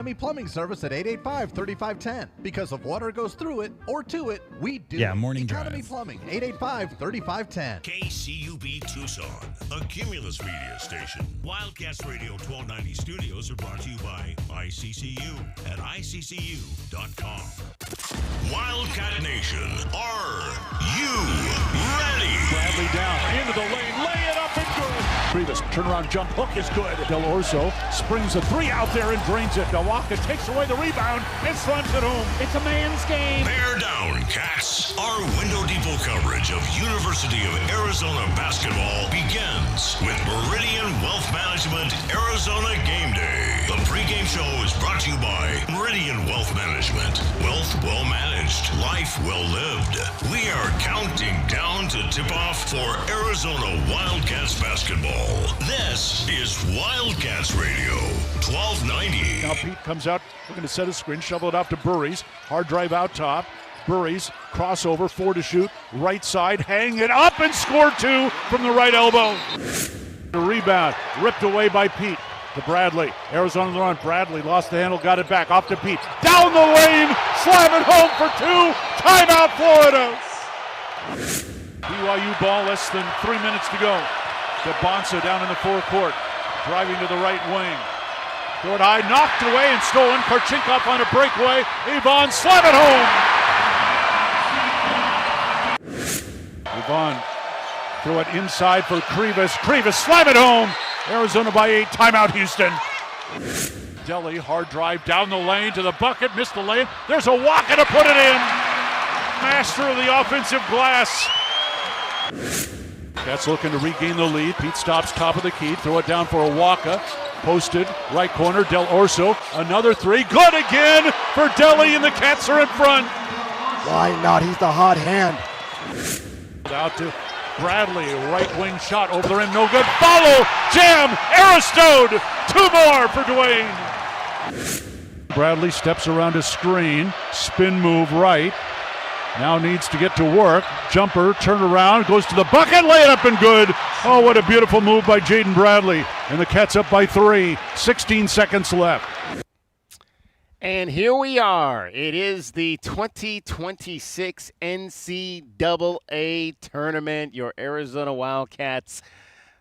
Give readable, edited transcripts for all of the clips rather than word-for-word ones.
Plumbing service at 885-3510. Because if water goes through it or to it, we do. Yeah, morning Economy drive. Plumbing, 885-3510. KCUB Tucson, a Cumulus media station. Wildcats Radio 1290 studios are brought to you by ICCU at ICCU.com. Wildcat Nation, are you ready? Bradley down, into the lane, lay it up and good. Previous turnaround jump hook is good. Del Orso springs a three out there and drains it. Delwaka takes away the rebound and slams it home. It's a man's game. Bear down, Cats. Our Window Depot coverage of University of Arizona basketball begins with Meridian Wealth Management Arizona Game Day. The pregame show is brought to you by Meridian Wealth Management. Wealth well managed, life well lived. We are counting down to tip off for Arizona Wildcats basketball. This is Wildcats Radio 1290. Now Pete comes out, looking to set a screen, shovel it off to Burries. Hard drive out top. Burries, crossover, 4 to shoot, right side, hang it up and score 2 from the right elbow. The rebound, ripped away by Pete to Bradley. Arizona on the run. Bradley lost the handle, got it back, off to Pete. Down the lane, slam it home for 2. Timeout, Florida. BYU ball, less than 3 minutes to go. Bonsa down in the forecourt, driving to the right wing. Throw it high, knocked away and stolen. Karchinkov on a breakaway. Yvonne slam it home. Yvonne throw it inside for Krivas. Krivas slam it home. Arizona by 8. Timeout, Houston. Delhi, hard drive down the lane to the bucket. Missed the lane. There's a Waka to put it in. Master of the offensive glass. Cats looking to regain the lead. Pete stops top of the key. Throw it down for a Waka. Posted, right corner, Del Orso. Another 3. Good again for Delhi, and the Cats are in front. Why not? He's the hot hand. Out to Bradley. Right wing shot over the rim. No good. Follow. Jam. Aristode. 2 more for Dwayne. Bradley steps around a screen. Spin move right. Now needs to get to work. Jumper, turn around, goes to the bucket, lay it up and good. Oh, what a beautiful move by Jaden Bradley. And the Cats up by 3. 16 seconds left. And here we are. It is the 2026 NCAA Tournament. Your Arizona Wildcats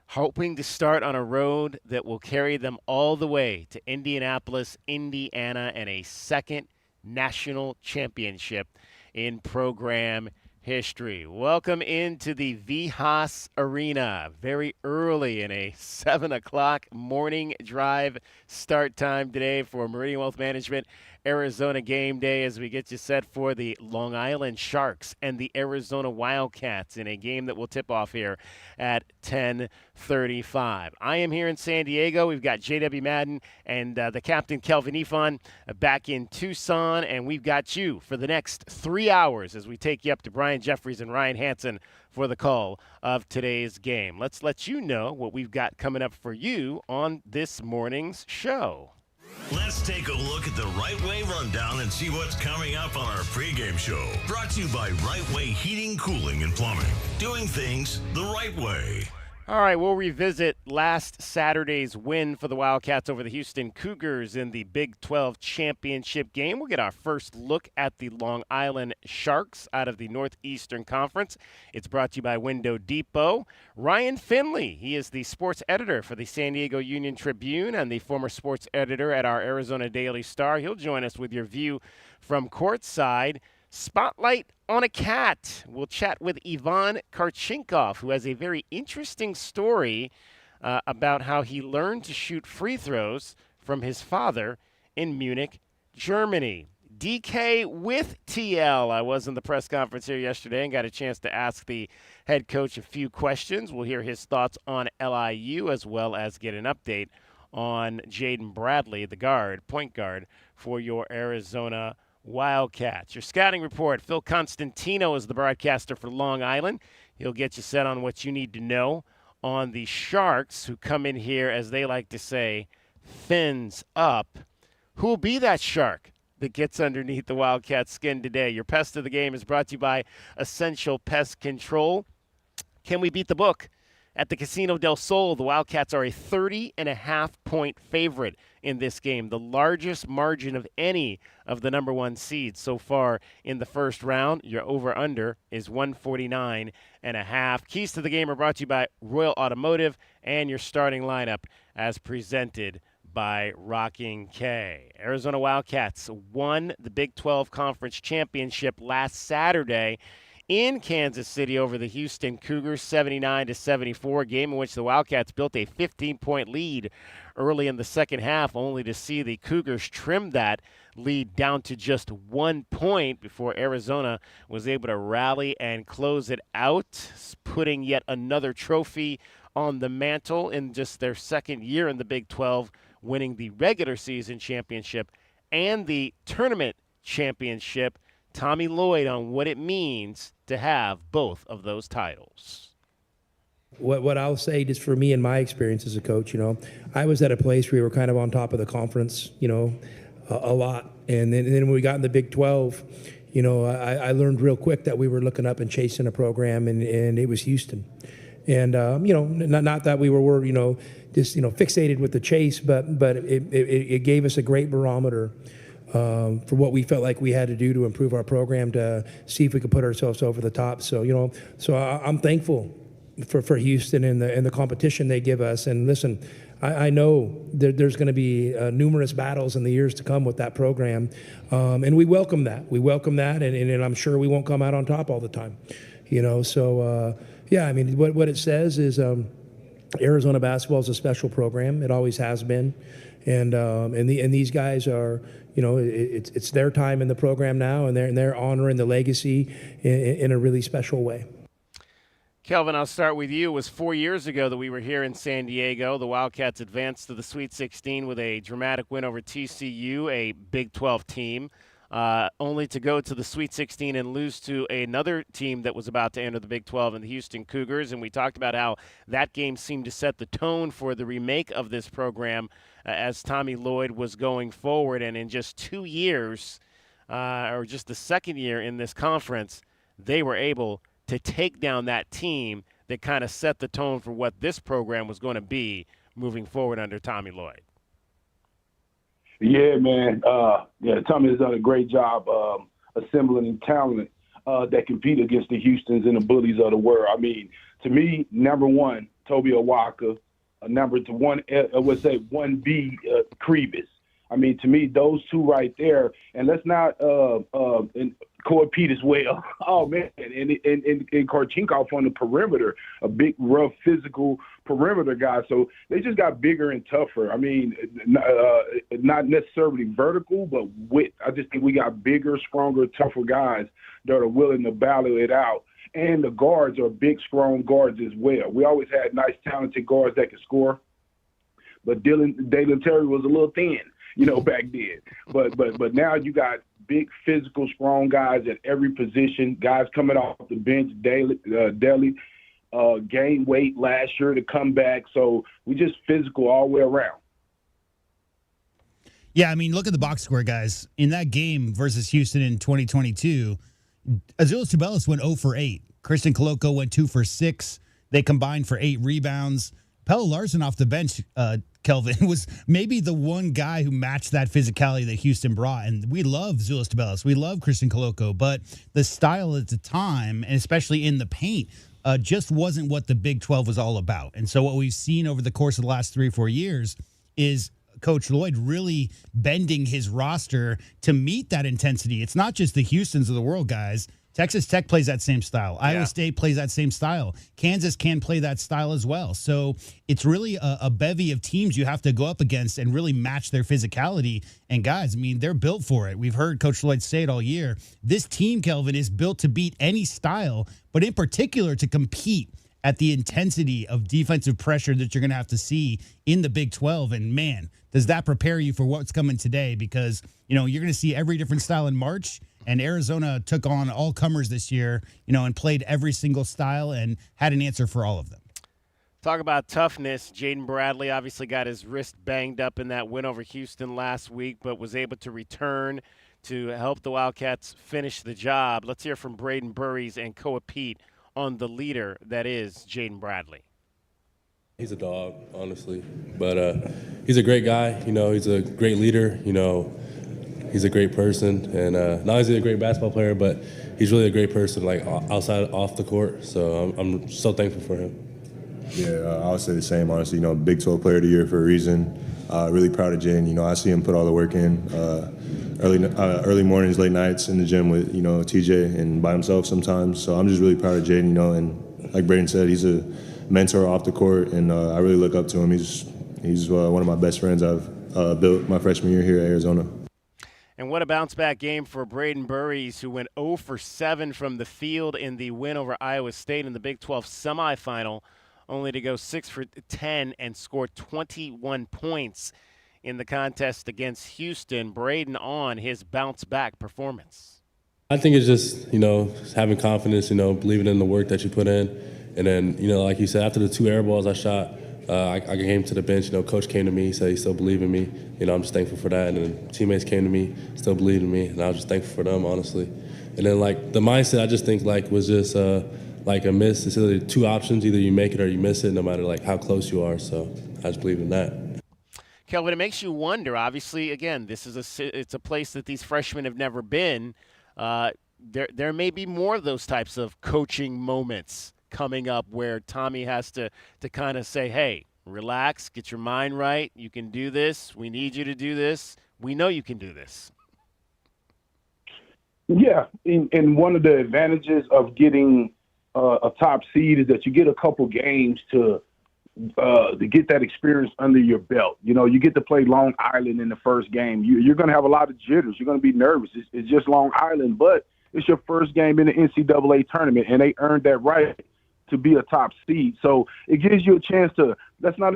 hoping to start on a road that will carry them all the way to Indianapolis, Indiana, and a second national championship in program history. Welcome into the Vihas Arena. Very early in a 7 o'clock morning drive start time today for Meridian Wealth Management Arizona Game Day as we get you set for the Long Island Sharks and the Arizona Wildcats in a game that will tip off here at 10:35. I am here in San Diego. We've got J.W. Madden and the captain, Kelvin Ifan, back in Tucson, and we've got you for the next 3 hours as we take you up to Brian Jeffries and Ryan Hansen for the call of today's game. Let's let you know what we've got coming up for you on this morning's show. Let's take a look at the Right Way Rundown and see what's coming up on our pregame show. Brought to you by Right Way Heating, Cooling, and Plumbing. Doing things the right way. All right, we'll revisit last Saturday's win for the Wildcats over the Houston Cougars in the Big 12 championship game. We'll get our first look at the Long Island Sharks out of the Northeastern Conference. It's brought to you by Window Depot. Ryan Finley, he is the sports editor for the San Diego Union Tribune and the former sports editor at our Arizona Daily Star. He'll join us with your view from courtside. Spotlight on a cat. We'll chat with Ivan Karchinkov, who has a very interesting story about how he learned to shoot free throws from his father in Munich, Germany. DK with TL. I was in the press conference here yesterday and got a chance to ask the head coach a few questions. We'll hear his thoughts on LIU as well as get an update on Jaden Bradley, the point guard for your Arizona Wildcats. Your scouting report, Phil Constantino is the broadcaster for Long Island. He'll get you set on what you need to know on the Sharks, who come in here, as they like to say, fins up. Who will be that Shark that gets underneath the Wildcats' skin today? Your Pest of the Game is brought to you by Essential Pest Control. Can we beat the book? At the Casino del Sol, the Wildcats are a 30.5-point favorite in this game, the largest margin of any of the number one seeds so far in the first round. Your over-under is 149.5. Keys to the game are brought to you by Royal Automotive and your starting lineup as presented by Rocking K. Arizona Wildcats won the Big 12 Conference Championship last Saturday in Kansas City over the Houston Cougars, 79-74, game in which the Wildcats built a 15-point lead early in the second half, only to see the Cougars trim that lead down to just 1 point before Arizona was able to rally and close it out, putting yet another trophy on the mantle in just their second year in the Big 12, winning the regular season championship and the tournament championship. Tommy Lloyd on what it means to have both of those titles. What I'll say, just for me and my experience as a coach, I was at a place where we were kind of on top of the conference, a lot. And then when we got in the Big 12, I learned real quick that we were looking up and chasing a program, and it was Houston. And, not that we were, just, fixated with the chase, but it gave us a great barometer for what we felt like we had to do to improve our program to see if we could put ourselves over the top. So, I'm thankful for Houston and the competition they give us. And listen, I know there's going to be numerous battles in the years to come with that program. And we welcome that. And I'm sure we won't come out on top all the time, So, what it says is Arizona basketball is a special program. It always has been. And these guys are, it's their time in the program now, and they're honoring the legacy in a really special way. Kelvin, I'll start with you. It was 4 years ago that we were here in San Diego. The Wildcats advanced to the Sweet 16 with a dramatic win over TCU, a Big 12 team, only to go to the Sweet 16 and lose to another team that was about to enter the Big 12 in the Houston Cougars. And we talked about how that game seemed to set the tone for the remake of this program as Tommy Lloyd was going forward. And in just 2 years, or just the second year in this conference, they were able to take down that team that kind of set the tone for what this program was going to be moving forward under Tommy Lloyd. Yeah, man. Tommy has done a great job assembling talent that compete against the Houstons and the bullies of the world. I mean, to me, number one, Toby Awaka, number two, 1B, Kribis. I mean, to me, those two right there, and let's not Corey Pete as well. Oh man, and Korchenkov on the perimeter, a big, rough, physical perimeter guy. So they just got bigger and tougher. I mean, not necessarily vertical, but width. I just think we got bigger, stronger, tougher guys that are willing to battle it out. And the guards are big, strong guards as well. We always had nice, talented guards that could score, but Dalen Terry was a little thin, back then. But now you got big, physical, strong guys at every position, guys coming off the bench daily, gained weight last year to come back. So we just physical all the way around. Yeah, I mean, look at the box score, guys. In that game versus Houston in 2022, Azuolas Tubelis went 0 for 8. Christian Koloko went 2 for 6. They combined for 8 rebounds. Pelle Larsson off the bench, Kelvin, was maybe the one guy who matched that physicality that Houston brought. And we love Azuolas Tubelis. We love Christian Koloko. But the style at the time, and especially in the paint, just wasn't what the Big 12 was all about. And so what we've seen over the course of the last 3 or 4 years is Coach Lloyd really bending his roster to meet that intensity. It's not just the Houstons of the world, guys. Texas Tech plays that same style. Iowa State plays that same style. Kansas can play that style as well. So it's really a bevy of teams you have to go up against and really match their physicality. And guys, I mean, they're built for it. We've heard Coach Lloyd say it all year. This team, Kelvin, is built to beat any style, but in particular to compete at the intensity of defensive pressure that you're going to have to see in the Big 12. And man, does that prepare you for what's coming today? Because, you're going to see every different style in March. And Arizona took on all comers this year, and played every single style and had an answer for all of them. Talk about toughness. Jaden Bradley obviously got his wrist banged up in that win over Houston last week, but was able to return to help the Wildcats finish the job. Let's hear from Braden Burries and Koa Pete on the leader that is Jaden Bradley. He's a dog, honestly, but he's a great guy. You know, he's a great leader. You know, he's a great person, and not only is he a great basketball player, but he's really a great person, like outside, off the court. So I'm so thankful for him. Yeah, I would say the same, honestly. You know, Big 12 Player of the Year for a reason. Really proud of Jaden. You know, I see him put all the work in. Early mornings, late nights in the gym with, you know, TJ and by himself sometimes. So I'm just really proud of Jaden, you know, and like Braden said, he's a mentor off the court, and I really look up to him. He's one of my best friends I've built my freshman year here at Arizona. And what a bounce-back game for Braden Burries, who went 0 for 7 from the field in the win over Iowa State in the Big 12 semifinal, only to go 6 for 10 and score 21 points in the contest against Houston. Braden on his bounce-back performance. I think it's just, you know, having confidence, you know, believing in the work that you put in. And then, you know, like you said, after the 2 air balls I shot, I came to the bench. You know, coach came to me, said he still believed in me. You know, I'm just thankful for that. And then teammates came to me, still believed in me, and I was just thankful for them, honestly. And then, like, the mindset I just think, like, was just like a miss. It's either 2 options: either you make it or you miss it, no matter like how close you are. So I just believe in that. Kelvin, it makes you wonder. Obviously, again, it's a place that these freshmen have never been. There may be more of those types of coaching moments coming up where Tommy has to kind of say, hey, relax, get your mind right. You can do this. We need you to do this. We know you can do this. Yeah, and one of the advantages of getting a top seed is that you get a couple games to get that experience under your belt. You know, you get to play Long Island in the first game. You're going to have a lot of jitters. You're going to be nervous. It's just Long Island, but it's your first game in the NCAA tournament, and they earned that right to be a top seed. So it gives you a chance to, let's not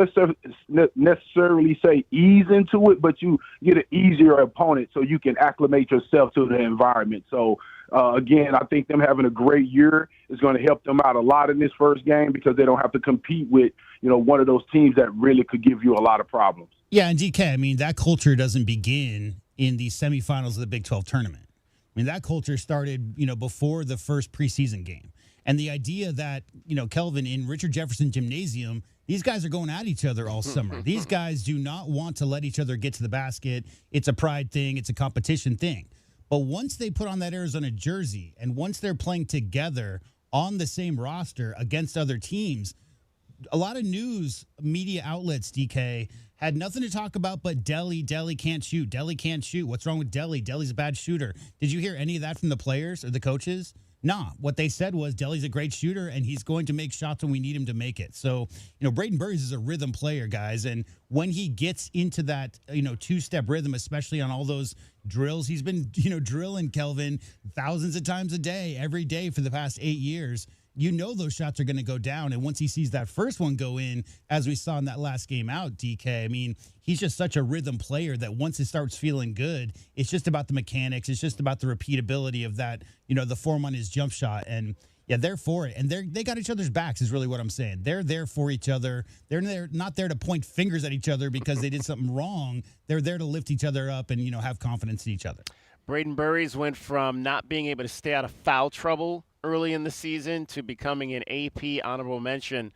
necessarily say ease into it, but you get an easier opponent so you can acclimate yourself to the environment. So, again, I think them having a great year is going to help them out a lot in this first game because they don't have to compete with, you know, one of those teams that really could give you a lot of problems. Yeah, and DK, I mean, that culture doesn't begin in the semifinals of the Big 12 tournament. I mean, that culture started, you know, before the first preseason game. And the idea that, you know, Kelvin, in Richard Jefferson Gymnasium, these guys are going at each other all summer. These guys do not want to let each other get to the basket. It's a pride thing. It's a competition thing. But once they put on that Arizona jersey and once they're playing together on the same roster against other teams, a lot of news media outlets, DK, had nothing to talk about but Delly can't shoot. Delly can't shoot. What's wrong with Delly? Delly's a bad shooter. Did you hear any of that from the players or the coaches? Nah, what they said was Delly's a great shooter, and he's going to make shots when we need him to make it. So, you know, Braden Burries is a rhythm player, guys, and when he gets into that, you know, 2-step rhythm, especially on all those drills, he's been, you know, drilling Kelvin thousands of times a day, every day for the past 8 years. You know those shots are going to go down, and once he sees that first one go in, as we saw in that last game out, DK, I mean, he's just such a rhythm player that once it starts feeling good, it's just about the mechanics. It's just about the repeatability of that, you know, the form on his jump shot. And, yeah, they're for it. And they got each other's backs is really what I'm saying. They're there for each other. They're not there to point fingers at each other because they did something wrong. They're there to lift each other up and, you know, have confidence in each other. Braden Burries went from not being able to stay out of foul trouble early in the season to becoming an AP honorable mention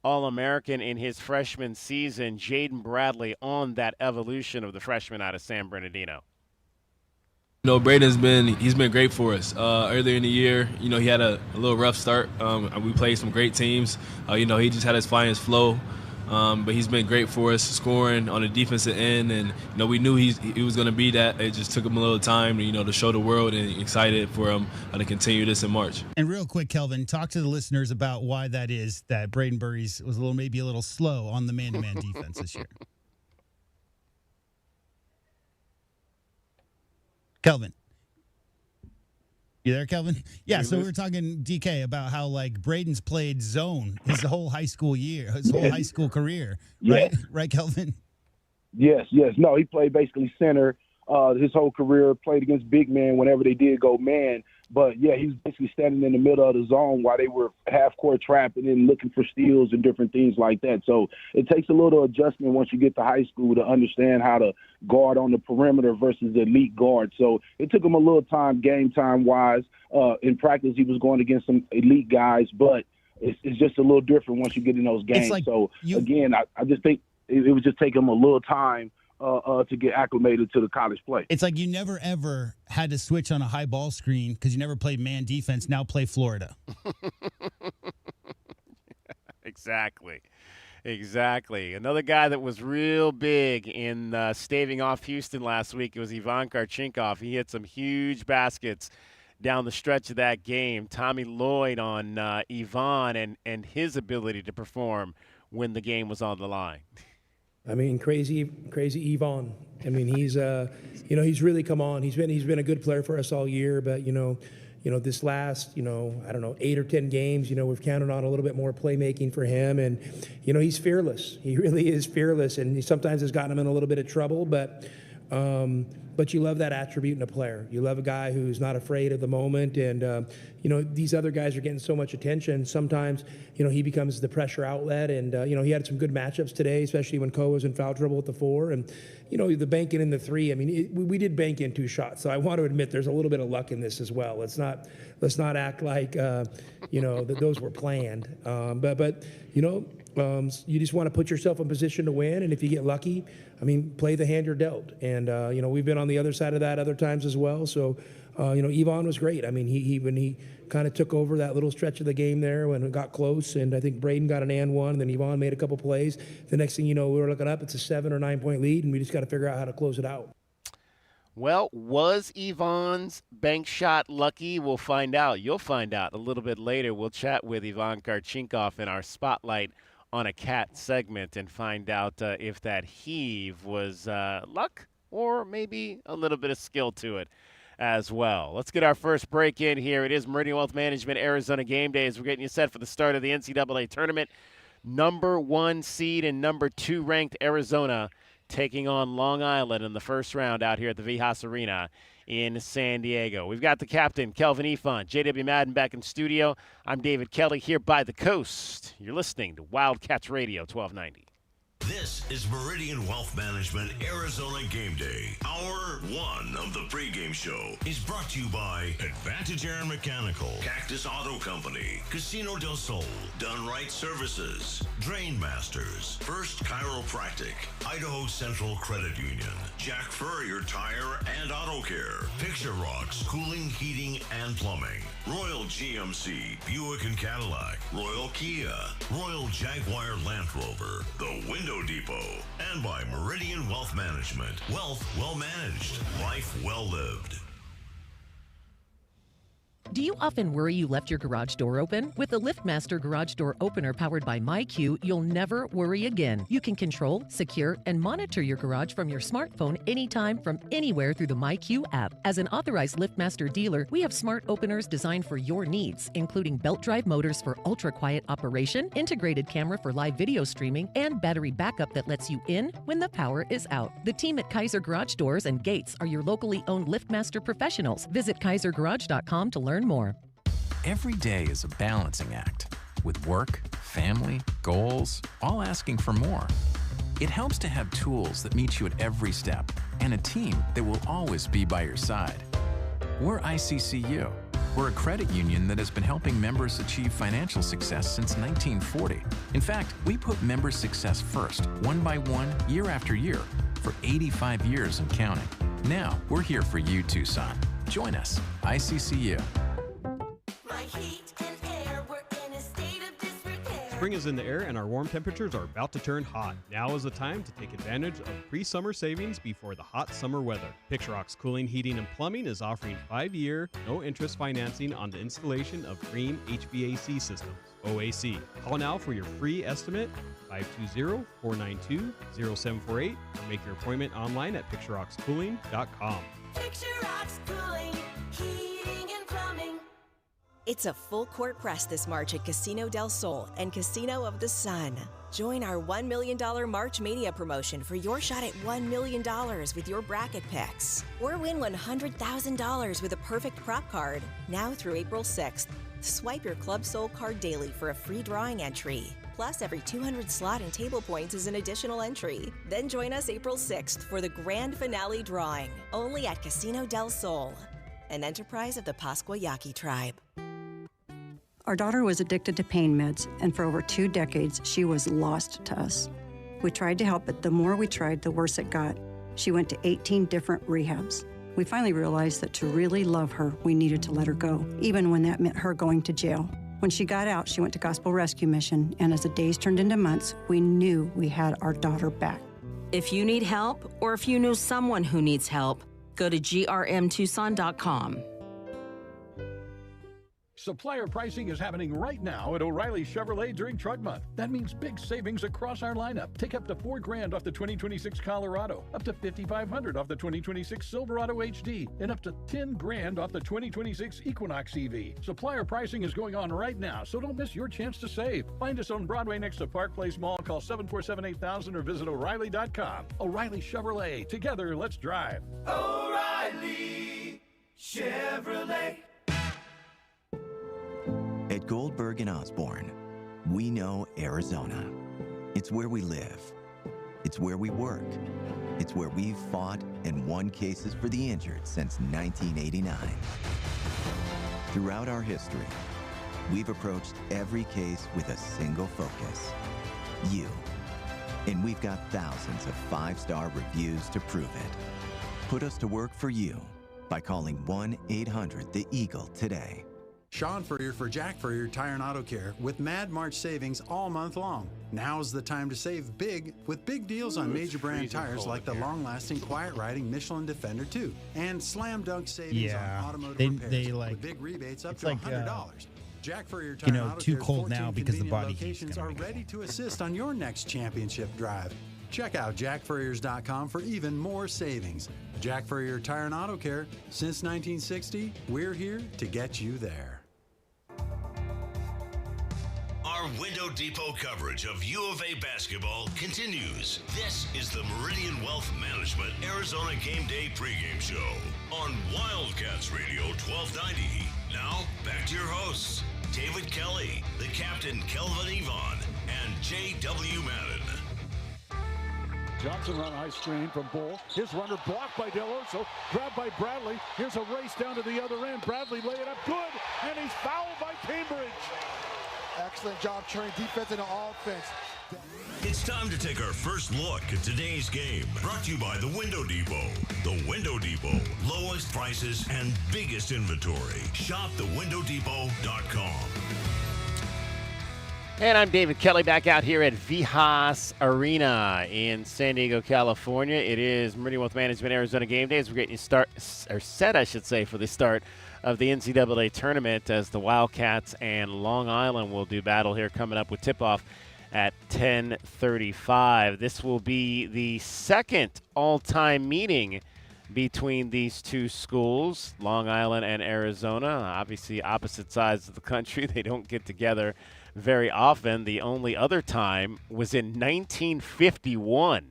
All-American in his freshman season. Jaden Bradley on that evolution of the freshman out of San Bernardino. You know, Braden's been great for us. Earlier in the year, you know, he had a little rough start. We played some great teams. You know, he just had his finest flow. But he's been great for us, scoring on the defensive end, and you know we knew he was going to be that. It just took him a little time, you know, to show the world, and excited for him to continue this in March. And real quick, Kelvin, talk to the listeners about why that is that Braden Burries was maybe a little slow on the man-to-man defense this year. Kelvin. You there, Kelvin? Yeah, so we were talking, DK, about how, like, Braden's played zone his whole high school year, his whole high school career, right? Yes. Right, Kelvin? Yes. No, he played basically center his whole career, played against big men whenever they did go man. But, yeah, he was basically standing in the middle of the zone while they were half-court trapping and looking for steals and different things like that. So it takes a little adjustment once you get to high school to understand how to guard on the perimeter versus the elite guard. So it took him a little time, game time-wise. In practice, he was going against some elite guys, but it's just a little different once you get in those games. Like again, I just think it would just take them a little time to get acclimated to the college play. It's like you never, ever had to switch on a high ball screen because you never played man defense. Now play Florida. Exactly. Another guy that was real big in staving off Houston last week, it was Ivan Karchinkov. He hit some huge baskets down the stretch of that game. Tommy Lloyd on Ivan and his ability to perform when the game was on the line. I mean, crazy Ivan. I mean, he's he's really come on. He's been a good player for us all year, but this last, I don't know, 8 or 10 games, we've counted on a little bit more playmaking for him. And, he's fearless. He really is fearless. And he sometimes has gotten him in a little bit of trouble, but you love that attribute in a player. You love a guy who's not afraid of the moment. And, these other guys are getting so much attention. Sometimes, he becomes the pressure outlet. And, he had some good matchups today, especially when Ko was in foul trouble at the 4. And, the banking in the 3, I mean, we did bank in 2 shots. So I want to admit there's a little bit of luck in this as well. Let's not act like, that those were planned. But you just want to put yourself in position to win. And if you get lucky, I mean, play the hand you're dealt. And, we've been on the other side of that other times as well. So, Ivan was great. I mean, when he kind of took over that little stretch of the game there when it got close, and I think Braden got an and one, and then Ivan made a couple plays. The next thing you know, we were looking up, it's a 7 or 9 point lead, and we just got to figure out how to close it out. Well, was Ivan's bank shot lucky? We'll find out. You'll find out a little bit later. We'll chat with Ivan Karchinkov in our Spotlight on a Cat segment and find out if that heave was luck or maybe a little bit of skill to it as well. Let's get our first break in here. It is Meridian Wealth Management Arizona Game Day as we're getting you set for the start of the NCAA Tournament. Number 1 seed and number 2 ranked Arizona taking on Long Island in the first round out here at the Vijas Arena in San Diego. We've got the captain, Kelvin Ifan, J.W. Madden back in studio. I'm David Kelly here by the coast. You're listening to Wildcats Radio 1290. This is Meridian Wealth Management Arizona Game Day. Hour 1 of the pregame show is brought to you by Advantage Air and Mechanical, Cactus Auto Company, Casino del Sol, Done Right Services, Drain Masters, First Chiropractic, Idaho Central Credit Union, Jack Furrier Tire and Auto Care, Picture Rocks Cooling, Heating, and Plumbing, Royal GMC, Buick and Cadillac, Royal Kia, Royal Jaguar Land Rover, The Window Depot, and by Meridian Wealth Management. Wealth well managed, life well lived. Do you often worry you left your garage door open? With the LiftMaster Garage Door Opener powered by MyQ, you'll never worry again. You can control, secure, and monitor your garage from your smartphone anytime from anywhere through the MyQ app. As an authorized LiftMaster dealer, we have smart openers designed for your needs, including belt drive motors for ultra-quiet operation, integrated camera for live video streaming, and battery backup that lets you in when the power is out. The team at Kaiser Garage Doors and Gates are your locally owned LiftMaster professionals. Visit kaisergarage.com to learn more. Every day is a balancing act, with work, family, goals, all asking for more. It helps to have tools that meet you at every step and a team that will always be by your side. We're ICCU. We're a credit union that has been helping members achieve financial success since 1940. In fact, we put member success first, one by one, year after year, for 85 years and counting. Now, we're here for you, Tucson. Join us, ICCU. Spring is in the air and our warm temperatures are about to turn hot. Now is the time to take advantage of pre-summer savings before the hot summer weather. Picture Rocks Cooling, Heating, and Plumbing is offering 5-year, no-interest financing on the installation of green HVAC systems, OAC. Call now for your free estimate, 520-492-0748, or make your appointment online at picturerockscooling.com. Picture Rocks Cooling, Heating, and Plumbing. It's a full court press this March at Casino del Sol and Casino of the Sun. Join our $1 million March Mania promotion for your shot at $1 million with your bracket picks. Or win $100,000 with a perfect prop card. Now through April 6th. Swipe your Club Soul card daily for a free drawing entry. Plus, every 200 slot and table points is an additional entry. Then join us April 6th for the grand finale drawing. Only at Casino del Sol, an enterprise of the Pascua Yaqui tribe. Our daughter was addicted to pain meds, and for over 2 decades, she was lost to us. We tried to help, but the more we tried, the worse it got. She went to 18 different rehabs. We finally realized that to really love her, we needed to let her go, even when that meant her going to jail. When she got out, she went to Gospel Rescue Mission, and as the days turned into months, we knew we had our daughter back. If you need help, or if you know someone who needs help, go to grmtucson.com. Supplier pricing is happening right now at O'Reilly Chevrolet during Truck Month. That means big savings across our lineup. Take up to $4,000 off the 2026 Colorado, up to $5,500 off the 2026 Silverado HD, and up to $10,000 off the 2026 Equinox EV. Supplier pricing is going on right now, so don't miss your chance to save. Find us on Broadway next to Park Place Mall. Call 747-8000 or visit O'Reilly.com. O'Reilly Chevrolet. Together, let's drive. O'Reilly Chevrolet. At Goldberg and Osborne, we know Arizona. It's where we live. It's where we work. It's where we've fought and won cases for the injured since 1989. Throughout our history, we've approached every case with a single focus: you. And we've got thousands of 5-star reviews to prove it. Put us to work for you by calling 1-800-THE-EAGLE today. Sean Furrier for Jack Furrier Tire and Auto Care with Mad March savings all month long. Now's the time to save big with big deals on major brand tires like the long-lasting, quiet-riding Michelin Defender 2 and slam dunk savings on automotive repairs with big rebates up to $100. Jack Furrier Tire and Auto too Care's cold 14 now because the convenient body heat's locations gonna are make it. ready to assist on your next championship drive. Check out jackfurriers.com for even more savings. Jack Furrier Tire and Auto Care, since 1960, we're here to get you there. Our Window Depot coverage of U of A basketball continues. This is the Meridian Wealth Management Arizona Game Day pregame show on Wildcats Radio 1290. Now, back to your hosts, David Kelly, the captain Kelvin Yvonne, and J.W. Madden. Johnson on high screen from Bull. His runner blocked by Del Orso, grabbed by Bradley. Here's a race down to the other end. Bradley lay it up good, and he's fouled by Cambridge. Excellent job turning defense into offense. It's time to take our first look at today's game. Brought to you by the Window Depot. The Window Depot. Lowest prices and biggest inventory. Shop thewindowdepot.com. And I'm David Kelly, back out here at Vijas Arena in San Diego, California. It is Meridian Wealth Management Arizona Game Days. We're getting set, I should say, for the start of the NCAA Tournament as the Wildcats and Long Island will do battle here, coming up with tip-off at 10:35. This will be the second all-time meeting between these two schools, Long Island and Arizona. Obviously opposite sides of the country. They don't get together very often. The only other time was in 1951.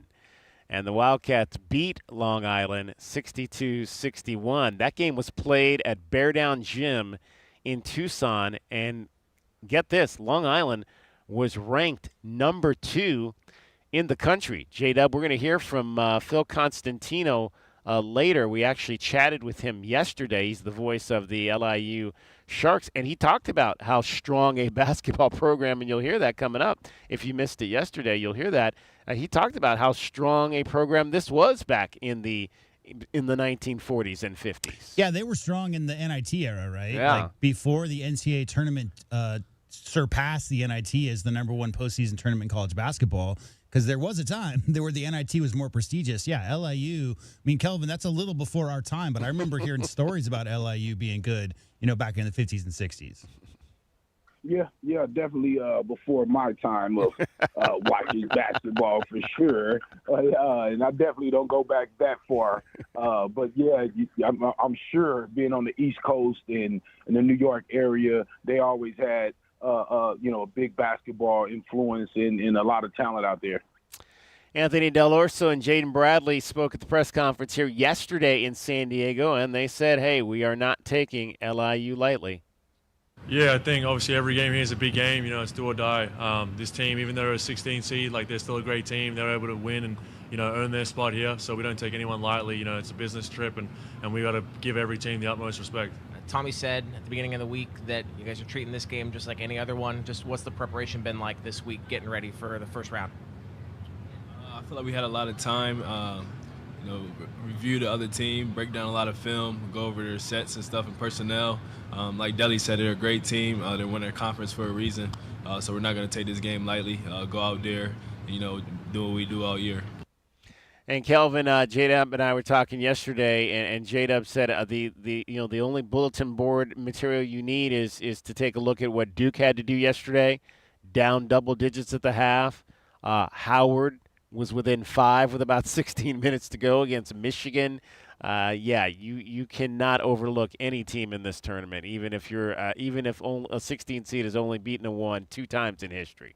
And the Wildcats beat Long Island 62-61. That game was played at Bear Down Gym in Tucson. And get this, Long Island was ranked number 2 in the country. J-Dub, we're going to hear from Phil Constantino later. We actually chatted with him yesterday. He's the voice of the LIU Sharks, and he talked about how strong a basketball program, and you'll hear that coming up. If you missed it yesterday, you'll hear that. He talked about how strong a program this was back in the 1940s and 50s. Yeah, they were strong in the NIT era, right? Yeah. Like before the NCAA tournament surpassed the NIT as the number 1 postseason tournament in college basketball, because there was a time where the NIT was more prestigious. Yeah, LIU, I mean, Kelvin, that's a little before our time, but I remember hearing stories about LIU being good, back in the 50s and 60s. Yeah, definitely before my time of watching basketball for sure. And I definitely don't go back that far. But yeah, I'm sure being on the East Coast and in the New York area, they always had a big basketball influence and a lot of talent out there. Anthony Del Orso and Jaden Bradley spoke at the press conference here yesterday in San Diego, and they said, hey, we are not taking LIU lightly. Yeah, I think obviously every game here is a big game. It's do or die. This team, even though they're a 16 seed, they're still a great team. They're able to win and earn their spot here. So we don't take anyone lightly. It's a business trip, and we got to give every team the utmost respect. Tommy said at the beginning of the week that you guys are treating this game just like any other one. Just what's the preparation been like this week getting ready for the first round? I feel like we had a lot of time, review the other team, break down a lot of film, go over their sets and stuff and personnel. Like Deli said, they're a great team. They won their conference for a reason. So we're not going to take this game lightly. Go out there and, do what we do all year. And Kelvin, J-Dub and I were talking yesterday, and J-Dub said the only bulletin board material you need is to take a look at what Duke had to do yesterday, down double digits at the half. Howard was within 5 with about 16 minutes to go against Michigan. You cannot overlook any team in this tournament, even if only a 16 seed has only beaten a 1 2 times in history.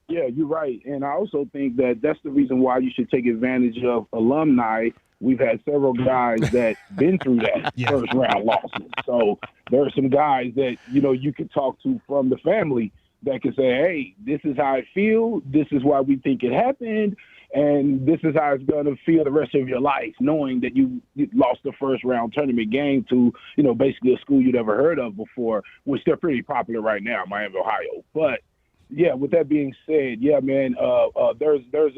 Yeah, you're right. And I also think that that's the reason why you should take advantage of alumni. We've had several guys that been through that first round losses. So there are some guys that, you could talk to from the family that can say, hey, this is how I feel. This is why we think it happened. And this is how it's going to feel the rest of your life, knowing that you lost the first round tournament game to, basically a school you'd never heard of before, which they're pretty popular right now, Miami, Ohio. But yeah, with that being said, man, there's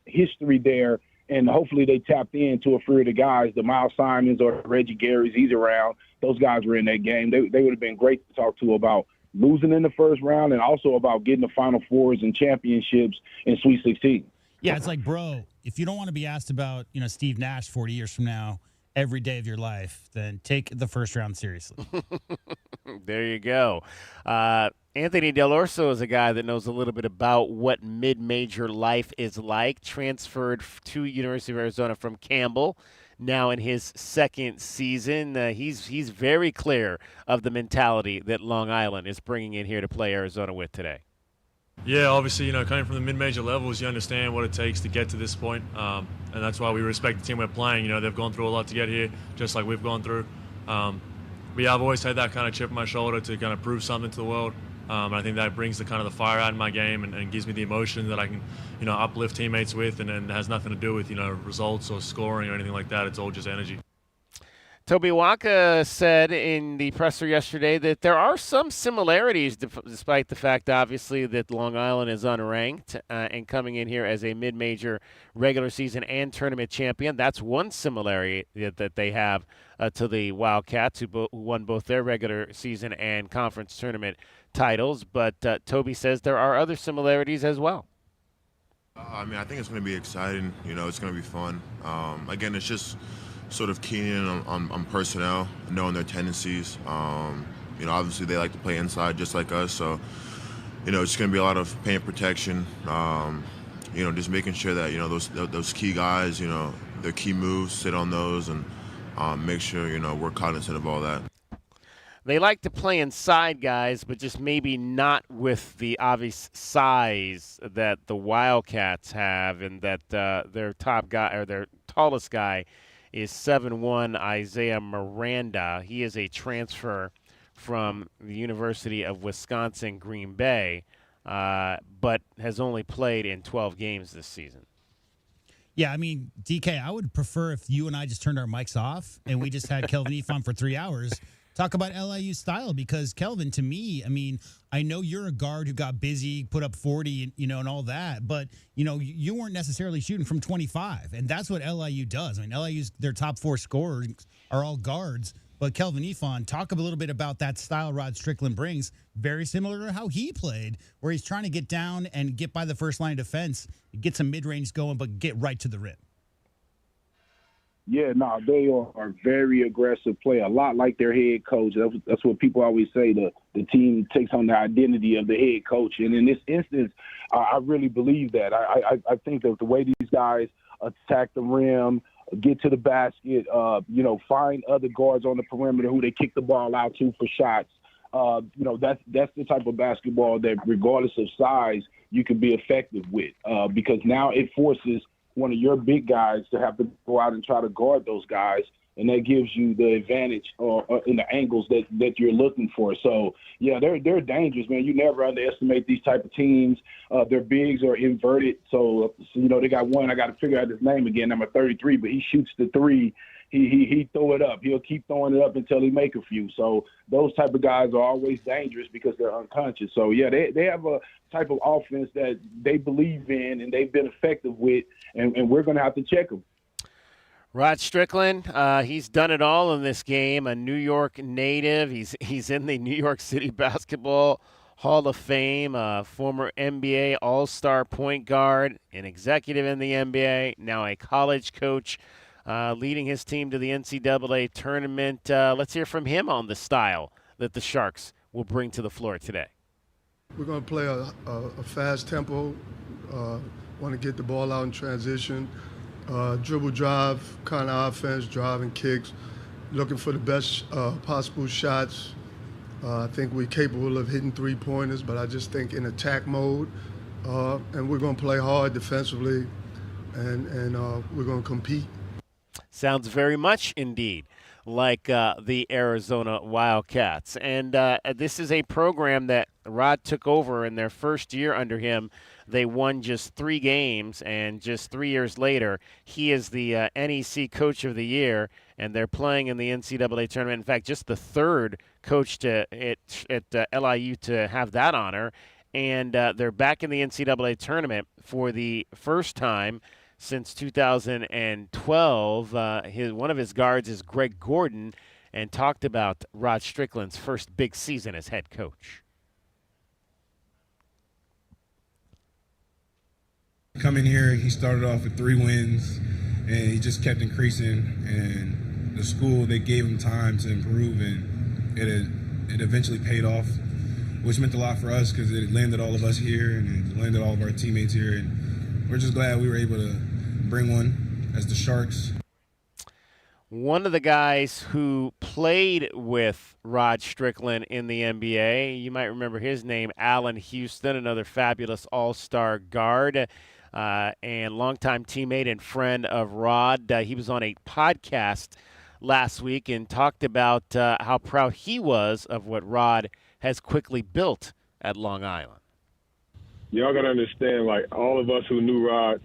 history there, and hopefully they tapped into a few of the guys, the Miles Simons or Reggie Garys, he's around. Those guys were in that game. They would have been great to talk to about losing in the first round and also about getting the Final Fours and championships in Sweet 16. Yeah, it's like, bro, if you don't want to be asked about, Steve Nash 40 years from now every day of your life, then take the first round seriously. There you go. Anthony Del Orso is a guy that knows a little bit about what mid-major life is like. Transferred to University of Arizona from Campbell, now in his second season. He's very clear of the mentality that Long Island is bringing in here to play Arizona with today. Yeah, obviously, coming from the mid-major levels, you understand what it takes to get to this point, and that's why we respect the team we're playing. They've gone through a lot to get here, just like we've gone through. But yeah, I've always had that kind of chip on my shoulder to kind of prove something to the world. I think that brings the kind of the fire out in my game and gives me the emotion that I can, uplift teammates with, and it has nothing to do with, results or scoring or anything like that. It's all just energy. Toby Waka said in the presser yesterday that there are some similarities, despite the fact, obviously, that Long Island is unranked and coming in here as a mid-major regular season and tournament champion. That's one similarity that they have to the Wildcats, who won both their regular season and conference tournament titles. But Toby says there are other similarities as well. I think it's going to be exciting. It's going to be fun. Again, it's just sort of keying in on personnel, knowing their tendencies. Obviously they like to play inside just like us, so it's going to be a lot of paint protection. Just making sure that those key guys, their key moves, sit on those, and make sure we're cognizant of all that. They like to play inside, guys, but just maybe not with the obvious size that the Wildcats have, and that their top guy or their tallest guy is 7'1", Isaiah Miranda. He is a transfer from the University of Wisconsin, Green Bay, but has only played in 12 games this season. Yeah, DK, I would prefer if you and I just turned our mics off and we just had Kelvin Ifan for 3 hours talk about LIU style, because Kelvin, to me, I know you're a guard who got busy, put up 40, and all that, but you weren't necessarily shooting from 25, and that's what LIU does. LIU's their top 4 scorers are all guards. But Kelvin Ifan, talk a little bit about that style Rod Strickland brings, very similar to how he played, where he's trying to get down and get by the first line of defense, get some mid-range going, but get right to the rim. Yeah, no, they are very aggressive play, a lot like their head coach. That's what people always say. The team takes on the identity of the head coach. And in this instance, I really believe that. I think that the way these guys attack the rim, get to the basket, find other guards on the perimeter who they kick the ball out to for shots, that's the type of basketball that, regardless of size, you can be effective with, because now it forces one of your big guys to have to go out and try to guard those guys, and that gives you the advantage or in the angles that you're looking for. So, yeah, they're dangerous, man. You never underestimate these type of teams. Their bigs are inverted. So they got one. I got to figure out his name again, number 33, but he shoots the three. he throw it up. He'll keep throwing it up until he make a few. So those type of guys are always dangerous because they're unconscious. So, yeah, they have a type of offense that they believe in and they've been effective with, and we're going to have to check them. Rod Strickland, he's done it all in this game, a New York native. He's in the New York City Basketball Hall of Fame, a former NBA All-Star point guard, an executive in the NBA, now a college coach, leading his team to the NCAA Tournament. Let's hear from him on the style that the Sharks will bring to the floor today. We're going to play a fast tempo, want to get the ball out in transition, dribble drive kind of offense, driving kicks, looking for the best possible shots. I think we're capable of hitting three-pointers, but I just think in attack mode, and we're going to play hard defensively, and we're going to compete. Sounds very much indeed like the Arizona Wildcats. And this is a program that Rod took over in their first year under him. They won just 3 games, and just 3 years later, he is the NEC Coach of the Year, and they're playing in the NCAA Tournament. In fact, just the third coach at LIU to have that honor. And they're back in the NCAA Tournament for the first time since 2012. One of his guards is Greg Gordon, and talked about Rod Strickland's first big season as head coach. Coming here, he started off with 3 wins, and he just kept increasing. And the school, they gave him time to improve, and it eventually paid off, which meant a lot for us because it landed all of us here and it landed all of our teammates here. And we're just glad we were able to bring one as the Sharks. One of the guys who played with Rod Strickland in the NBA, you might remember his name, Allen Houston, another fabulous all-star guard and longtime teammate and friend of Rod. He was on a podcast last week and talked about how proud he was of what Rod has quickly built at Long Island. Y'all got to understand, like, all of us who knew Rod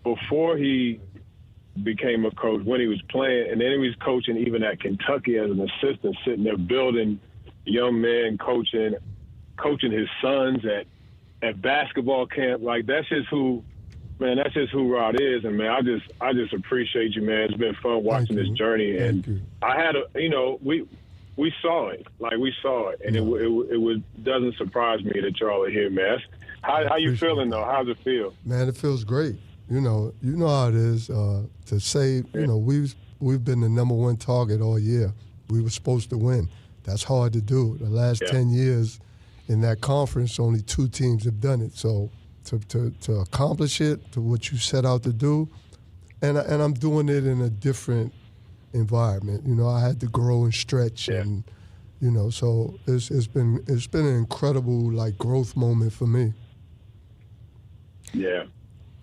before he became a coach, when he was playing, and then he was coaching even at Kentucky as an assistant, sitting there building young men, coaching his sons at basketball camp. Like, that's just who Rod is. And man, I just appreciate you, man. It's been fun watching this journey. And I had we saw it, and it doesn't surprise me that y'all are here, man. How you feeling though? How's it feel? Man, it feels great. You know how it is to say. We've been the number 1 target all year. We were supposed to win. That's hard to do. The last 10 years in that conference, only 2 teams have done it. So to accomplish it, to what you set out to do, and I'm doing it in a different environment. I had to grow and stretch, and so it's been an incredible growth moment for me. Yeah.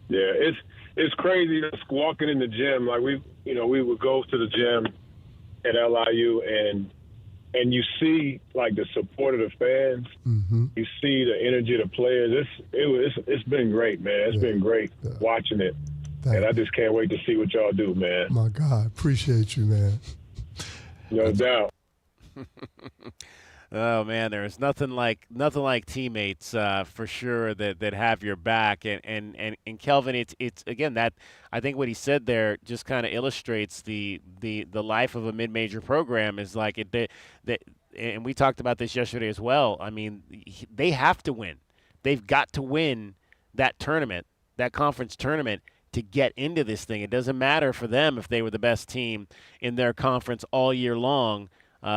Yeah, it's crazy just walking in the gym. Like we would go to the gym at LIU and you see like the support of the fans. Mm-hmm. You see the energy of the players. It's been great, man. It's been great watching it. And I just can't wait to see what y'all do, man. My God, appreciate you, man. No doubt. Oh man, there's nothing like teammates for sure that have your back. And Kelvin, it's again that I think what he said there just kind of illustrates the life of a mid-major program is like and we talked about this yesterday as well. I mean, they have to win. They've got to win that tournament, that conference tournament, to get into this thing. It doesn't matter for them if they were the best team in their conference all year long.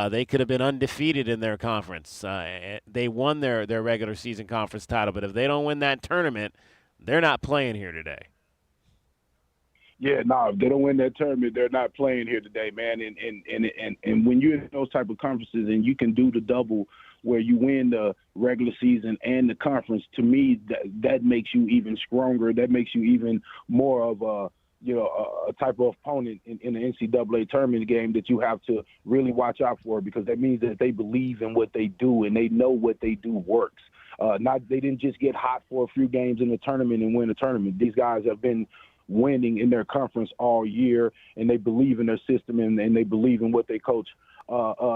They could have been undefeated in their conference. They won their regular season conference title, but if they don't win that tournament, they're not playing here today. Yeah, no, if they don't win that tournament, they're not playing here today, man. And when you're in those type of conferences and you can do the double where you win the regular season and the conference, to me, that makes you even stronger. That makes you even more of a type of opponent in the NCAA tournament game that you have to really watch out for, because that means that they believe in what they do and they know what they do works. They didn't just get hot for a few games in the tournament and win the tournament. These guys have been winning in their conference all year, and they believe in their system and they believe in what their coach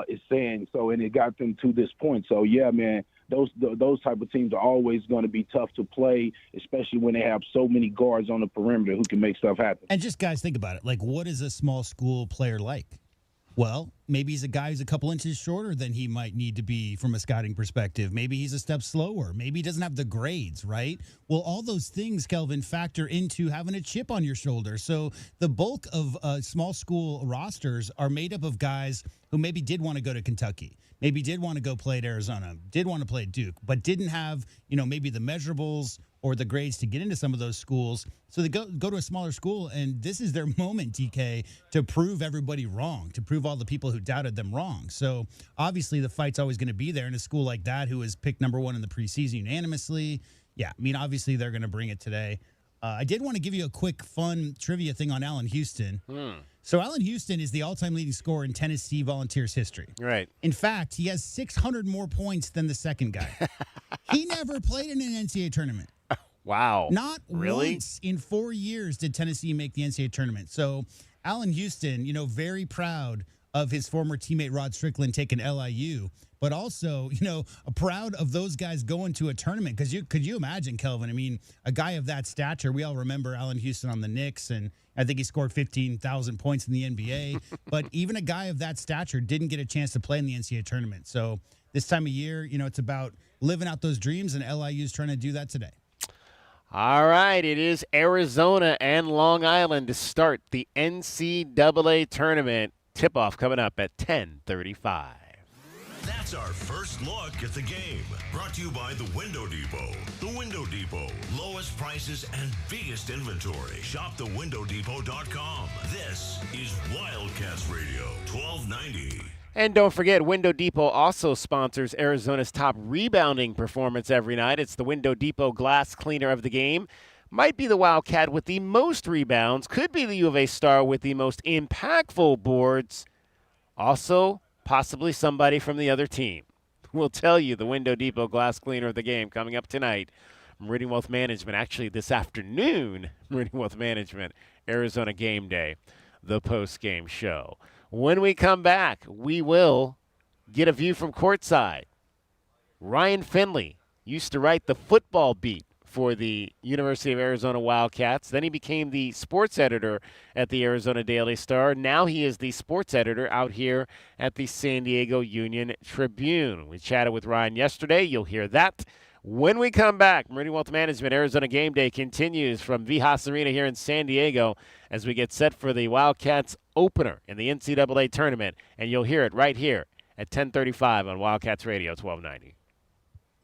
is saying. So, and it got them to this point. So, yeah, man, those type of teams are always going to be tough to play, especially when they have so many guards on the perimeter who can make stuff happen. And just, guys, think about it. Like, what is a small school player like? Well, maybe he's a guy who's a couple inches shorter than he might need to be from a scouting perspective. Maybe he's a step slower. Maybe he doesn't have the grades, right? Well, all those things, Kelvin, factor into having a chip on your shoulder. So the bulk of small school rosters are made up of guys who maybe did want to go to Kentucky, maybe did want to go play at Arizona, did want to play at Duke, but didn't have, maybe the measurables or the grades to get into some of those schools. So they go to a smaller school, and this is their moment, DK, to prove everybody wrong, to prove all the people who doubted them wrong. So obviously the fight's always going to be there in a school like that who was picked number one in the preseason unanimously. Yeah, I mean, obviously they're going to bring it today. I did want to give you a quick, fun trivia thing on Allen Houston. So Allen Houston is the all-time leading scorer in Tennessee Volunteers history. Right. In fact, he has 600 more points than the second guy. He never played in an NCAA tournament. Wow. Not really? Once in 4 years did Tennessee make the NCAA tournament. So Allen Houston, very proud of his former teammate Rod Strickland taking LIU, but also, proud of those guys going to a tournament. Because could you imagine, Kelvin? I mean, a guy of that stature, we all remember Allen Houston on the Knicks, and I think he scored 15,000 points in the NBA. But even a guy of that stature didn't get a chance to play in the NCAA tournament. So this time of year, it's about living out those dreams, and LIU's trying to do that today. All right, it is Arizona and Long Island to start the NCAA Tournament. Tip-off coming up at 10:35. That's our first look at the game. Brought to you by The Window Depot. The Window Depot. Lowest prices and biggest inventory. Shop thewindowdepot.com. This is Wildcats Radio, 1290. And don't forget, Window Depot also sponsors Arizona's top rebounding performance every night. It's the Window Depot Glass Cleaner of the game. Might be the Wildcat with the most rebounds. Could be the U of A star with the most impactful boards. Also, possibly somebody from the other team. We'll tell you the Window Depot Glass Cleaner of the game coming up tonight. Meridian Wealth Management, actually this afternoon, Meridian Wealth Management, Arizona Game Day, the post-game show. When we come back, we will get a view from courtside. Ryan Finley used to write the football beat for the University of Arizona Wildcats. Then he became the sports editor at the Arizona Daily Star. Now he is the sports editor out here at the San Diego Union Tribune. We chatted with Ryan yesterday. You'll hear that when we come back. Meridian Wealth Management Arizona Game Day continues from Vijas Arena here in San Diego as we get set for the Wildcats opener in the NCAA Tournament. And you'll hear it right here at 10:35 on Wildcats Radio 1290.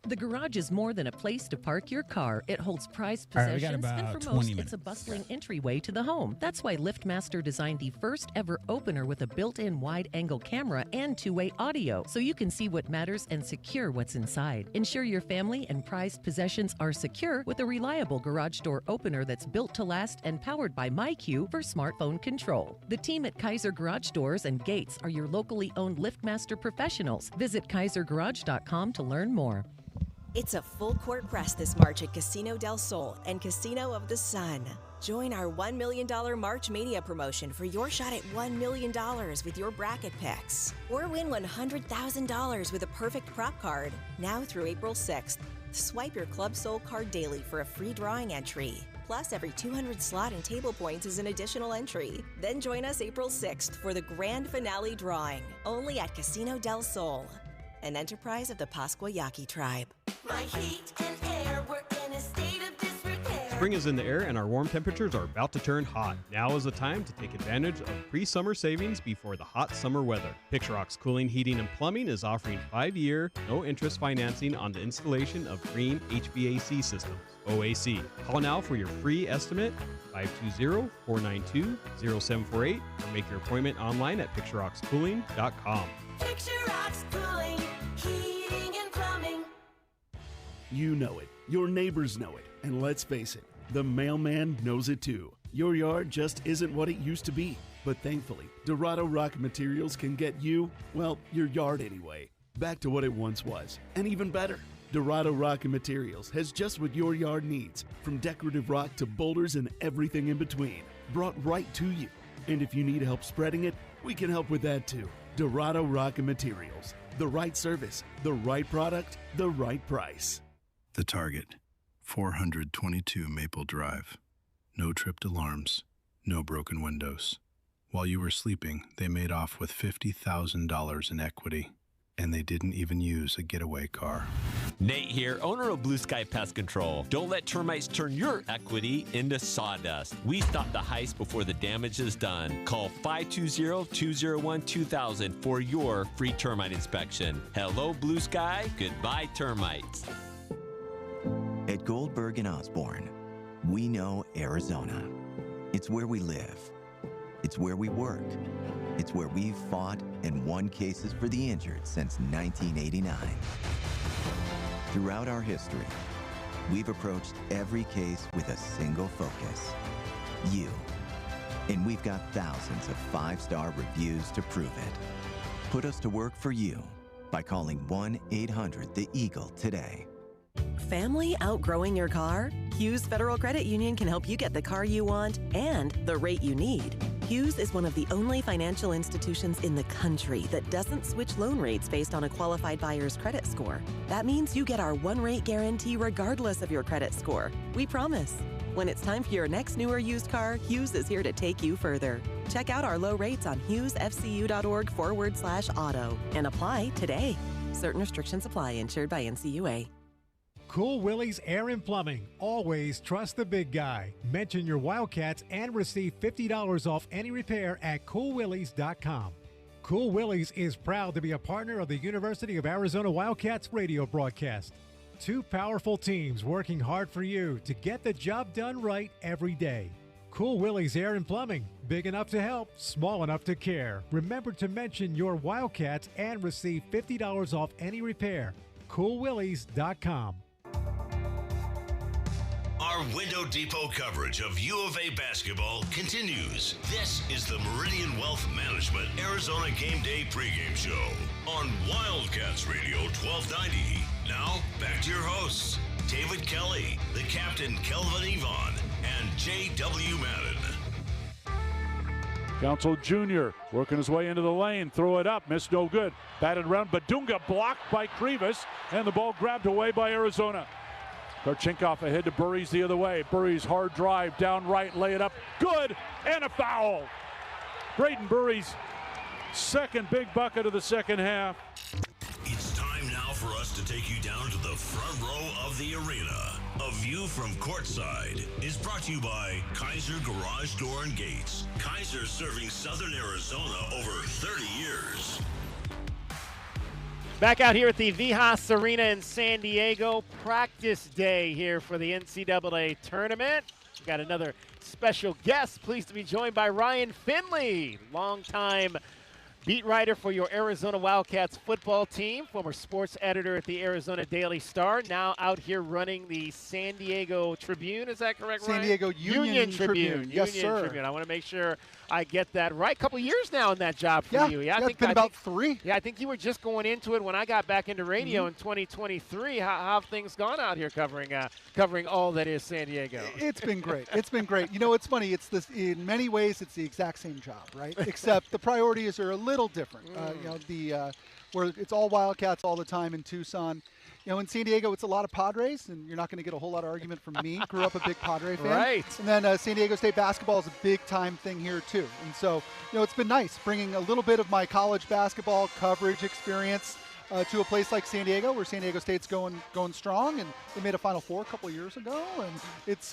The garage is more than a place to park your car. It holds prized All right, we got possessions, and about for 20 most, minutes. it's a bustling entryway to the home. That's why LiftMaster designed the first ever opener with a built-in wide-angle camera and two-way audio, so you can see what matters and secure what's inside. Ensure your family and prized possessions are secure with a reliable garage door opener that's built to last and powered by MyQ for smartphone control. The team at Kaiser Garage Doors and Gates are your locally owned LiftMaster professionals. Visit kaisergarage.com to learn more. It's a full court press this March at Casino del Sol and Casino of the Sun. Join our $1 million March Mania promotion for your shot at $1 million with your bracket picks. Or win $100,000 with a perfect prop card. Now through April 6th. Swipe your Club Soul card daily for a free drawing entry. Plus, every 200 slot and table points is an additional entry. Then join us April 6th for the grand finale drawing. Only at Casino del Sol, an enterprise of the Pascua Yaqui tribe. My heat and air were in a state of disrepair. Spring is in the air and our warm temperatures are about to turn hot. Now is the time to take advantage of pre-summer savings before the hot summer weather. Picturox Cooling, Heating, and Plumbing is offering 5-year, no-interest financing on the installation of green HVAC systems, OAC. Call now for your free estimate, 520-492-0748, or make your appointment online at picturoxcooling.com. Picturox Cooling, Heating and Plumbing. You know it, your neighbors know it, and let's face it, the mailman knows it too. Your yard just isn't what it used to be, but thankfully, Dorado Rock Materials can get you, well, your yard anyway, back to what it once was, and even better. Dorado Rock and Materials has just what your yard needs, from decorative rock to boulders and everything in between, brought right to you. And if you need help spreading it, we can help with that too. Dorado Rock and Materials. The right service, the right product, the right price. The Target, 422 Maple Drive. No tripped alarms, no broken windows. While you were sleeping, they made off with $50,000 in equity, and they didn't even use a getaway car. Nate here, owner of Blue Sky Pest Control. Don't let termites turn your equity into sawdust. We stop the heist before the damage is done. Call 520-201-2000 for your free termite inspection. Hello, Blue Sky. Goodbye, termites. At Goldberg and Osborne, we know Arizona. It's where we live. It's where we work. It's where we've fought and won cases for the injured since 1989. Throughout our history, we've approached every case with a single focus: you. And we've got thousands of 5-star reviews to prove it. Put us to work for you by calling 1-800-THE-EAGLE today. Family outgrowing your car? Hughes Federal Credit Union can help you get the car you want and the rate you need. Hughes is one of the only financial institutions in the country that doesn't switch loan rates based on a qualified buyer's credit score. That means you get our one-rate guarantee regardless of your credit score. We promise. When it's time for your next new or used car, Hughes is here to take you further. Check out our low rates on hughesfcu.org/auto and apply today. Certain restrictions apply. Insured by NCUA. Cool Willie's Air and Plumbing. Always trust the big guy. Mention your Wildcats and receive $50 off any repair at coolwillies.com. Cool Willie's is proud to be a partner of the University of Arizona Wildcats radio broadcast. Two powerful teams working hard for you to get the job done right every day. Cool Willie's Air and Plumbing. Big enough to help, small enough to care. Remember to mention your Wildcats and receive $50 off any repair. coolwillies.com. Our Window Depot coverage of U of A basketball continues. This is the Meridian Wealth Management Arizona Gameday pregame show on Wildcats Radio 1290. Now, back to your hosts, David Kelly, the captain Kelvin Yvonne, and J.W. Madden. Council Jr. working his way into the lane, throw it up, missed, no good. Batted around, Badunga blocked by Krivas, and the ball grabbed away by Arizona. Karchinkov ahead to Burries the other way. Burries hard drive, down right, lay it up, good, and a foul. Braden Burries, second big bucket of the second half. It's time now for us to take you down to the front row of the arena. A view from courtside is brought to you by Kaiser Garage Door and Gates. Kaiser serving Southern Arizona over 30 years. Back out here at the Vijas Arena in San Diego. Practice day here for the NCAA Tournament. We've got another special guest. Pleased to be joined by Ryan Finley, longtime beat writer for your Arizona Wildcats football team, former sports editor at the Arizona Daily Star, now out here running the San Diego Tribune. Is that correct, Ryan? San Diego Union Tribune. Yes, Union sir. Tribune. I want to make sure I get that right. A couple years now in that job for you. Yeah, it's been about 3. Yeah, I think you were just going into it when I got back into radio in 2023. How have things gone out here covering all that is San Diego? It's been great. It's been great. You know, it's funny. It's this in many ways. It's the exact same job, right? Except the priorities are a little different. You know, where it's all Wildcats all the time in Tucson. You know, in San Diego, it's a lot of Padres, and you're not going to get a whole lot of argument from me. Grew up a big Padre fan. Right. And then San Diego State basketball is a big-time thing here, too. And so, you know, it's been nice bringing a little bit of my college basketball coverage experience to a place like San Diego, where San Diego State's going strong, and they made a Final Four a couple of years ago, and it's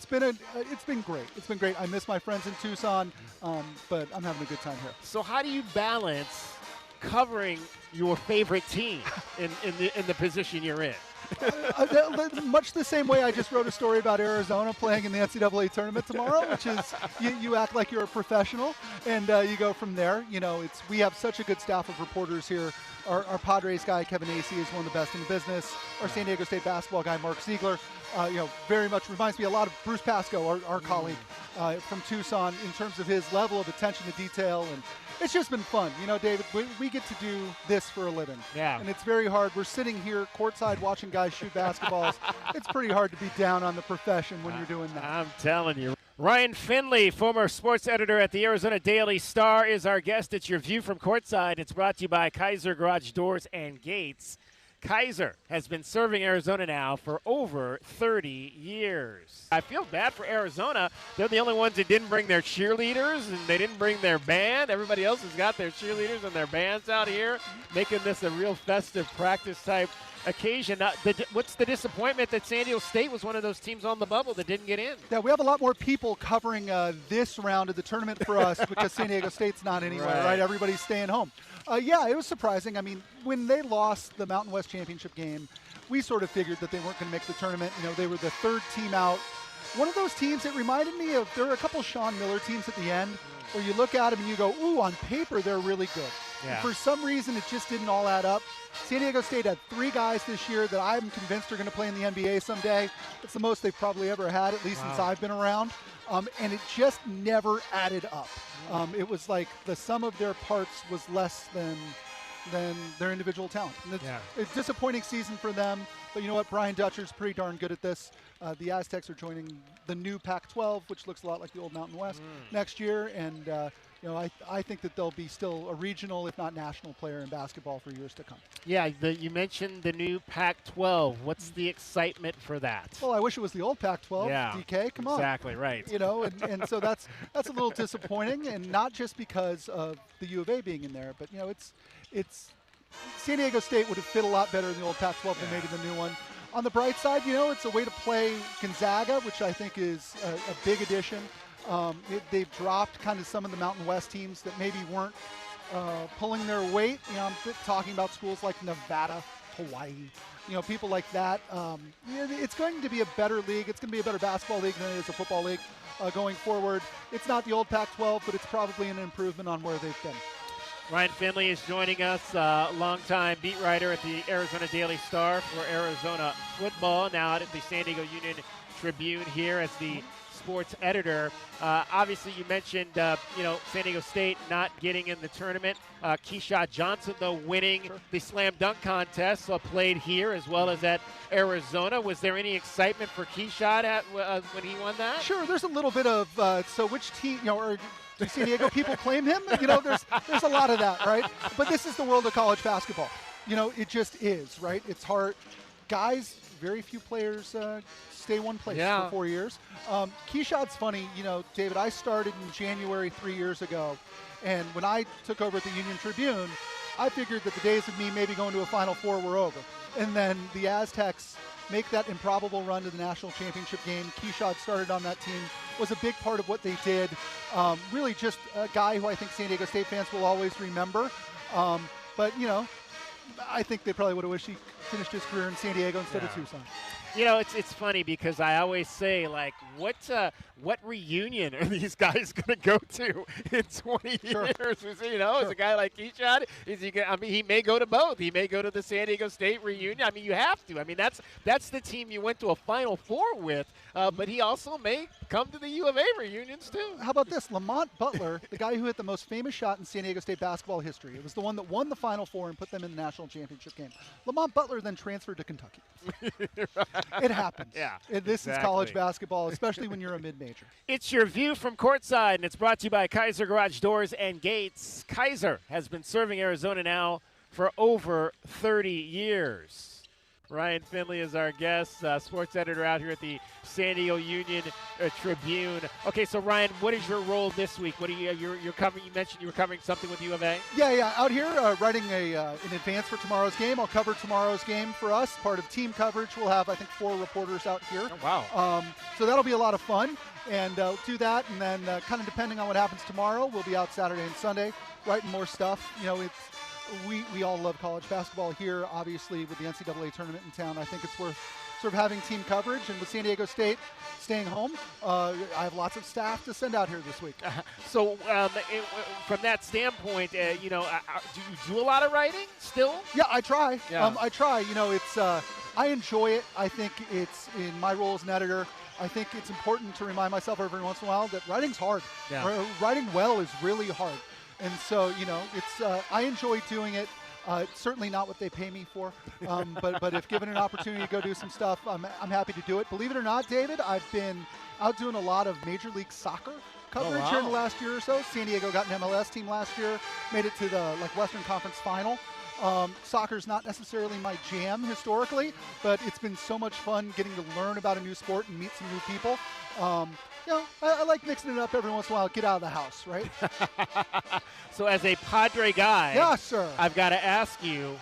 been great. It's been great. I miss my friends in Tucson, but I'm having a good time here. So how do you balance covering your favorite team in the position you're in? Much the same way I just wrote a story about Arizona playing in the NCAA Tournament tomorrow, which is you act like you're a professional, and you go from there. You know, we have such a good staff of reporters here. Our Padres guy, Kevin Acey, is one of the best in the business. Our San Diego State basketball guy, Mark Ziegler, you know, very much reminds me a lot of Bruce Pascoe, our colleague from Tucson, in terms of his level of attention to detail it's just been fun. You know, David, we get to do this for a living. Yeah. And it's very hard. We're sitting here courtside watching guys shoot basketballs. It's pretty hard to be down on the profession when you're doing that. I'm telling you. Ryan Finley, former sports editor at the Arizona Daily Star, is our guest. It's your view from courtside. It's brought to you by Kaiser Garage Doors and Gates. Kaiser has been serving Arizona now for over 30 years. I feel bad for Arizona. They're the only ones that didn't bring their cheerleaders, and they didn't bring their band. Everybody else has got their cheerleaders and their bands out here, making this a real festive practice-type occasion. What's the disappointment that San Diego State was one of those teams on the bubble that didn't get in? Yeah, we have a lot more people covering this round of the tournament for us because San Diego State's not anywhere, right? Everybody's staying home. Yeah, it was surprising. I mean, when they lost the Mountain West Championship game, we sort of figured that they weren't going to make the tournament. You know, they were the third team out. One of those teams that reminded me of, there were a couple Sean Miller teams at the end where you look at them and you go, ooh, on paper they're really good. Yeah. For some reason, it just didn't all add up. San Diego State had 3 guys this year that I'm convinced are going to play in the NBA someday. It's the most they've probably ever had, at least since I've been around. And it just never added up. It was like the sum of their parts was less than their individual talent. And it's a disappointing season for them. But you know what? Brian Dutcher's pretty darn good at this. The Aztecs are joining the new Pac-12, which looks a lot like the old Mountain West, next year. And you know, I think that they'll be still a regional, if not national player in basketball for years to come. Yeah, you mentioned the new Pac-12. What's the excitement for that? Well, I wish it was the old Pac-12. Yeah, DK, come on. Exactly right. You know, and so that's a little disappointing, and not just because of the U of A being in there, but you know, it's San Diego State would have fit a lot better in the old Pac-12 than maybe the new one. On the bright side, you know, it's a way to play Gonzaga, which I think is a big addition. They've dropped kind of some of the Mountain West teams that maybe weren't pulling their weight. You know, I'm talking about schools like Nevada, Hawaii, you know, people like that. It's going to be a better league. It's going to be a better basketball league than it is a football league going forward. It's not the old Pac-12, but it's probably an improvement on where they've been. Ryan Finley is joining us, longtime beat writer at the Arizona Daily Star for Arizona football, now out at the San Diego Union Tribune here as the sports editor. Obviously, you mentioned, San Diego State not getting in the tournament. Keyshawn Johnson, though, winning the slam dunk contest, played here as well as at Arizona. Was there any excitement for Keyshawn when he won that? Sure, there's a little bit of, so which team, you know, or do San Diego people claim him? You know, there's a lot of that, right? But this is the world of college basketball. You know, it just is, right? It's hard. Guys, very few players stay one place for 4 years. Keyshawn's funny. You know, David, I started in January 3 years ago, and when I took over at the Union Tribune, I figured that the days of me maybe going to a Final Four were over. And then the Aztecs make that improbable run to the national championship game. Keyshawn started on that team, was a big part of what they did. Really just a guy who I think San Diego State fans will always remember. But, you know, I think they probably would have wished he finished his career in San Diego instead of Tucson. You know, it's funny because I always say, like, what reunion are these guys going to go to in 20 years? You know, as a guy like Keyshawn, he may go to both. He may go to the San Diego State reunion. I mean, you have to. I mean, that's the team you went to a Final Four with, but he also may come to the U of A reunions, too. How about this? Lamont Butler, the guy who hit the most famous shot in San Diego State basketball history. It was the one that won the Final Four and put them in the national championship game. Lamont Butler then transferred to Kentucky. It happens. Yeah, This is college basketball, especially when you're a mid-major. It's your view from courtside, and it's brought to you by Kaiser Garage Doors and Gates. Kaiser has been serving Arizona now for over 30 years. Ryan Finley is our guest, sports editor out here at the San Diego Union Tribune. Okay, so Ryan, what is your role this week? What are you're covering? You mentioned you were covering something with U of A. Yeah, out here writing in advance for tomorrow's game. I'll cover tomorrow's game for us. Part of team coverage. We'll have, I think, 4 reporters out here. Oh, wow. So that'll be a lot of fun, and do that, and then kind of depending on what happens tomorrow, we'll be out Saturday and Sunday writing more stuff. You know, we all love college basketball here, obviously, with the NCAA tournament in town. I think it's worth sort of having team coverage, and with San Diego State staying home, I have lots of staff to send out here this week. So from that standpoint, do you do a lot of writing still? Yeah, I try. Yeah. I try. You know, it's I enjoy it. I think it's, in my role as an editor, I think it's important to remind myself every once in a while that writing's hard. Yeah. Writing well is really hard. And so, it's I enjoy doing it. It's certainly not what they pay me for, but if given an opportunity to go do some stuff, I'm happy to do it. Believe it or not, David, I've been out doing a lot of Major League Soccer coverage here in the last year or so. San Diego got an MLS team last year, made it to the Western Conference Final. Soccer's not necessarily my jam historically, but it's been so much fun getting to learn about a new sport and meet some new people. I like mixing it up every once in a while. Get out of the house, right? So as a Padre guy, yes, sir. I've got to ask you,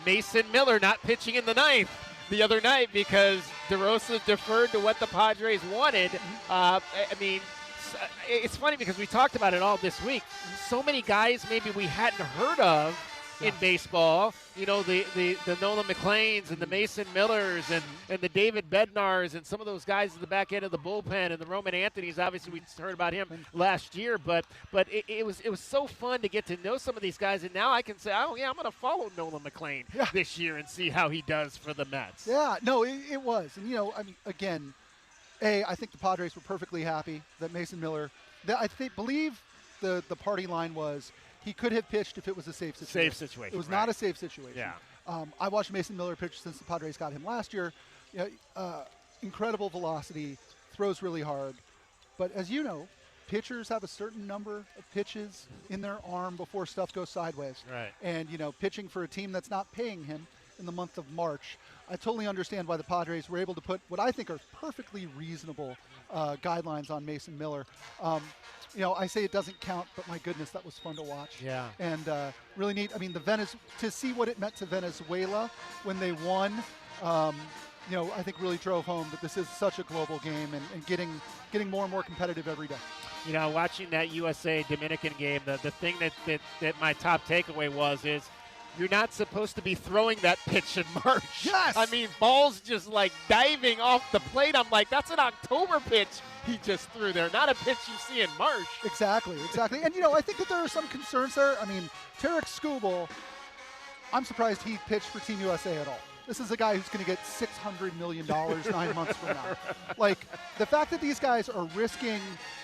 Mason Miller not pitching in the ninth the other night because DeRosa deferred to what the Padres wanted. It's funny because we talked about it all this week. So many guys maybe we hadn't heard of in baseball. The Nolan McLeans and the Mason Millers and the David Bednars and some of those guys at the back end of the bullpen and the Roman Anthony's. Obviously, we heard about him last year, but it was so fun to get to know some of these guys. And now I can say, I'm going to follow Nolan McLean this year and see how he does for the Mets. Yeah, no, it was. And, again, I think the Padres were perfectly happy that Mason Miller, believe the party line was, he could have pitched if it was a safe situation. It was not a safe situation. Yeah. I watched Mason Miller pitch since the Padres got him last year. Incredible velocity, throws really hard. But as you know, pitchers have a certain number of pitches in their arm before stuff goes sideways. Right. And, pitching for a team that's not paying him in the month of March, I totally understand why the Padres were able to put what I think are perfectly reasonable guidelines on Mason Miller. I say it doesn't count, but my goodness, that was fun to watch. Yeah. And really neat. I mean, to see what it meant to Venezuela when they won, I think really drove home that this is such a global game and getting more and more competitive every day. Watching that USA-Dominican game, the thing that my top takeaway is you're not supposed to be throwing that pitch in March. Yes! I mean, balls just diving off the plate. I'm like, that's an October pitch he just threw there, not a pitch you see in March. Exactly. And, I think that there are some concerns there. I mean, Tarek Skubal, I'm surprised he pitched for Team USA at all. This is a guy who's going to get $600 million 9 months from now. The fact that these guys are risking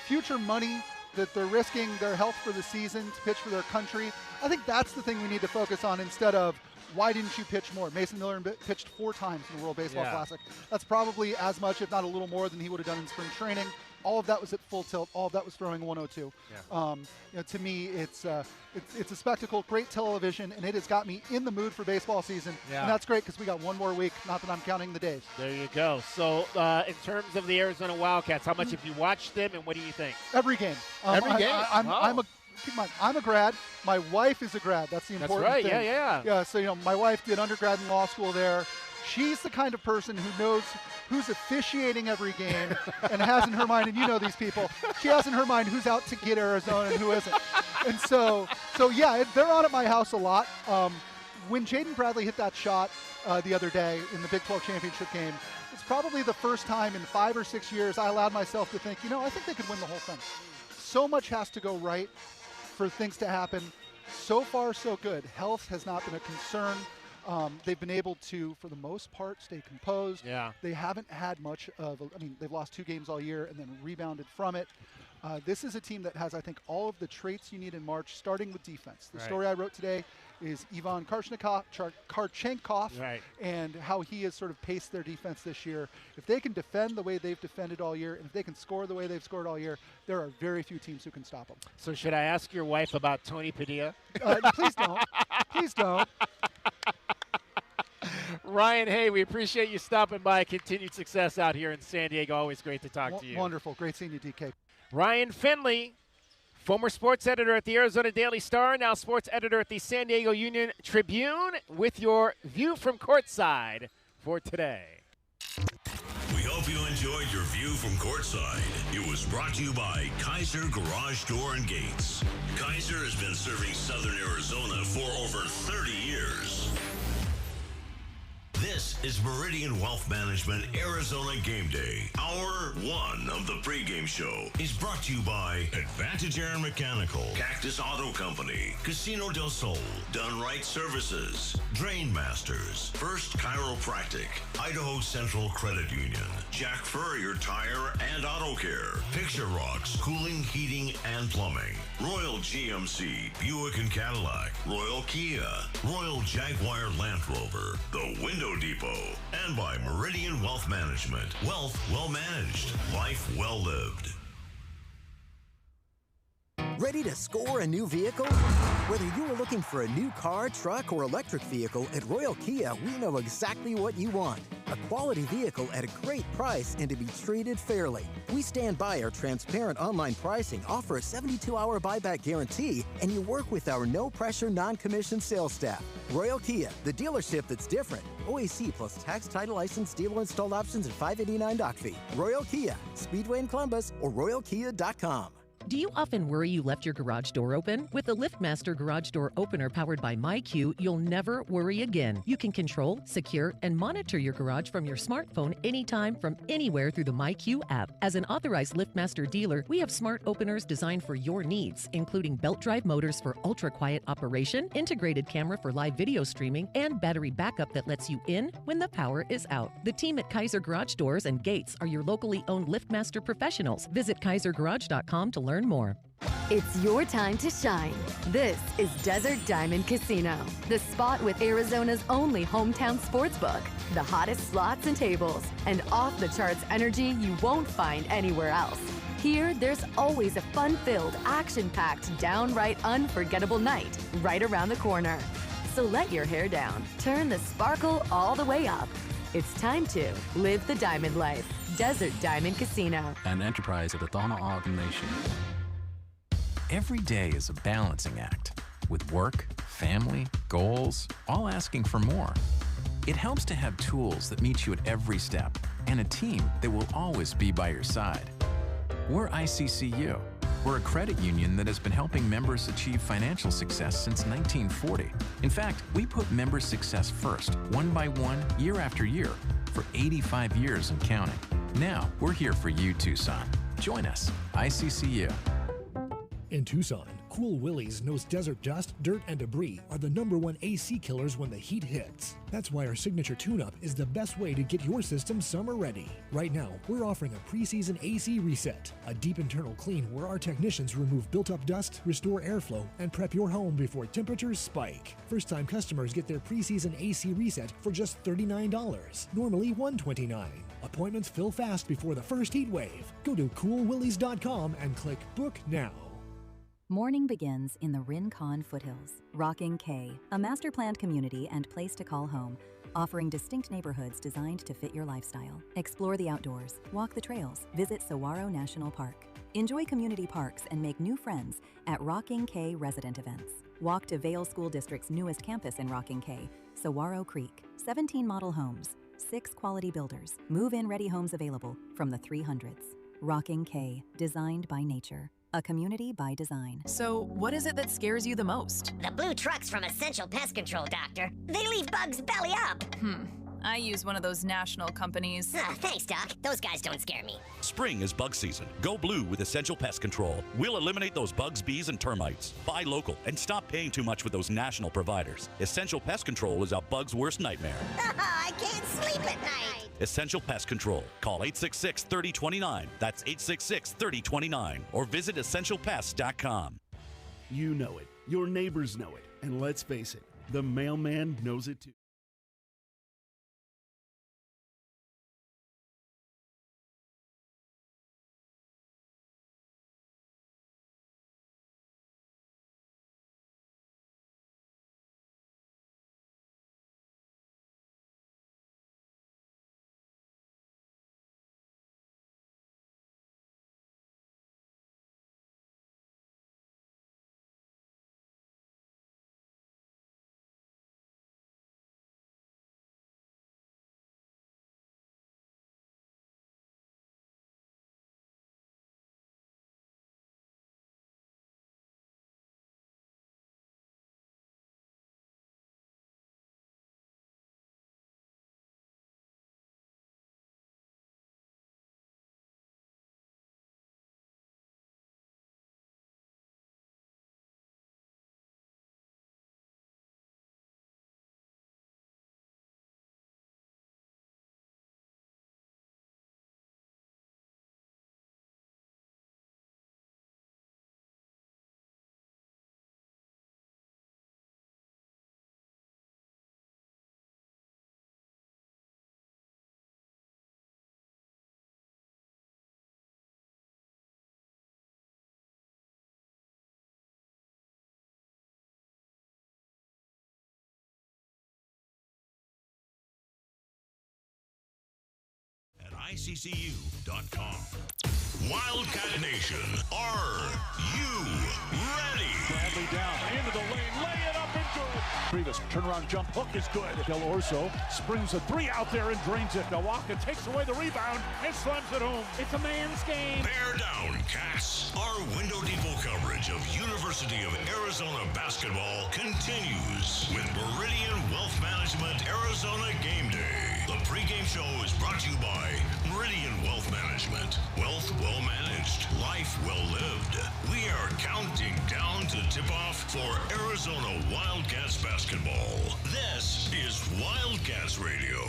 future money, that they're risking their health for the season to pitch for their country, I think that's the thing we need to focus on instead of why didn't you pitch more? Mason Miller pitched 4 times in the World Baseball Classic. That's probably as much, if not a little more, than he would have done in spring training. All of that was at full tilt. All of that was throwing 102. Yeah. To me, it's a spectacle, great television, and it has got me in the mood for baseball season. Yeah. And that's great because we got one more week. Not that I'm counting the days. There you go. So, in terms of the Arizona Wildcats, how much have you watched them, and what do you think? Every game. Every game. Keep in mind, I'm a grad. My wife is a grad. That's the important thing. That's right. Yeah. Yeah. So my wife did undergrad in law school there. She's the kind of person who knows who's officiating every game and has in her mind, and you know these people, she has in her mind who's out to get Arizona and who isn't. And so yeah, they're on at my house a lot. When Jaden Bradley hit that shot the other day in the Big 12 championship game, it's probably the first time in 5 or 6 years I allowed myself to think, I think they could win the whole thing. So much has to go right for things to happen. So far, so good. Health has not been a concern. They've been able to, for the most part, stay composed. Yeah. They haven't had much of, they've lost 2 games all year and then rebounded from it. This is a team that has, I think, all of the traits you need in March, starting with defense. The story I wrote today is Ivan Karchenkov and how he has sort of paced their defense this year. If they can defend the way they've defended all year, and if they can score the way they've scored all year, there are very few teams who can stop them. So should I ask your wife about Tony Padilla? Please don't. Please don't. Ryan, hey, we appreciate you stopping by. Continued success out here in San Diego. Always great to talk to you. Wonderful. Great seeing you, DK. Ryan Finley, former sports editor at the Arizona Daily Star, now sports editor at the San Diego Union Tribune, with your view from courtside for today. We hope you enjoyed your view from courtside. It was brought to you by Kaiser Garage Door and Gates. Kaiser has been serving Southern Arizona for over 30 years. This This is Meridian Wealth Management Arizona Game Day. Hour 1 of the pregame show is brought to you by Advantage Air and Mechanical, Cactus Auto Company, Casino del Sol, Done Right Services, Drain Masters, First Chiropractic, Idaho Central Credit Union, Jack Furrier Tire and Auto Care, Picture Rocks Cooling, Heating, and Plumbing, Royal GMC, Buick and Cadillac, Royal Kia, Royal Jaguar Land Rover, The Window Depot, and by Meridian Wealth Management. Wealth well managed, life well lived. Ready to score a new vehicle? Whether you are looking for a new car, truck, or electric vehicle, at Royal Kia, we know exactly what you want. A quality vehicle at a great price and to be treated fairly. We stand by our transparent online pricing, offer a 72-hour buyback guarantee, and you work with our no-pressure, non-commissioned sales staff. Royal Kia, the dealership that's different. OAC plus tax, title, license, dealer installed options, and $589 doc fee. Royal Kia, Speedway in Columbus, or royalkia.com. Do you often worry you left your garage door open? With the LiftMaster Garage Door Opener powered by MyQ, you'll never worry again. You can control, secure, and monitor your garage from your smartphone anytime from anywhere through the MyQ app. As an authorized LiftMaster dealer, we have smart openers designed for your needs, including belt drive motors for ultra-quiet operation, integrated camera for live video streaming, and battery backup that lets you in when the power is out. The team at Kaiser Garage Doors and Gates are your locally owned LiftMaster professionals. Visit kaisergarage.com to learn more. It's your time to shine. This is Desert Diamond Casino, the spot with Arizona's only hometown sportsbook, the hottest slots and tables, and off-the-charts energy you won't find anywhere else. Here, there's always a fun-filled, action-packed, downright unforgettable night right around the corner. So let your hair down, turn the sparkle all the way up. It's time to live the diamond life. Desert Diamond Casino. An enterprise of the Tohono O'odham Nation. Every day is a balancing act, with work, family, goals, all asking for more. It helps to have tools that meet you at every step, and a team that will always be by your side. We're ICCU. We're a credit union that has been helping members achieve financial success since 1940. In fact, we put member success first, one by one, year after year, for 85 years and counting. Now, we're here for you, Tucson. Join us, ICCU. In Tucson, Cool Willie's knows desert dust, dirt, and debris are the #1 AC killers when the heat hits. That's why our signature tune-up is the best way to get your system summer ready. Right now, we're offering a preseason AC reset, a deep internal clean where our technicians remove built-up dust, restore airflow, and prep your home before temperatures spike. First-time customers get their preseason AC reset for just $39, normally $129. Appointments fill fast before the first heat wave. Go to coolwillies.com and click Book Now. Morning begins in the Rincon foothills. Rocking K, a master-planned community and place to call home, offering distinct neighborhoods designed to fit your lifestyle. Explore the outdoors, walk the trails, visit Saguaro National Park. Enjoy community parks and make new friends at Rocking K resident events. Walk to Vail School District's newest campus in Rocking K, Saguaro Creek. 17 model homes, 6 quality builders, move-in ready homes available from the 300s. Rocking K, designed by nature. A community by design. So, what is it that scares you the most? The blue trucks from Essential Pest Control, Doctor. They leave bugs belly up. I use one of those national companies. Thanks, Doc. Those guys don't scare me. Spring is bug season. Go blue with Essential Pest Control. We'll eliminate those bugs, bees, and termites. Buy local and stop paying too much with those national providers. Essential Pest Control is a bug's worst nightmare. I can't sleep at night. Essential Pest Control. Call 866-3029. That's 866-3029. Or visit essentialpest.com. You know it. Your neighbors know it. And let's face it, the mailman knows it too. ICCU.com. Wildcat Nation, are you ready? Bradley down into the lane, lay it up and good. Previous turnaround jump hook is good. Del Orso springs a three out there and drains it. Milwaukee takes away the rebound and slams it home. It's a man's game. Bear down, Cats. Our window depot coverage of University of Arizona basketball continues with Meridian Wealth Management Arizona Game Day. The pregame show is brought to you by Meridian Wealth Management. Wealth well managed, life well lived. We are counting down to tip-off for Arizona Wildcats basketball. This is Wildcats Radio,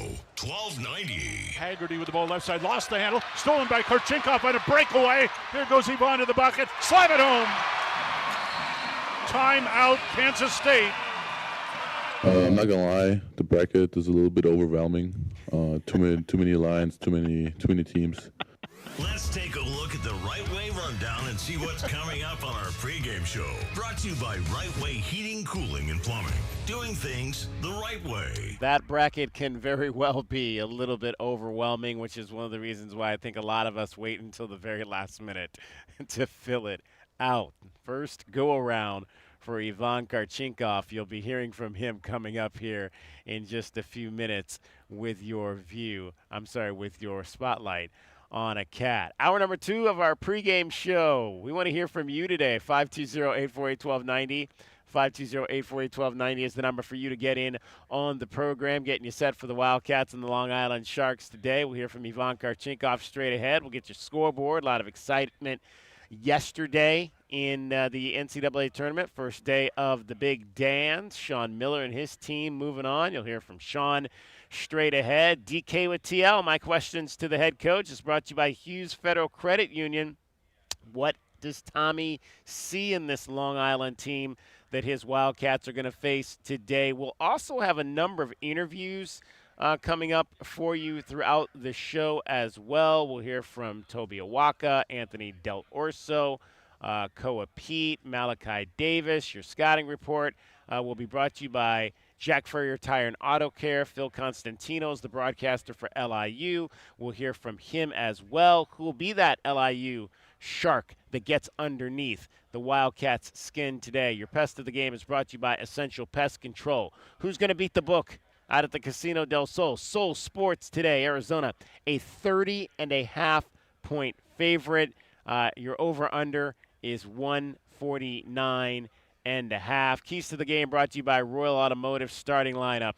1290. Haggerty with the ball left side, lost the handle, stolen by Karchinkov on a breakaway. Here goes Yvonne to the bucket, slam it home. Timeout, Kansas State. I'm not gonna lie, the bracket is a little bit overwhelming. Too many lines, too many teams. Let's take a look at the Right Way Rundown and see what's coming up on our pregame show. Brought to you by Right Way Heating, Cooling, and Plumbing. Doing things the right way. That bracket can very well be a little bit overwhelming, which is one of the reasons why I think a lot of us wait until the very last minute to fill it out. First go around for Ivan Karchinkov. You'll be hearing from him coming up here in just a few minutes with your with your spotlight on a cat. Hour number 2 of our pregame show. We want to hear from you today. 520-848-1290. 520-848-1290 is the number for you to get in on the program, getting you set for the Wildcats and the Long Island Sharks today. We'll hear from Ivan Karchinkov straight ahead. We'll get your scoreboard. A lot of excitement yesterday in the NCAA Tournament. First day of the big dance. Sean Miller and his team moving on. You'll hear from Sean straight ahead. DK with TL. My questions to the head coach is brought to you by Hughes Federal Credit Union. What does Tommy see in this Long Island team that his Wildcats are going to face today? We'll also have a number of interviews coming up for you throughout the show as well. We'll hear from Toby Awaka, Anthony Del Orso, Koa Pete, Malachi Davis. Your scouting report will be brought to you by Jack Furrier Tire and Auto Care. Phil Constantino's the broadcaster for LIU. We'll hear from him as well. Who will be that LIU Shark that gets underneath the Wildcats' skin today? Your Pest of the Game is brought to you by Essential Pest Control. Who's going to beat the book out at the Casino del Sol? Sol Sports today, Arizona, a 30.5-point favorite. Your over-under is 149.5. Keys to the Game brought to you by Royal Automotive. Starting lineup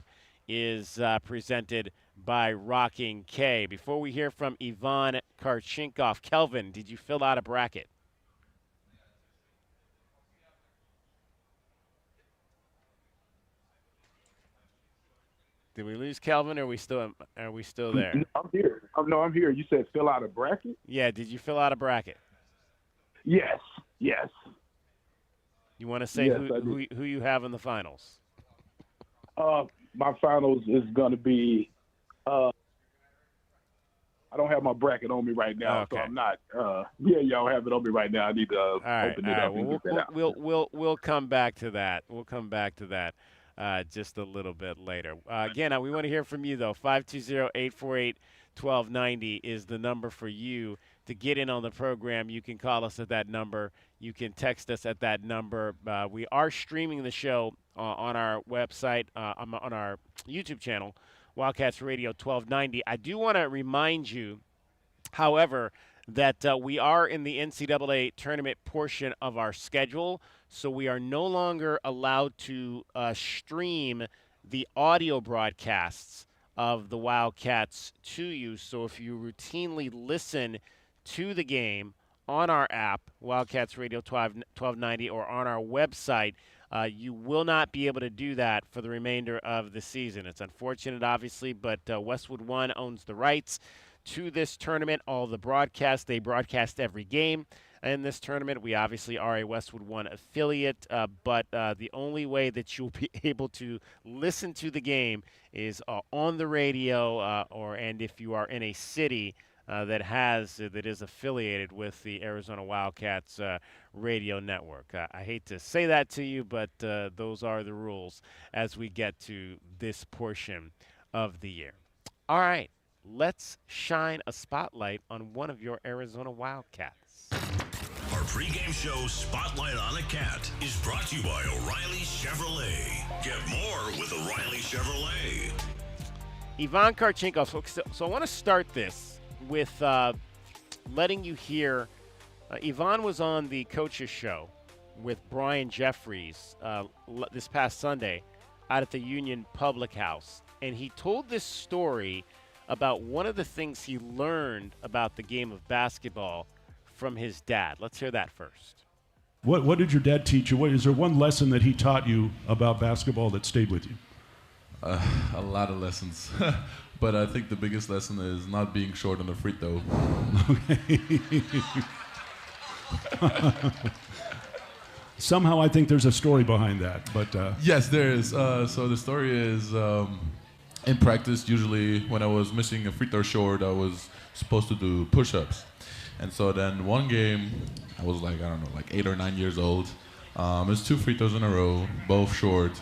is presented by Rocking K. Before we hear from Ivan Karchinkov, Kelvin, did you fill out a bracket? Did we lose Kelvin, or are we still there? I'm here. I'm here. You said fill out a bracket? Yeah, did you fill out a bracket? Yes. You want to say who you have in the finals? My finals is going to be I don't have my bracket on me right now, so I'm not. Y'all have it on me right now. I need to open it up and get that out. We'll come back to that. We'll come back to that just a little bit later. Again, we want to hear from you though. 520-848-1290 is the number for you to get in on the program. You can call us at that number. You can text us at that number. We are streaming the show on our website, on our YouTube channel, Wildcats Radio 1290. I do want to remind you, however, that we are in the NCAA tournament portion of our schedule, so we are no longer allowed to stream the audio broadcasts of the Wildcats to you. So if you routinely listen to the game on our app, Wildcats Radio 1290, or on our website, you will not be able to do that for the remainder of the season. It's unfortunate, obviously, but Westwood One owns the rights to this tournament. All the broadcasts, they broadcast every game in this tournament. We obviously are a Westwood One affiliate, but the only way that you'll be able to listen to the game is on the radio, and if you are in a city that is affiliated with the Arizona Wildcats radio network. I hate to say that to you, but those are the rules as we get to this portion of the year. All right, let's shine a spotlight on one of your Arizona Wildcats. Our pregame show, Spotlight on a Cat, is brought to you by O'Reilly Chevrolet. Get more with O'Reilly Chevrolet. Ivan Karchinkov. So I want to start this with letting you hear. Ivan was on the Coaches Show with Brian Jeffries this past Sunday out at the Union Public House. And he told this story about one of the things he learned about the game of basketball from his dad. Let's hear that first. What did your dad teach you? Is there one lesson that he taught you about basketball that stayed with you? A lot of lessons. But I think the biggest lesson is not being short on the free throw. Somehow I think there's a story behind that. But yes, there is. So the story is in practice, usually when I was missing a free throw short, I was supposed to do push-ups. And so then one game, I was like 8 or 9 years old. It was 2 free throws in a row, both short.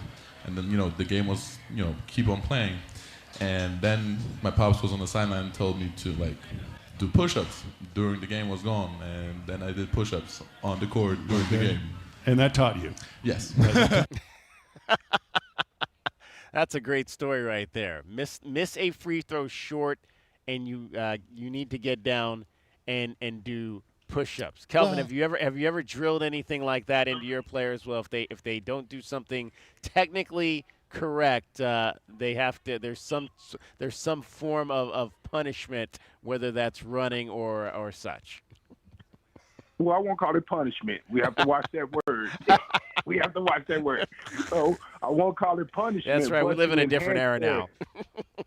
And then, the game was, keep on playing. And then my pops was on the sideline and told me to, do push-ups during the game was gone. And then I did push-ups on the court during the game. And that taught you? Yes. That's a great story right there. Miss a free throw short, and you need to get down and do push-ups. Kelvin, have you ever drilled anything like that into your players? Well, if they don't do something technically correct, they have to. There's some form of punishment, whether that's running or such. Well, I won't call it punishment. We have to watch that word. We have to watch that word. So I won't call it punishment. That's right. We live in a different era now.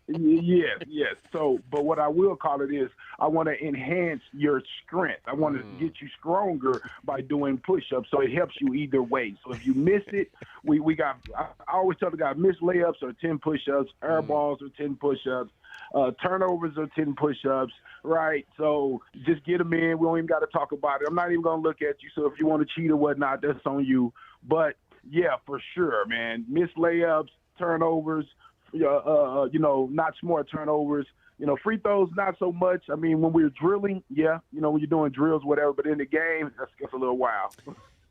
Yes. So, but what I will call it is I want to enhance your strength. I want to get you stronger by doing push-ups. So it helps you either way. So if you miss it, we got. I always tell the guy, miss layups are 10 push-ups, air balls are 10 push-ups. Turnovers are 10 push-ups, right? So just get them in. We don't even got to talk about it. I'm not even going to look at you. So if you want to cheat or whatnot, that's on you. But, yeah, for sure, man. Miss layups, turnovers, not smart turnovers. Free throws, not so much. I mean, when we're drilling, when you're doing drills, whatever. But in the game, that's a little wild.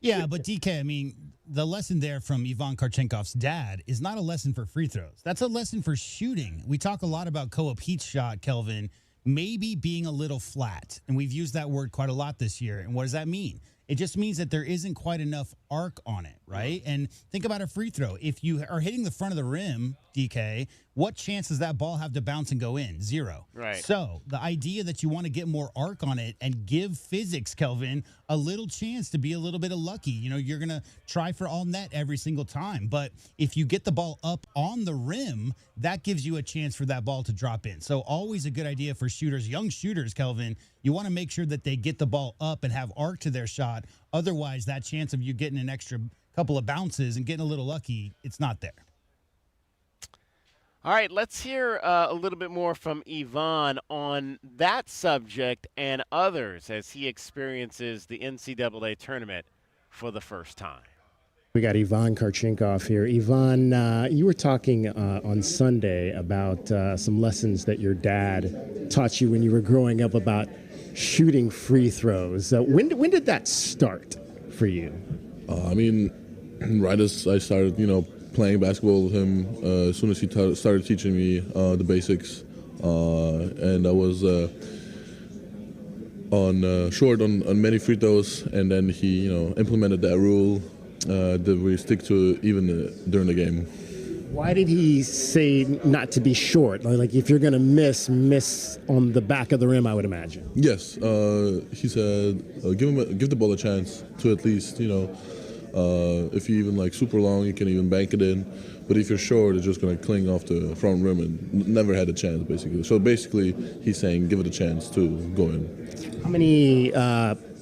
Yeah, but DK, I mean, the lesson there from Ivan Karchenkov's dad is not a lesson for free throws. That's a lesson for shooting. We talk a lot about Koa Pete's shot, Kelvin, maybe being a little flat. And we've used that word quite a lot this year. And what does that mean? It just means that there isn't quite enough arc on it, right? And think about a free throw. If you are hitting the front of the rim, DK, what chance does that ball have to bounce and go in? 0. Right. So the idea that you want to get more arc on it and give physics, Kelvin, a little chance to be a little bit of lucky. You're going to try for all net every single time. But if you get the ball up on the rim, that gives you a chance for that ball to drop in. So always a good idea for shooters, young shooters, Kelvin. You want to make sure that they get the ball up and have arc to their shot. Otherwise, that chance of you getting an extra couple of bounces and getting a little lucky, it's not there. All right, let's hear a little bit more from Ivan on that subject and others as he experiences the NCAA Tournament for the first time. We got Ivan Karchinkov here. Ivan, you were talking on Sunday about some lessons that your dad taught you when you were growing up about shooting free throws. When did that start for you? Right as I started, playing basketball with him, as soon as he started teaching me the basics, and I was short on many free throws, and then he, implemented that rule that we stick to even during the game. Why did he say not to be short? Like if you're going to miss on the back of the rim, I would imagine. Yes, he said give the ball a chance to at least, if you even super long, you can even bank it in. But if you're short, it's just going to cling off the front rim and never had a chance, basically. So basically, he's saying give it a chance to go in. How many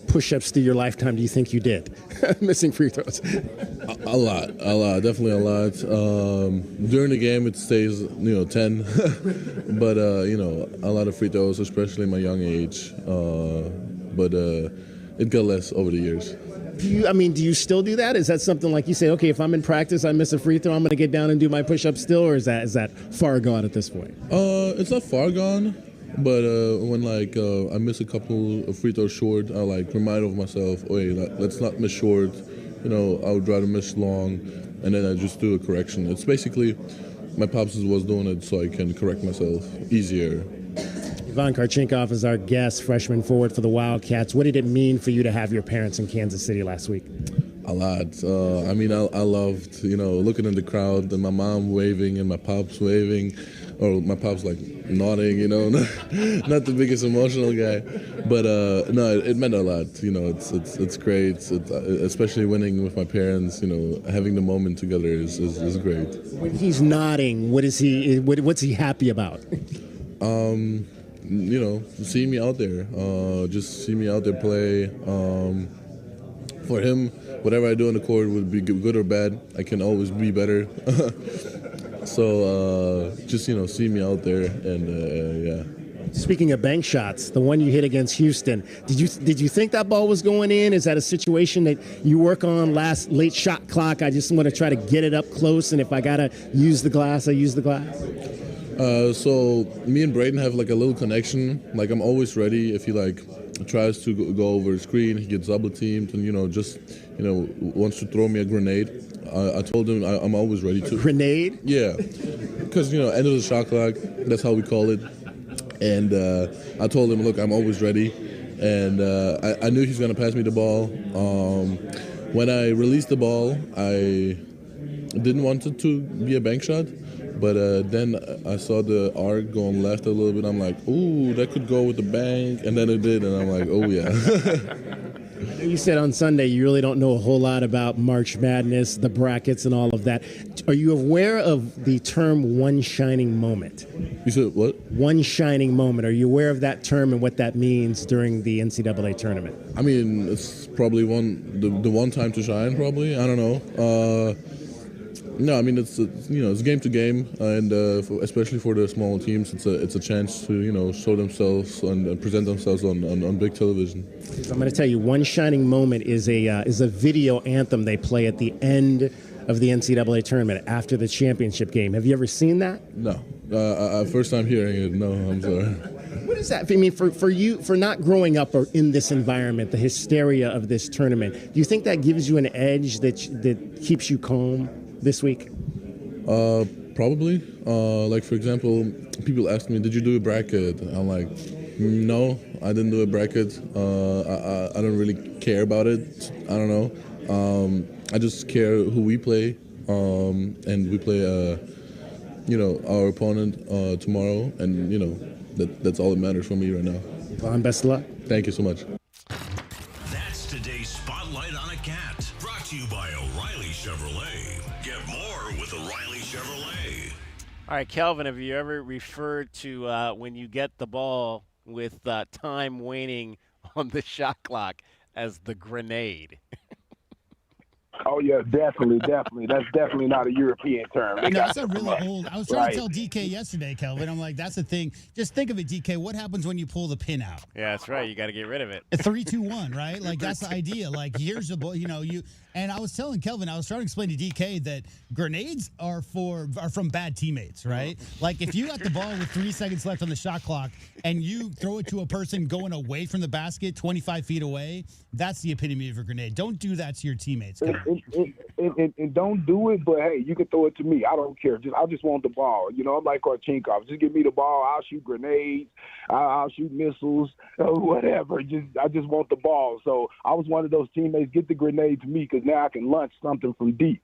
push-ups through your lifetime do you think you did, missing free throws? A lot, definitely a lot. During the game, it stays, 10. But, a lot of free throws, especially in my young age. But it got less over the years. Do you still do that? Is that something like you say, okay, if I'm in practice, I miss a free throw, I'm going to get down and do my push-up still, or is that far gone at this point? It's not far gone, but when I miss a couple of free throws short, I remind of myself, oh, hey, let's not miss short. I would rather miss long, and then I just do a correction. It's basically my pops was doing it so I can correct myself easier. Ivan Karchinkov is our guest, freshman forward for the Wildcats. What did it mean for you to have your parents in Kansas City last week? A lot. I loved, looking in the crowd and my mom waving and my pops waving, or my pops nodding, not the biggest emotional guy, but no, it meant a lot. It's great, especially winning with my parents. Having the moment together is great. When he's nodding, what's he happy about? See me out there. Just see me out there play. For him, whatever I do on the court would be good or bad. I can always be better. So just see me out there, and yeah. Speaking of bank shots, the one you hit against Houston, did you think that ball was going in? Is that a situation that you work on late shot clock? I just want to try to get it up close, and if I gotta use the glass, I use the glass. So me and Braden have a little connection. I'm always ready if he tries to go over the screen, he gets double teamed, and wants to throw me a grenade. I told him I'm always ready to. A grenade? Yeah, because end of the shot clock. That's how we call it. And I told him, look, I'm always ready. And I knew he's gonna pass me the ball. When I released the ball, I didn't want it to be a bank shot. But then I saw the arc going left a little bit. I'm like, ooh, that could go with the bank. And then it did, and I'm like, oh, yeah. You said on Sunday you really don't know a whole lot about March Madness, the brackets, and all of that. Are you aware of the term one shining moment? You said what? One shining moment. Are you aware of that term and what that means during the NCAA tournament? I mean, it's probably the one time to shine, probably. I don't know. No, I mean it's game to game, and especially for the small teams, it's a chance to show themselves and present themselves on big television. I'm going to tell you, one shining moment is a video anthem they play at the end of the NCAA tournament after the championship game. Have you ever seen that? No, first time hearing it. No, I'm sorry. What is that? I mean, for you, for not growing up or in this environment, the hysteria of this tournament, do you think that gives you an edge that keeps you calm this week? Probably. For example, people ask me, did you do a bracket? I'm like, no, I didn't do a bracket. I don't really care about it. I don't know. I just care who we play. And we play, our opponent tomorrow. And, that's all that matters for me right now. Yvonne, best of luck. Thank you so much. That's today's Spotlight on a Cat. Brought to you by O'Reilly Chevrolet. Get more with O'Reilly Chevrolet. All right, Kelvin, have you ever referred to when you get the ball with time waning on the shot clock as the grenade? Oh, yeah, definitely. That's definitely not a European term. No, that's a really old. I was trying to tell DK yesterday, Kelvin. I'm like, that's the thing. Just think of it, DK. What happens when you pull the pin out? Yeah, that's right. You got to get rid of it. 3-2-1, right? That's the idea. Here's the ball. And I was telling Kelvin, I was trying to explain to DK that grenades are from bad teammates, right? If you got the ball with 3 seconds left on the shot clock and you throw it to a person going away from the basket, 25 feet away, that's the epitome of a grenade. Don't do that to your teammates. And don't do it, but hey, you can throw it to me. I don't care. I just want the ball. I'm like Karchinkov. Just give me the ball. I'll shoot grenades. I'll shoot missiles, whatever. I just want the ball. So I was one of those teammates. Get the grenade to me because now I can launch something from deep.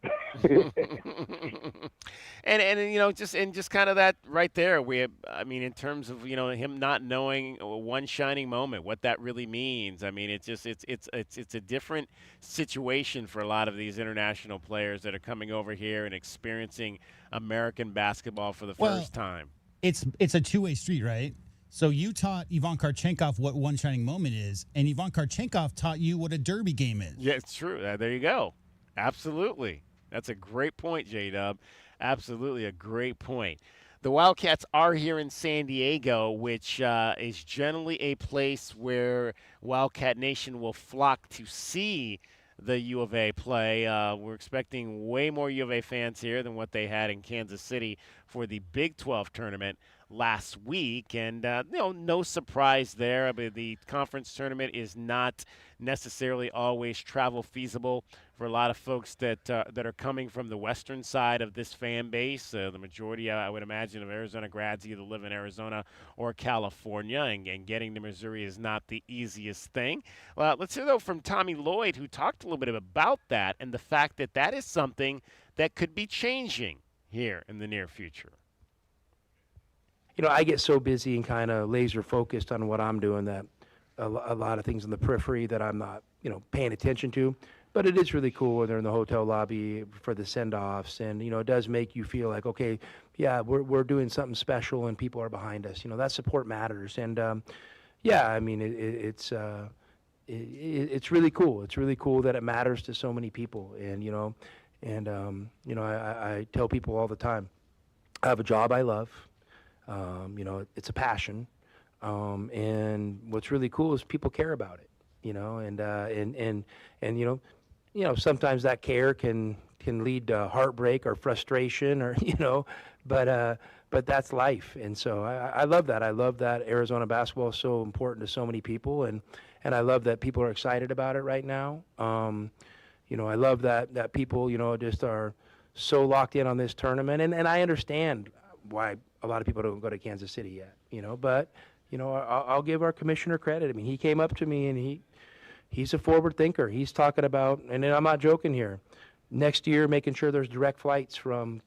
and just kind of that right there. In terms of him not knowing one shining moment, what that really means. It's a different situation for a lot of these international players that are coming over here and experiencing American basketball for the first time. It's a two-way street, right? So you taught Ivan Karchinkov what one shining moment is, and Ivan Karchinkov taught you what a derby game is. Yeah, it's true. There you go. Absolutely. That's a great point, J-Dub. Absolutely a great point. The Wildcats are here in San Diego, which is generally a place where Wildcat Nation will flock to see the U of A play. We're expecting way more U of A fans here than what they had in Kansas City for the Big 12 tournament last week. And, no surprise there. I mean, the conference tournament is not necessarily always travel feasible for a lot of folks that are coming from the western side of this fan base. The majority, I would imagine, of Arizona grads either live in Arizona or California, and getting to Missouri is not the easiest thing. Let's hear, though, from Tommy Lloyd, who talked a little bit about that and the fact that that is something that could be changing here in the near future. I get so busy and kind of laser focused on what I'm doing that a lot of things in the periphery that I'm not, paying attention to. But it is really cool when they're in the hotel lobby for the send-offs, and it does make you feel like, okay, yeah, we're doing something special and people are behind us. That support matters, and it's really cool. It's really cool that it matters to so many people, and I tell people all the time, I have a job I love. It's a passion. And what's really cool is people care about it, sometimes that care can lead to heartbreak or frustration or, but that's life. And so I love that. I love that Arizona basketball is so important to so many people. And I love that people are excited about it right now. I love that people, just are so locked in on this tournament. And I understand why a lot of people don't go to Kansas City yet, but I'll give our commissioner credit. I mean, he came up to me and he's a forward thinker. He's talking about, and I'm not joking here, next year making sure there's direct flights from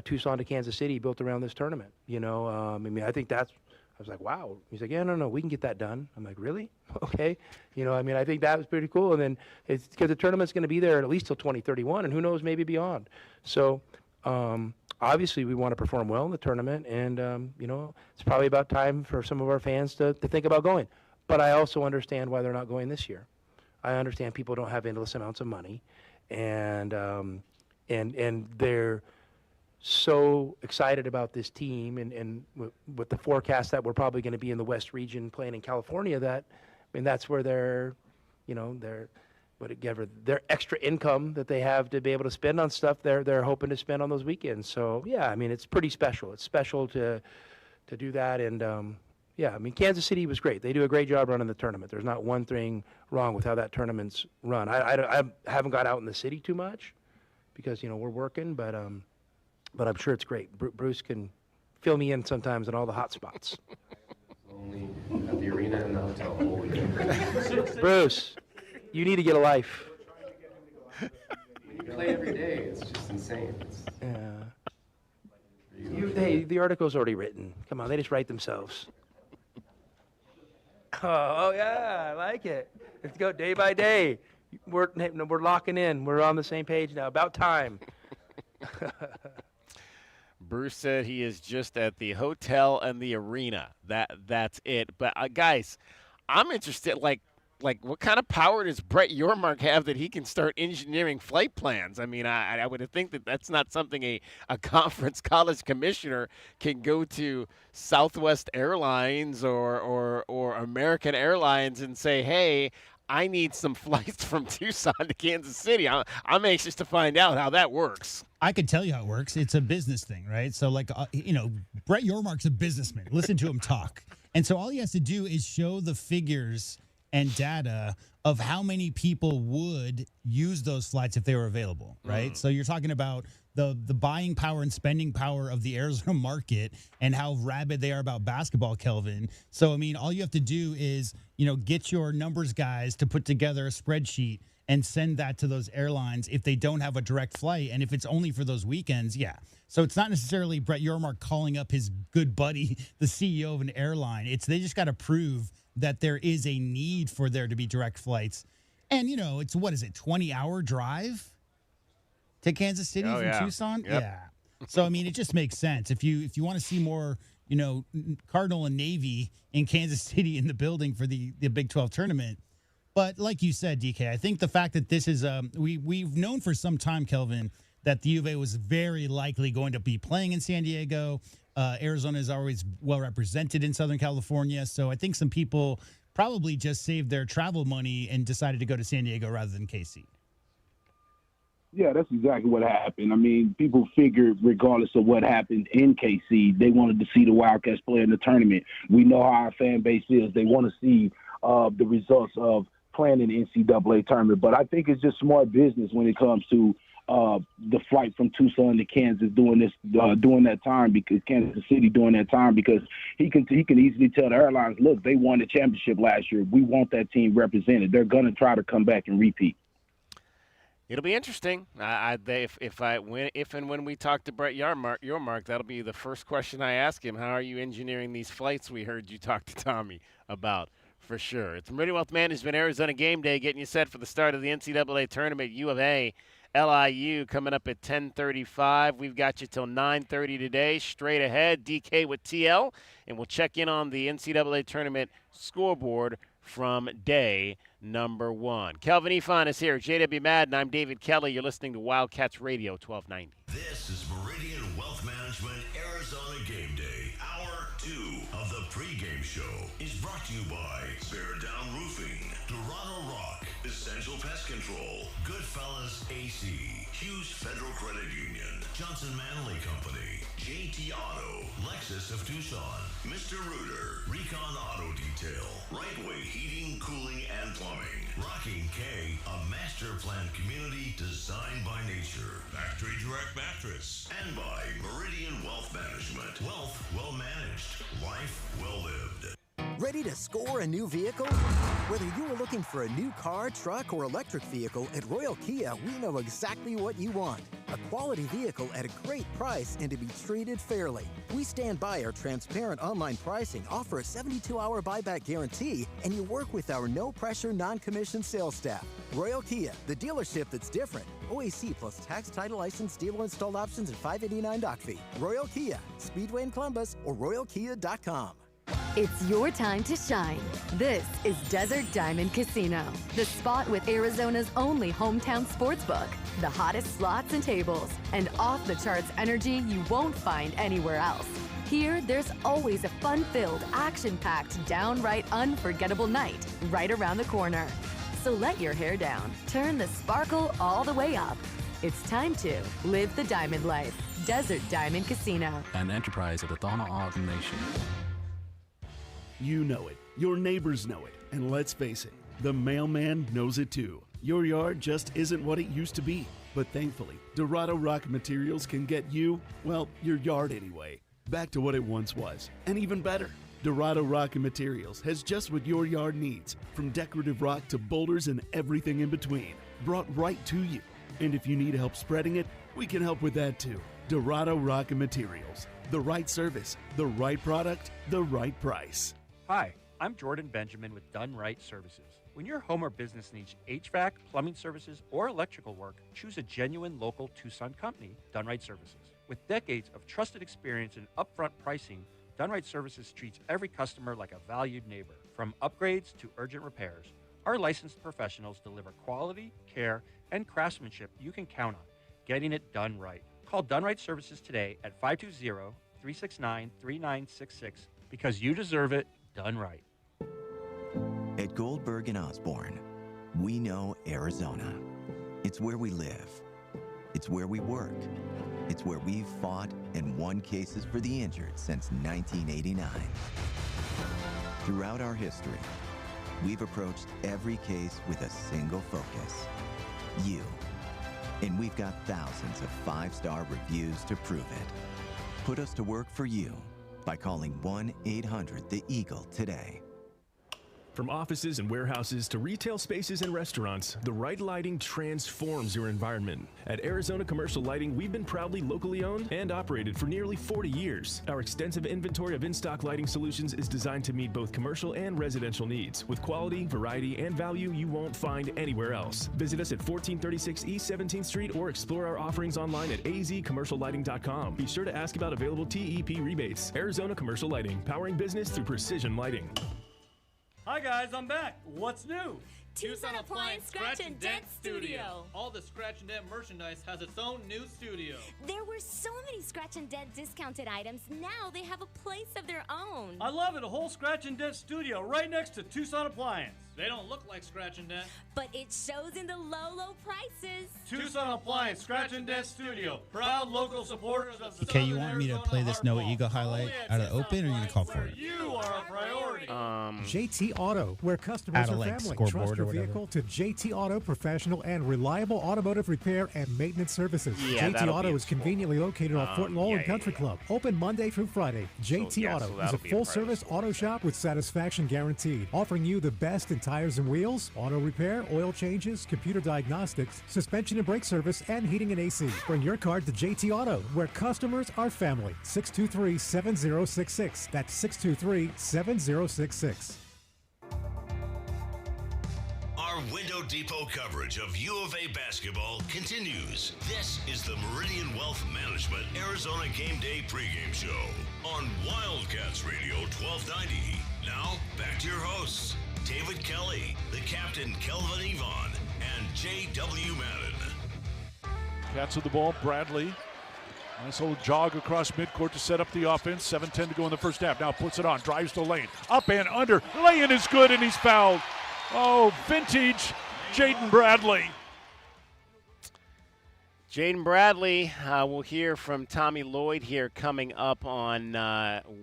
Tucson to Kansas City built around this tournament. I think I was like, wow. He's like, yeah, no, we can get that done. I'm like, really? Okay. I think that was pretty cool. And then it's because the tournament's going to be there at least till 2031, and who knows, maybe beyond. So, obviously, we want to perform well in the tournament, and, it's probably about time for some of our fans to think about going. But I also understand why they're not going this year. I understand people don't have endless amounts of money, and they're so excited about this team, and with the forecast that we're probably going to be in the West region playing in California, that's where their extra income that they have to be able to spend on stuff they're hoping to spend on those weekends. So yeah, it's pretty special. It's special to do that, and Kansas City was great. They do a great job running the tournament. There's not one thing wrong with how that tournament's run. I haven't got out in the city too much because we're working, but I'm sure it's great. Bruce can fill me in sometimes in all the hot spots. Only at the arena and the hotel all weekend. Bruce, you need to get a life. You play every day. It's just insane. Hey, the article's already written. Come on, they just write themselves. Oh yeah, I like it. Let's go day by day. We're locking in. We're on the same page now. About time. Bruce said he is just at the hotel and the arena. That's it. But guys, I'm interested. Like, what kind of power does Brett Yormark have that he can start engineering flight plans? I would think that that's not something a conference college commissioner can go to Southwest Airlines or American Airlines and say, hey, I need some flights from Tucson to Kansas City. I'm anxious to find out how that works. I can tell you how it works. It's a business thing, right? So, Brett Yormark's a businessman. Listen to him talk. And so all he has to do is show the figures and data of how many people would use those flights if they were available, right? So you're talking about the buying power and spending power of the Arizona market and how rabid they are about basketball, Kelvin. So, all you have to do is, get your numbers guys to put together a spreadsheet and send that to those airlines if they don't have a direct flight. And if it's only for those weekends, yeah. So it's not necessarily Brett Yormark calling up his good buddy, the CEO of an airline. They just got to prove that there is a need for there to be direct flights. And, it's, 20-hour drive to Kansas City from Tucson? Yep. Yeah. So, it just makes sense. If you want to see more, Cardinal and Navy in Kansas City in the building for the Big 12 tournament. But like you said, DK, I think the fact that this is, we've known for some time, Kelvin, that the U of A was very likely going to be playing in San Diego. Arizona is always well represented in Southern California. So I think some people probably just saved their travel money and decided to go to San Diego rather than KC. Yeah, that's exactly what happened. I mean, people figured regardless of what happened in KC, they wanted to see the Wildcats play in the tournament. We know how our fan base is. They want to see the results of playing in the NCAA tournament. But I think it's just smart business when it comes to the flight from Tucson to Kansas during that time, because Kansas City during that time, because he can easily tell the airlines, look, they won the championship last year. We want that team represented. They're going to try to come back and repeat. It'll be interesting. If and when we talk to Brett Yormark, that'll be the first question I ask him. How are you engineering these flights we heard you talk to Tommy about? For sure. It's Meridian Wealth Management, Arizona Game Day, getting you set for the start of the NCAA Tournament. U of A, LIU coming up at 10:35. We've got you till 9:30 today. Straight ahead, DK with TL, and we'll check in on the NCAA Tournament scoreboard from day number 1. Kelvin Efon is here. JW Madden. I'm David Kelly. You're listening to Wildcats Radio 1290. This is Meridian Wealth Management Arizona Game Day. Hour 2 of the pregame show is brought to you by Bear Down Roofing, Dorado Rock, Essential Pest Control, Goodfellas AC, Hughes Federal Credit Union, Johnson Manley Company, JT Auto, Lexus of Tucson, Mr. Rooter, Recon Auto Detail, Right Way Heating, Cooling, and Plumbing, Rocking K, a master planned community designed by nature, Factory Direct Mattress, and by Meridian Wealth Management. Wealth well managed, life well lived. Ready to score a new vehicle? Whether you are looking for a new car, truck, or electric vehicle, at Royal Kia, we know exactly what you want. A quality vehicle at a great price and to be treated fairly. We stand by our transparent online pricing, offer a 72-hour buyback guarantee, and you work with our no-pressure, non-commissioned sales staff. Royal Kia, the dealership that's different. OAC plus tax, title, license, dealer installed options, and $589 doc fee. Royal Kia, Speedway in Columbus, or royalkia.com. It's your time to shine. This is Desert Diamond Casino, the spot with Arizona's only hometown sportsbook, the hottest slots and tables, and off-the-charts energy you won't find anywhere else. Here, there's always a fun-filled, action-packed, downright unforgettable night right around the corner. So let your hair down, turn the sparkle all the way up. It's time to live the diamond life. Desert Diamond Casino. An enterprise of the Tohono O'odham Nation. You know it. Your neighbors know it. And let's face it, the mailman knows it too. Your yard just isn't what it used to be. But thankfully, Dorado Rock Materials can get you, well, your yard anyway, back to what it once was. And even better, Dorado Rock Materials has just what your yard needs, from decorative rock to boulders and everything in between, brought right to you. And if you need help spreading it, we can help with that too. Dorado Rock Materials. The right service, the right product, the right price. Hi, I'm Jordan Benjamin with Done Right Services. When your home or business needs HVAC, plumbing services, or electrical work, choose a genuine local Tucson company, Done Right Services. With decades of trusted experience and upfront pricing, Done Right Services treats every customer like a valued neighbor. From upgrades to urgent repairs, our licensed professionals deliver quality, care, and craftsmanship you can count on, getting it done right. Call Done Right Services today at 520-369-3966 because you deserve it done right. At Goldberg and Osborne, we know Arizona. It's where we live. It's where we work. It's where we've fought and won cases for the injured since 1989. Throughout our history, we've approached every case with a single focus: you. And we've got thousands of 5-star reviews to prove it. Put us to work for you by calling 1-800-THE-EAGLE today. From offices and warehouses to retail spaces and restaurants, the right lighting transforms your environment. At Arizona Commercial Lighting, we've been proudly locally owned and operated for nearly 40 years. Our extensive inventory of in-stock lighting solutions is designed to meet both commercial and residential needs, with quality, variety, and value you won't find anywhere else. Visit us at 1436 East 17th Street or explore our offerings online at azcommerciallighting.com. Be sure to ask about available TEP rebates. Arizona Commercial Lighting, powering business through precision lighting. Hi guys, I'm back. What's new? Tucson Appliance Scratch and Dent Studio. All the Scratch and Dent merchandise has its own new studio. There were so many Scratch and Dent discounted items, now they have a place of their own. I love it. A whole Scratch and Dent studio right next to Tucson Appliance. They don't look like Scratch and Dent. But it shows in the low prices. Tucson Appliance Scratch and Dent Studio. Proud local supporters of the Okay, you want me to play this Noah Eagle highlight out of the open, or are you going to call for it? You are a priority. JT Auto, where customers are family. Scoreboard Trust your or whatever. vehicle to JT Auto, professional and reliable automotive repair and maintenance services. Yeah, JT that'll Auto be is conveniently located on Fort Lowell and Country Club. Open Monday through Friday. JT Auto is a that'll be a full-service auto shop with satisfaction guaranteed, offering you the best in tires and wheels, auto repair, oil changes, computer diagnostics, suspension and brake service, and heating and AC. Bring your car to JT Auto, where customers are family. 623-7066. That's 623-7066. Our Window Depot coverage of U of A basketball continues. This is the Meridian Wealth Management Arizona Game Day pregame show on Wildcats Radio 1290. Now, back to your hosts, David Kelly, the captain Kelvin Yvonne, and J.W. Madden. Cats with the ball, Bradley. Nice little jog across midcourt to set up the offense. 7:10 to go in the first half. Now puts it on, drives the lane. Up and under. Lay-in is good, and he's fouled. Oh, vintage Jaden Bradley. Jaden Bradley, we'll hear from Tommy Lloyd here coming up on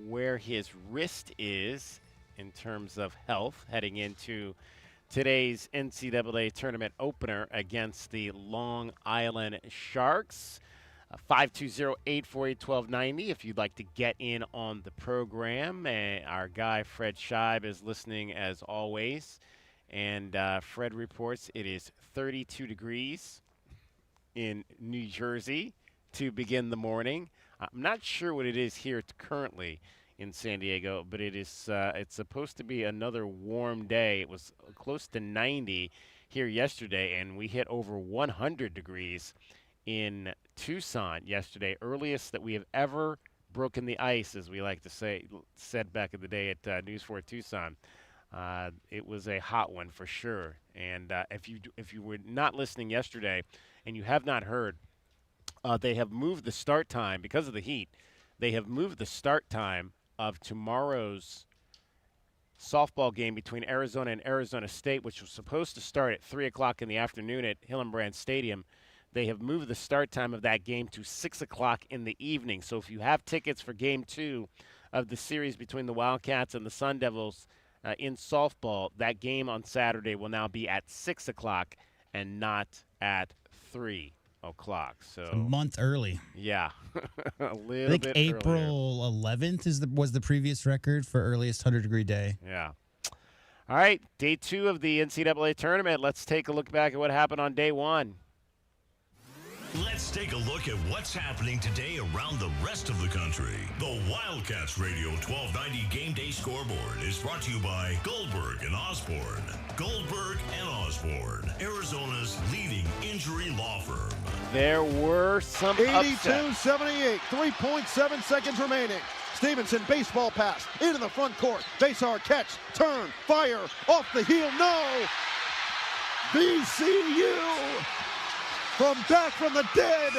where his wrist is in terms of health heading into today's NCAA Tournament opener against the Long Island Sharks. 520-848-1290 if you'd like to get in on the program. Our guy Fred Scheib is listening as always. And Fred reports it is 32 degrees in New Jersey to begin the morning. I'm not sure what it is here currently in San Diego, but it is it's supposed to be another warm day. It was close to 90 here yesterday, and we hit over 100 degrees in Tucson yesterday, earliest that we have ever broken the ice, as we like to say, said back in the day at News 4 Tucson. It was a hot one for sure. And if you were not listening yesterday and you have not heard, they have moved the start time because of the heat. They have moved the start time of tomorrow's softball game between Arizona and Arizona State, which was supposed to start at 3 o'clock in the afternoon at Hillenbrand Stadium. They have moved the start time of that game to 6 o'clock in the evening. So if you have tickets for Game 2 of the series between the Wildcats and the Sun Devils in softball, that game on Saturday will now be at 6 o'clock and not at 3 o'clock. So a month early. Yeah, a little I think bit April earlier. 11th was the previous record for earliest 100-degree day. Yeah. All right, day 2 of the NCAA Tournament. Let's take a look back at what happened on day 1. Let's take a look at what's happening today around the rest of the country. The Wildcats Radio 1290 Game Day Scoreboard is brought to you by Goldberg and Osborne. Goldberg and Osborne, Arizona's leading injury law firm. There were some 82-78, 3.7 seconds remaining. Stevenson, baseball pass, into the front court. Basar catch, turn, fire, off the heel, no! VCU! Back from the dead,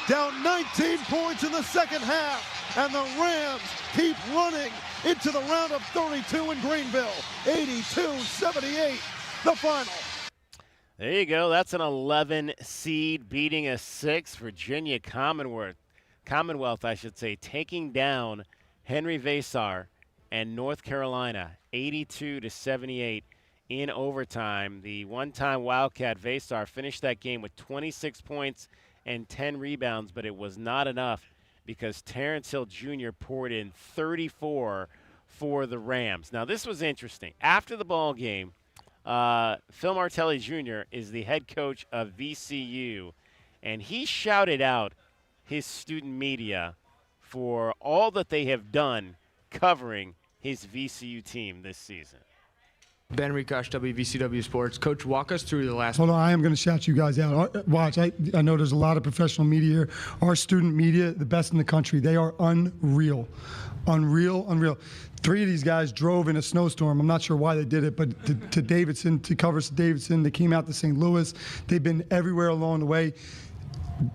down 19 points in the second half, and the Rams keep running into the round of 32 in Greenville. 82-78, the final. There you go. That's an 11 seed beating a 6. Virginia Commonwealth, taking down Henry Vasar and North Carolina, 82-78. In overtime. The one-time Wildcat Vasar finished that game with 26 points and 10 rebounds, but it was not enough because Terrence Hill Jr. poured in 34 for the Rams. Now, this was interesting. After the ball game, Phil Martelli Jr. is the head coach of VCU, and he shouted out his student media for all that they have done covering his VCU team this season. Ben Rikosh, WVCW Sports. Coach, walk us through the last. Hold on, I am going to shout you guys out. Watch, I know there's a lot of professional media here. Our student media, the best in the country. They are unreal. Unreal. 3 of these guys drove in a snowstorm. I'm not sure why they did it, but to Davidson, to cover Davidson. They came out to St. Louis. They've been everywhere along the way.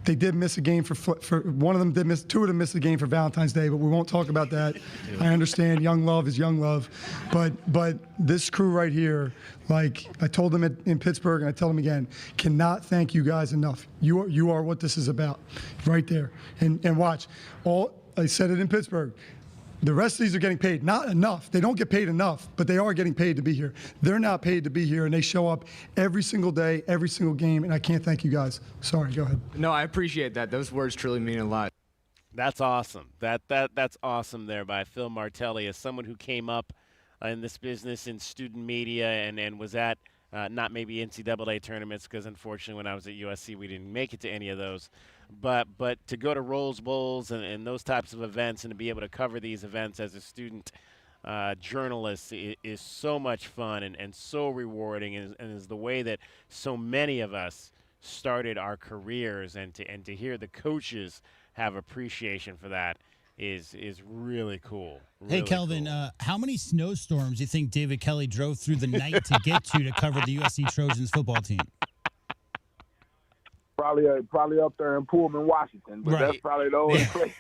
They did miss a game for one of them did miss, two of them missed a game for Valentine's Day, but we won't talk about that. I understand young love is young love, but this crew right here, like I told them in Pittsburgh and I tell them again, cannot thank you guys enough. You are what this is about, right there. And watch, I said it in Pittsburgh. The rest of these are getting paid. Not enough. They don't get paid enough, but they are getting paid to be here. They're not paid to be here, and they show up every single day, every single game, and I can't thank you guys. Sorry, go ahead. No, I appreciate that. Those words truly mean a lot. That's awesome. That's awesome there by Phil Martelli, as someone who came up in this business in student media and was at not maybe NCAA tournaments, because unfortunately when I was at USC we didn't make it to any of those. But to go to Rose Bowls and those types of events and to be able to cover these events as a student journalist is so much fun and so rewarding, and is the way that so many of us started our careers, and to hear the coaches have appreciation for that is really cool. Really hey, Kelvin, cool. How many snowstorms do you think David Kelly drove through the night to get to cover the USC Trojans football team? Probably up there in Pullman, Washington, but that's probably the only place.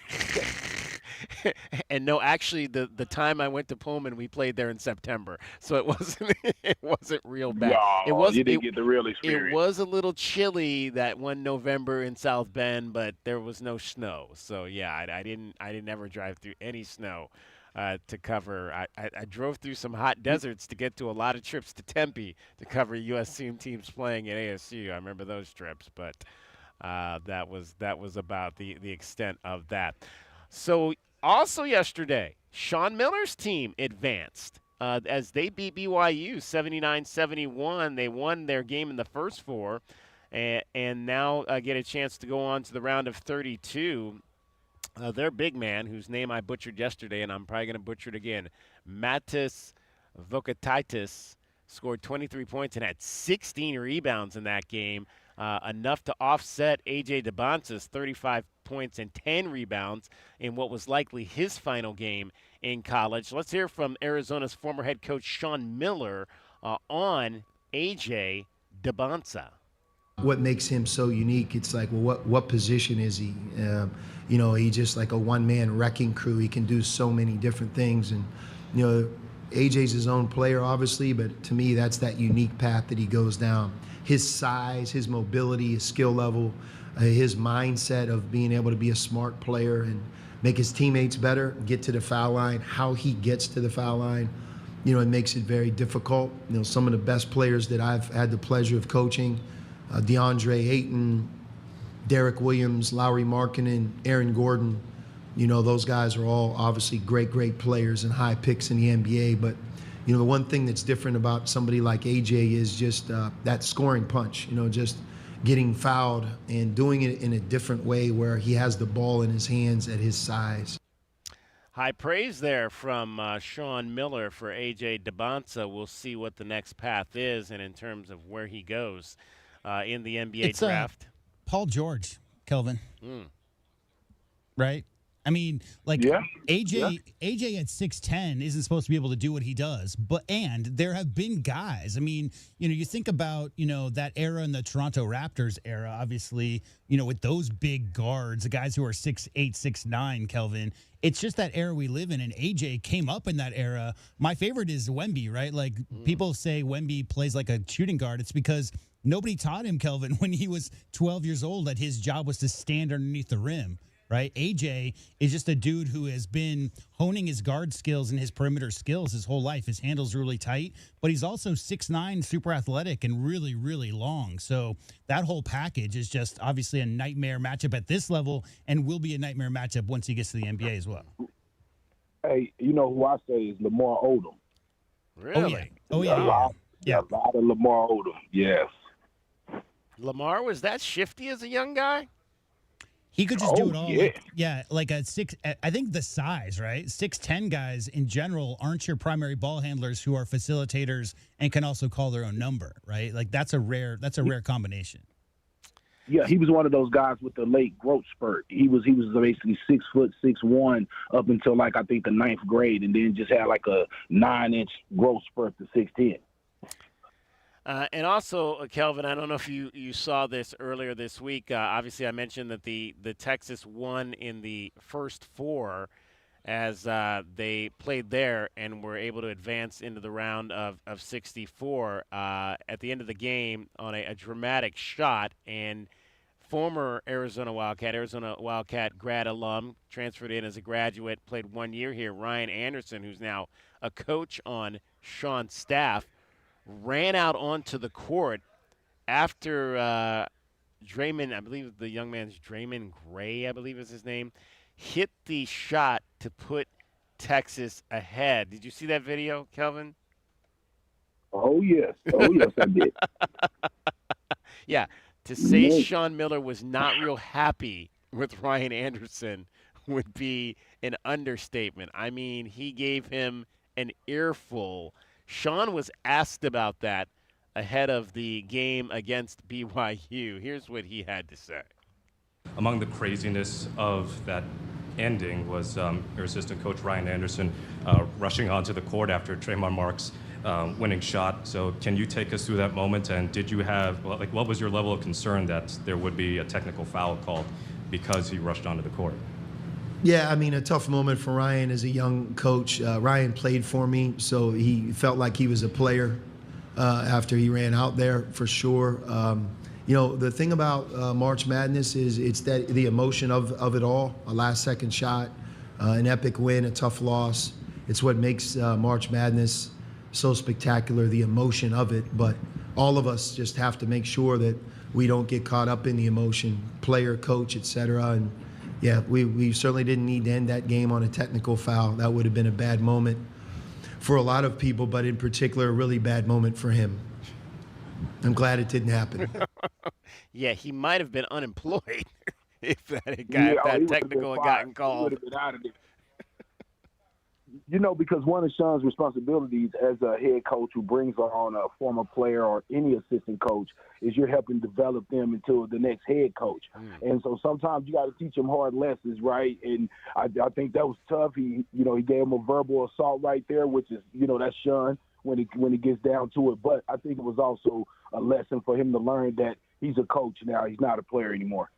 And no, actually, the time I went to Pullman, we played there in September, so it wasn't real bad. No, you didn't get the real experience. It was a little chilly that one November in South Bend, but there was no snow. So yeah, I didn't ever drive through any snow to cover. I drove through some hot deserts to get to a lot of trips to Tempe to cover USC teams playing at ASU. I remember those trips, but that was about the extent of that. So also yesterday, Sean Miller's team advanced as they beat BYU 79-71. They won their game in the first four, and now get a chance to go on to the round of 32. Their big man, whose name I butchered yesterday, and I'm probably going to butcher it again, Matis Vokataitis, scored 23 points and had 16 rebounds in that game, enough to offset A.J. DeBonce's 35 points and 10 rebounds in what was likely his final game in college. Let's hear from Arizona's former head coach Sean Miller on A.J. DeBonce. What makes him so unique, it's like, well, what position is he? He's just like a one-man wrecking crew. He can do so many different things. And, AJ's his own player, obviously, but to me, that's that unique path that he goes down. His size, his mobility, his skill level, his mindset of being able to be a smart player and make his teammates better, get to the foul line, how he gets to the foul line, it makes it very difficult. Some of the best players that I've had the pleasure of coaching, DeAndre Ayton, Derek Williams, Lauri Markkanen, Aaron Gordon, those guys are all obviously great players and high picks in the NBA. But, the one thing that's different about somebody like AJ is just that scoring punch, just getting fouled and doing it in a different way where he has the ball in his hands at his size. High praise there from Sean Miller for A.J. DeBonce. We'll see what the next path is and in terms of where he goes in the NBA draft. Paul George, Kelvin. Right? I mean, AJ at 6'10" isn't supposed to be able to do what he does. And there have been guys. I mean, you think about, that era in the Toronto Raptors era, obviously, with those big guards, the guys who are 6'8", 6'9", Kelvin. It's just that era we live in, and AJ came up in that era. My favorite is Wemby, right? People say Wemby plays like a shooting guard. It's because nobody taught him, Kelvin, when he was 12 years old, that his job was to stand underneath the rim. Right? AJ is just a dude who has been honing his guard skills and his perimeter skills his whole life. His handle's really tight, but he's also 6'9", super athletic, and really, really long. So that whole package is just obviously a nightmare matchup at this level, and will be a nightmare matchup once he gets to the NBA as well. Hey, who I say is Lamar Odom. Really? A lot of Lamar Odom, yes. Lamar was that shifty as a young guy? He could just do it all. Like a six. I think the size, right? 6'10" guys in general aren't your primary ball handlers who are facilitators and can also call their own number, right? That's a rare combination. Yeah, he was one of those guys with the late growth spurt. He was basically 6 foot 6'1" up until I think the 9th grade, and then just had a 9-inch growth spurt to 6'10". And also, Kelvin, I don't know if you saw this earlier this week. Obviously, I mentioned that the Texas won in the first four as they played there and were able to advance into the round of 64 at the end of the game on a dramatic shot. And former Arizona Wildcat grad alum, transferred in as a graduate, played 1 year here, Ryan Anderson, who's now a coach on Sean's staff, ran out onto the court after Draymond, I believe the young man's Draymond Gray, I believe is his name, hit the shot to put Texas ahead. Did you see that video, Kelvin? Oh, yes. Oh, yes, I did. Yeah. To say Sean Miller was not real happy with Ryan Anderson would be an understatement. I mean, he gave him an earful. Sean was asked about that ahead of the game against BYU. Here's what he had to say. Among the craziness of that ending was your assistant coach Ryan Anderson rushing onto the court after Trayvon Mark's winning shot. So can you take us through that moment? And did you have, what was your level of concern that there would be a technical foul called because he rushed onto the court? Yeah, I mean, a tough moment for Ryan as a young coach. Ryan played for me, so he felt like he was a player after he ran out there, for sure. You know, the thing about March Madness is it's that the emotion of it all, a last-second shot, an epic win, a tough loss. It's what makes March Madness so spectacular, the emotion of it. But all of us just have to make sure that we don't get caught up in the emotion, player, coach, et cetera. And yeah, we certainly didn't need to end that game on a technical foul. That would have been a bad moment for a lot of people, but in particular, a really bad moment for him. I'm glad it didn't happen. Yeah, he might have been unemployed if that had got technical and gotten called. He would have been out of it. You know, because one of Sean's responsibilities as a head coach who brings on a former player or any assistant coach is you're helping develop them into the next head coach. And so sometimes you got to teach them hard lessons, right? And I think that was tough. He gave him a verbal assault right there, which is, that's Sean when it gets down to it. But I think it was also a lesson for him to learn that he's a coach now. He's not a player anymore.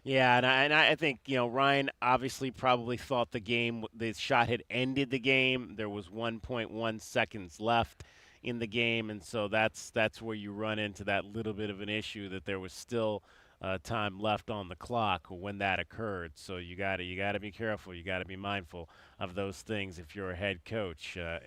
Yeah, and I think, Ryan obviously probably thought the shot had ended the game. There was 1.1 seconds left in the game, and so that's where you run into that little bit of an issue that there was still time left on the clock when that occurred. So you got to be careful. You got to be mindful of those things if you're a head coach to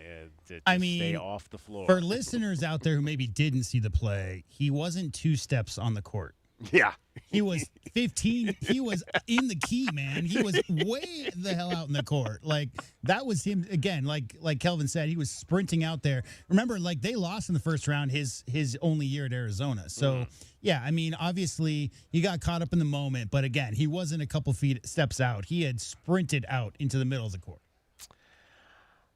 stay off the floor. For listeners out there who maybe didn't see the play, he wasn't 2 steps on the court. Yeah. He was 15. He was in the key, man. He was way the hell out in the court. Like, that was him, again, like Kelvin said, he was sprinting out there. Remember, they lost in the first round his only year at Arizona. So, yeah, I mean, obviously, he got caught up in the moment. But, again, he wasn't a couple steps out. He had sprinted out into the middle of the court.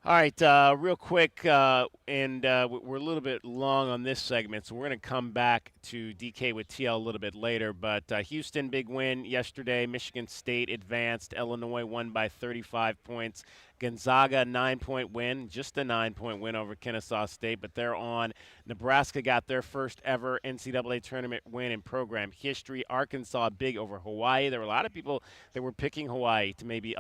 All right, real quick, and we're a little bit long on this segment, so we're going to come back to DK with TL a little bit later. But Houston, big win yesterday. Michigan State advanced. Illinois won by 35 points. Gonzaga, 9-point win, just a 9-point win over Kennesaw State, but they're on. Nebraska got their first ever NCAA Tournament win in program history. Arkansas, big over Hawaii. There were a lot of people that were picking Hawaii to maybe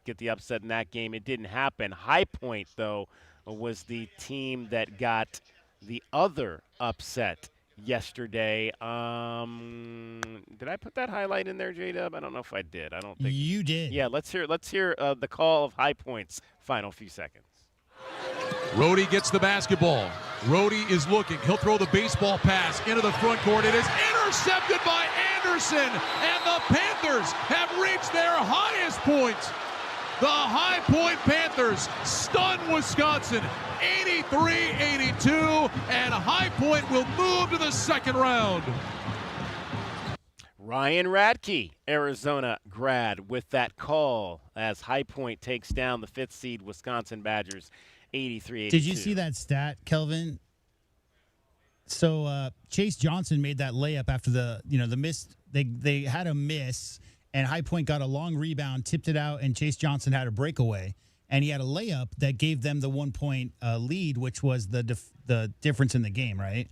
get the upset in that game. It didn't happen. High Point, though, was the team that got the other upset yesterday. Did I put that highlight in there, J-Dub? I don't know if I did. I don't think you did. Yeah, let's hear the call of High Point's final few seconds. Rhodey gets the basketball. Rhodey is looking. He'll throw the baseball pass into the front court. It is intercepted by Anderson, and the Panthers have reached their highest point. The High Point Panthers stun Wisconsin 83-82, and High Point will move to the second round. Ryan Radke, Arizona grad, with that call as High Point takes down the 5th seed Wisconsin Badgers 83-82. Did you see that stat, Kelvin? So Chase Johnson made that layup after the miss. They had a miss, and High Point got a long rebound, tipped it out, and Chase Johnson had a breakaway. and he had a layup that gave them the 1-point lead, which was the difference in the game, right?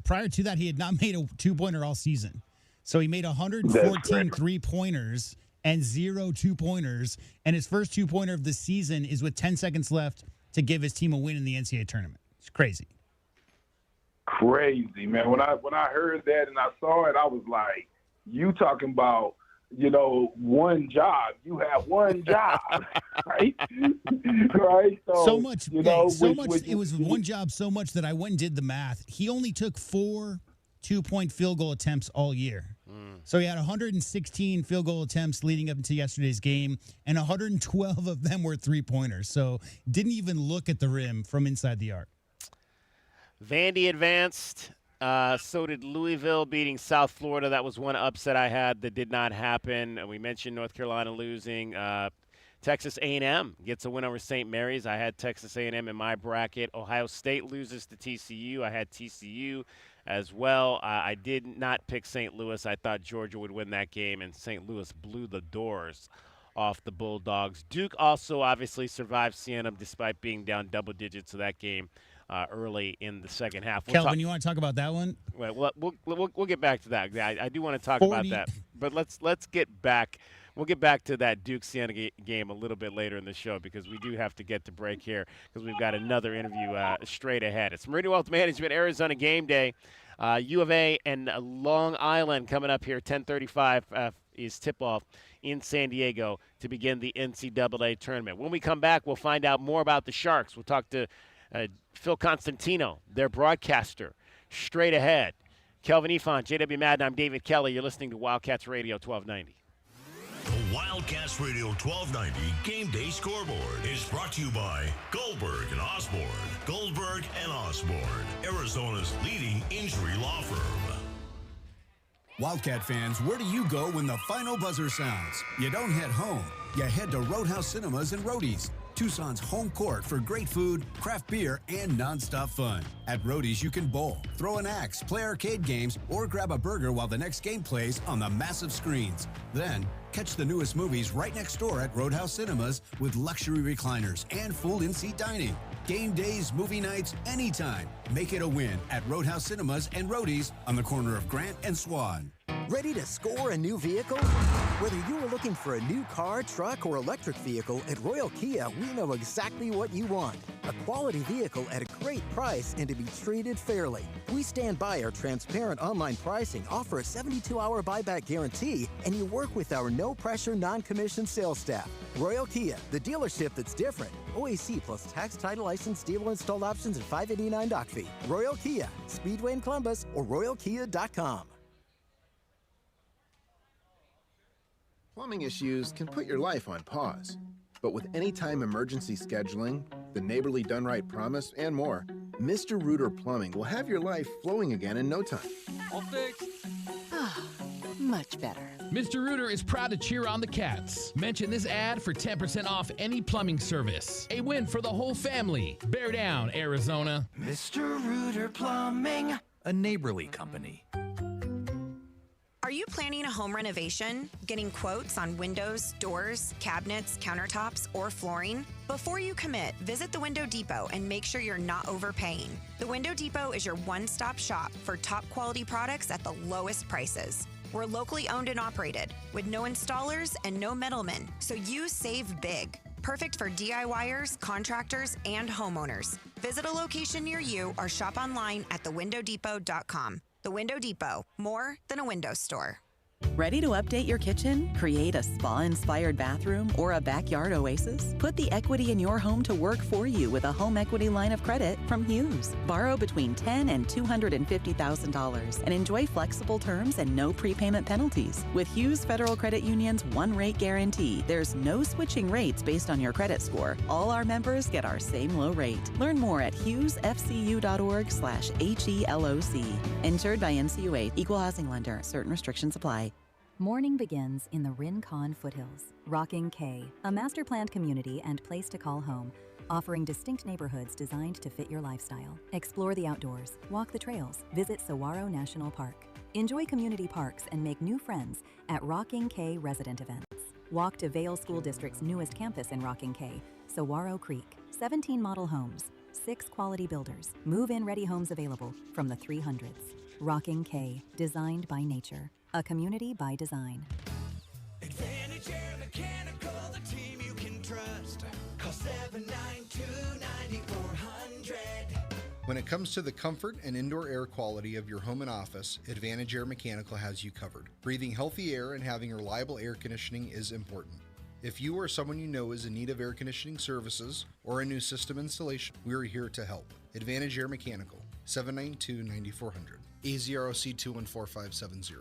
Prior to that, he had not made a two-pointer all season. So he made 114 3-pointers and 0 2-pointers, and his first two-pointer of the season is with 10 seconds left to give his team a win in the NCAA tournament. It's crazy. Crazy, man. When I heard that and I saw it, I was like, you talking about, one job. You have one job, right? Right? So much, it was one job so much that I went and did the math. He only took 4 2-point field goal attempts all year. So he had 116 field goal attempts leading up into yesterday's game, and 112 of them were 3-pointers. So didn't even look at the rim from inside the arc. Vandy advanced. So did Louisville beating South Florida. That was one upset I had that did not happen. We mentioned North Carolina losing. Texas A&M gets a win over St. Mary's. I had Texas A&M in my bracket. Ohio State loses to TCU. I had TCU as well. I did not pick St. Louis. I thought Georgia would win that game, and St. Louis blew the doors off the Bulldogs. Duke also obviously survived Siena despite being down double digits to that game early in the second half. Kelvin, you want to talk about that one? Right, we'll get back to that. I do want to talk about that, but let's get back. We'll get back to that Duke-Siena game a little bit later in the show because we do have to get to break here because we've got another interview straight ahead. It's Meridian Wealth Management, Arizona Game Day. U of A and Long Island coming up here. 10:35 is tip-off in San Diego to begin the NCAA tournament. When we come back, we'll find out more about the Sharks. We'll talk to Phil Constantino, their broadcaster, straight ahead. Kelvin Ifan, JW Madden, I'm David Kelly. You're listening to Wildcats Radio 1290. The Wildcats Radio 1290 Game Day Scoreboard is brought to you by Goldberg and Osborne. Goldberg and Osborne, Arizona's leading injury law firm. Wildcat fans, where do you go when the final buzzer sounds? You don't head home. You head to Roadhouse Cinemas and Roadies, Tucson's home court for great food, craft beer, and nonstop fun. At Roadies, you can bowl, throw an axe, play arcade games, or grab a burger while the next game plays on the massive screens. Then, catch the newest movies right next door at Roadhouse Cinemas with luxury recliners and full in-seat dining. Game days, movie nights, anytime. Make it a win at Roadhouse Cinemas and Roadies on the corner of Grant and Swan. Ready to score a new vehicle? Whether you are looking for a new car, truck, or electric vehicle, at Royal Kia, we know exactly what you want. A quality vehicle at a great price and to be treated fairly. We stand by our transparent online pricing, offer a 72-hour buyback guarantee, and you work with our no-pressure, non-commissioned sales staff. Royal Kia, the dealership that's different. OAC plus tax, title, license, dealer installed options, and $589 doc fee. Royal Kia, Speedway in Columbus, or royalkia.com. Plumbing issues can put your life on pause. But with anytime emergency scheduling, the neighborly done right promise, and more, Mr. Rooter Plumbing will have your life flowing again in no time. All fixed. Much better. Mr. Rooter is proud to cheer on the Cats. Mention this ad for 10% off any plumbing service. A win for the whole family. Bear down, Arizona. Mr. Rooter Plumbing, a neighborly company. Are you planning a home renovation? Getting quotes on windows, doors, cabinets, countertops, or flooring? Before you commit, visit the Window Depot and make sure you're not overpaying. The Window Depot is your one-stop shop for top quality products at the lowest prices. We're locally owned and operated with no installers and no middlemen, so you save big. Perfect for DIYers, contractors, and homeowners. Visit a location near you or shop online at thewindowdepot.com. The Window Depot, more than a window store. Ready to update your kitchen, create a spa-inspired bathroom, or a backyard oasis? Put the equity in your home to work for you with a home equity line of credit from Hughes. Borrow between $10,000 and $250,000 and enjoy flexible terms and no prepayment penalties. With Hughes Federal Credit Union's one-rate guarantee, there's no switching rates based on your credit score. All our members get our same low rate. Learn more at hughesfcu.org/HELOC. Insured by NCUA, Equal Housing Lender. Certain restrictions apply. Morning begins in the Rincon foothills. Rocking K, a master-planned community and place to call home, offering distinct neighborhoods designed to fit your lifestyle. Explore the outdoors, walk the trails, visit Saguaro National Park. Enjoy community parks and make new friends at Rocking K resident events. Walk to Vale School District's newest campus in Rocking K, Saguaro Creek. 17 model homes, 6 quality builders. Move-in ready homes available from the 300s. Rocking K, designed by nature. A community by design. Advantage Air Mechanical, the team you can trust. Call 792-9400. When it comes to the comfort and indoor air quality of your home and office, Advantage Air Mechanical has you covered. Breathing healthy air and having reliable air conditioning is important. If you or someone you know is in need of air conditioning services or a new system installation, we are here to help. Advantage Air Mechanical, 792-9400. AZROC 214570.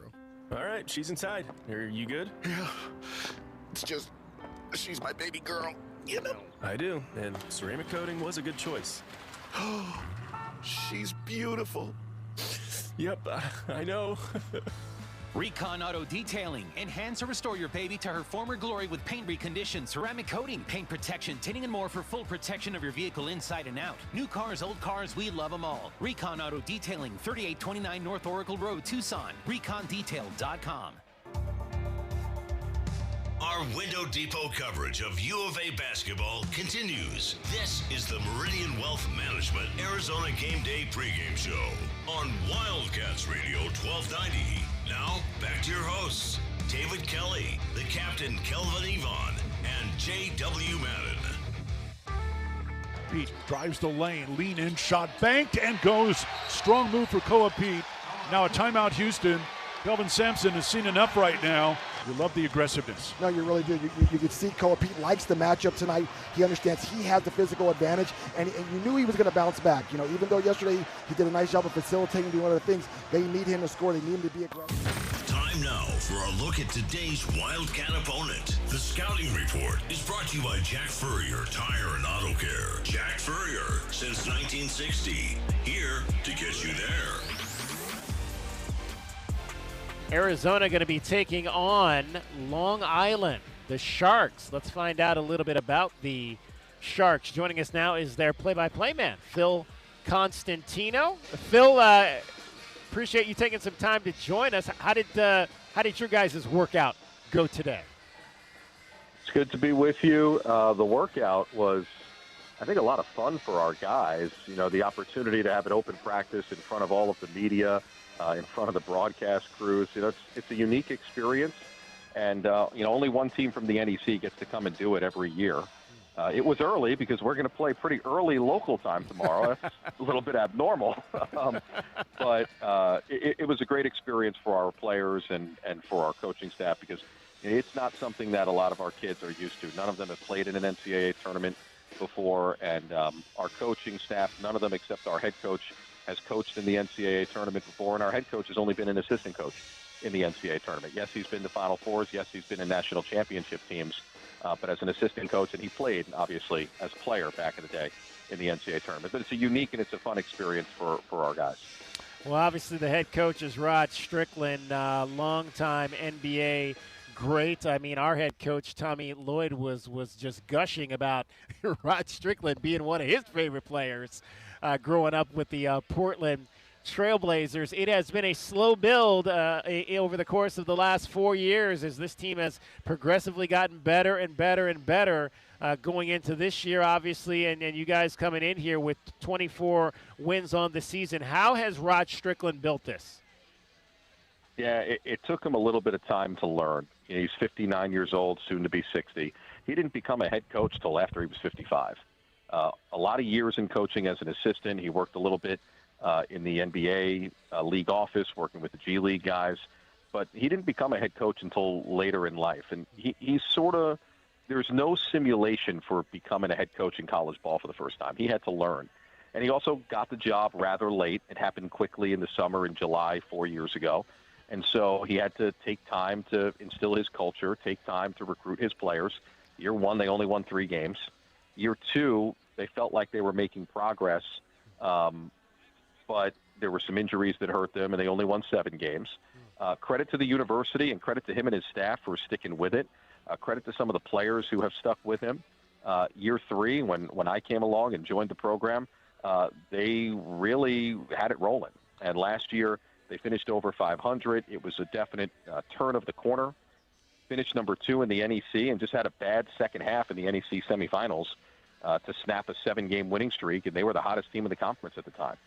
All right, she's inside. Are you good? Yeah. It's just, she's my baby girl, you know? I do, and ceramic coating was a good choice. Oh, she's beautiful. Yep, I know. Recon Auto Detailing. Enhance or restore your baby to her former glory with paint recondition, ceramic coating, paint protection, tinting, and more for full protection of your vehicle inside and out. New cars, old cars, we love them all. Recon Auto Detailing, 3829 North Oracle Road, Tucson. ReconDetail.com. Our Window Depot coverage of U of A basketball continues. This is the Meridian Wealth Management Arizona Game Day pregame show on Wildcats Radio 1290. Now, back to your hosts, David Kelly, the captain Kelvin Yvonne, and J.W. Madden. Pete drives the lane, lean in, shot banked, and goes. Strong move for Koa Pete. Now a timeout, Houston. Kelvin Sampson has seen enough right now. You love the aggressiveness. No, you really do. You can see Koa Pete likes the matchup tonight. He understands he has the physical advantage, and you knew he was going to bounce back. You know, even though yesterday he did a nice job of facilitating, doing other things, they need him to score. They need him to be aggressive. Time now for a look at today's Wildcat opponent. The Scouting Report is brought to you by Jack Furrier Tire and Auto Care. Jack Furrier, since 1960, here to get you there. Arizona going to be taking on Long Island, the Sharks. Let's find out a little bit about the Sharks. Joining us now is their play-by-play man, Phil Constantino. Phil, appreciate you taking some time to join us. How did your guys' workout go today? It's good to be with you. The workout was, I think, a lot of fun for our guys. You know, the opportunity to have an open practice in front of all of the media, in front of the broadcast crews. You know, it's a unique experience, and you know, only one team from the NEC gets to come and do it every year. It was early because we're going to play pretty early local time tomorrow. That's a little bit abnormal, but it was a great experience for our players and for our coaching staff, because it's not something that a lot of our kids are used to. None of them have played in an NCAA tournament before, and our coaching staff, none of them except our head coach, has coached in the NCAA tournament before, and our head coach has only been an assistant coach in the NCAA tournament. Yes, he's been to Final Fours. Yes, he's been in national championship teams, but as an assistant coach, and he played, obviously, as a player back in the day in the NCAA tournament. But it's a unique and it's a fun experience for our guys. Well, obviously the head coach is Rod Strickland, longtime NBA great. I mean, our head coach, Tommy Lloyd, was just gushing about Rod Strickland being one of his favorite players growing up with the Portland Trailblazers. It has been a slow build over the course of the last 4 years as this team has progressively gotten better and better and better going into this year, obviously, and you guys coming in here with 24 wins on the season. How has Rod Strickland built this? Yeah, it took him a little bit of time to learn. You know, he's 59 years old, soon to be 60. He didn't become a head coach till after he was 55. A lot of years in coaching as an assistant. He worked a little bit in the NBA league office, working with the G League guys. But he didn't become a head coach until later in life. And he's sort of, there's no simulation for becoming a head coach in college ball for the first time. He had to learn. And he also got the job rather late. It happened quickly in the summer in July 4 years ago. And so he had to take time to instill his culture, take time to recruit his players. Year one, they only won 3 games. Year two, they felt like they were making progress, but there were some injuries that hurt them, and they only won 7 games. Credit to the university and credit to him and his staff for sticking with it. Credit to some of the players who have stuck with him. Year 3, when I came along and joined the program, they really had it rolling. And last year, they finished over 500. It was a definite turn of the corner. finished number 2 in the NEC and just had a bad second half in the NEC semifinals to snap a 7-game winning streak, and they were the hottest team in the conference at the time.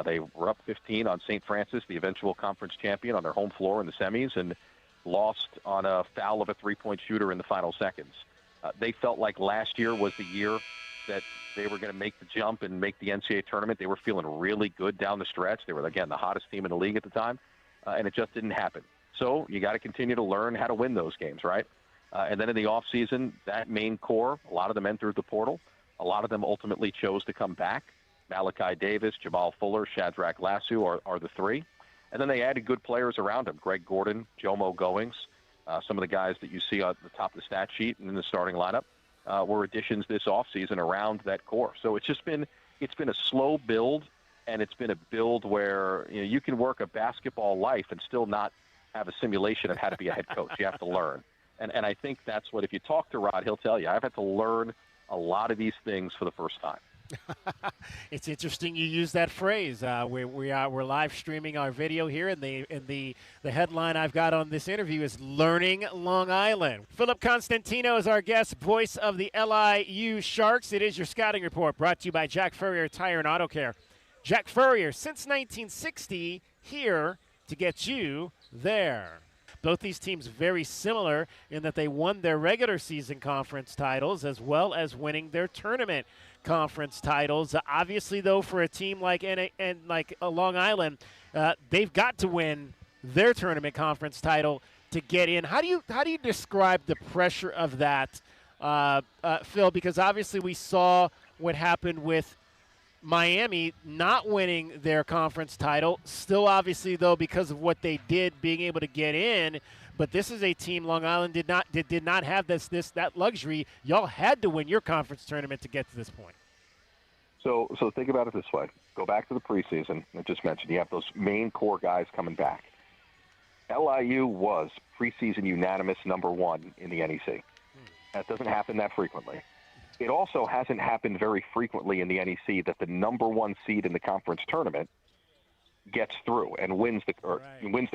They were up 15 on St. Francis, the eventual conference champion, on their home floor in the semis, and lost on a foul of a three-point shooter in the final seconds. They felt like last year was the year that they were going to make the jump and make the NCAA tournament. They were feeling really good down the stretch. They were, again, the hottest team in the league at the time, and it just didn't happen. So you got to continue to learn how to win those games, right? And then in the offseason, that main core, a lot of them entered the portal. A lot of them ultimately chose to come back. Malachi Davis, Jamal Fuller, Shadrach Lassu are the 3. And then they added good players around him. Greg Gordon, Jomo Goings, some of the guys that you see on the top of the stat sheet and in the starting lineup were additions this offseason around that core. So it's been a slow build, and it's been a build where you can work a basketball life and still not have a simulation of how to be a head coach. You have to learn. And I think that's what, if you talk to Rod, he'll tell you, I've had to learn a lot of these things for the first time. It's interesting you use that phrase. We're live streaming our video here, and the headline I've got on this interview is "Learning Long Island." Philip Constantino is our guest, voice of the LIU Sharks. It is your scouting report, brought to you by Jack Furrier Tire and Auto Care. Jack Furrier, since 1960, here to get you there. Both these teams very similar in that they won their regular season conference titles as well as winning their tournament conference titles. Obviously, though, for a team like Long Island, they've got to win their tournament conference title to get in. How do you describe the pressure of that, Phil? Because obviously we saw what happened with Miami not winning their conference title. Still, obviously, though, because of what they did, being able to get in. But this is a team Long Island did not have that luxury. Y'all had to win your conference tournament to get to this point. So think about it this way. Go back to the preseason. I just mentioned you have those main core guys coming back. LIU was preseason unanimous number 1 in the NEC. That doesn't happen that frequently. It also hasn't happened very frequently in the NEC that the number 1 seed in the conference tournament gets through and wins the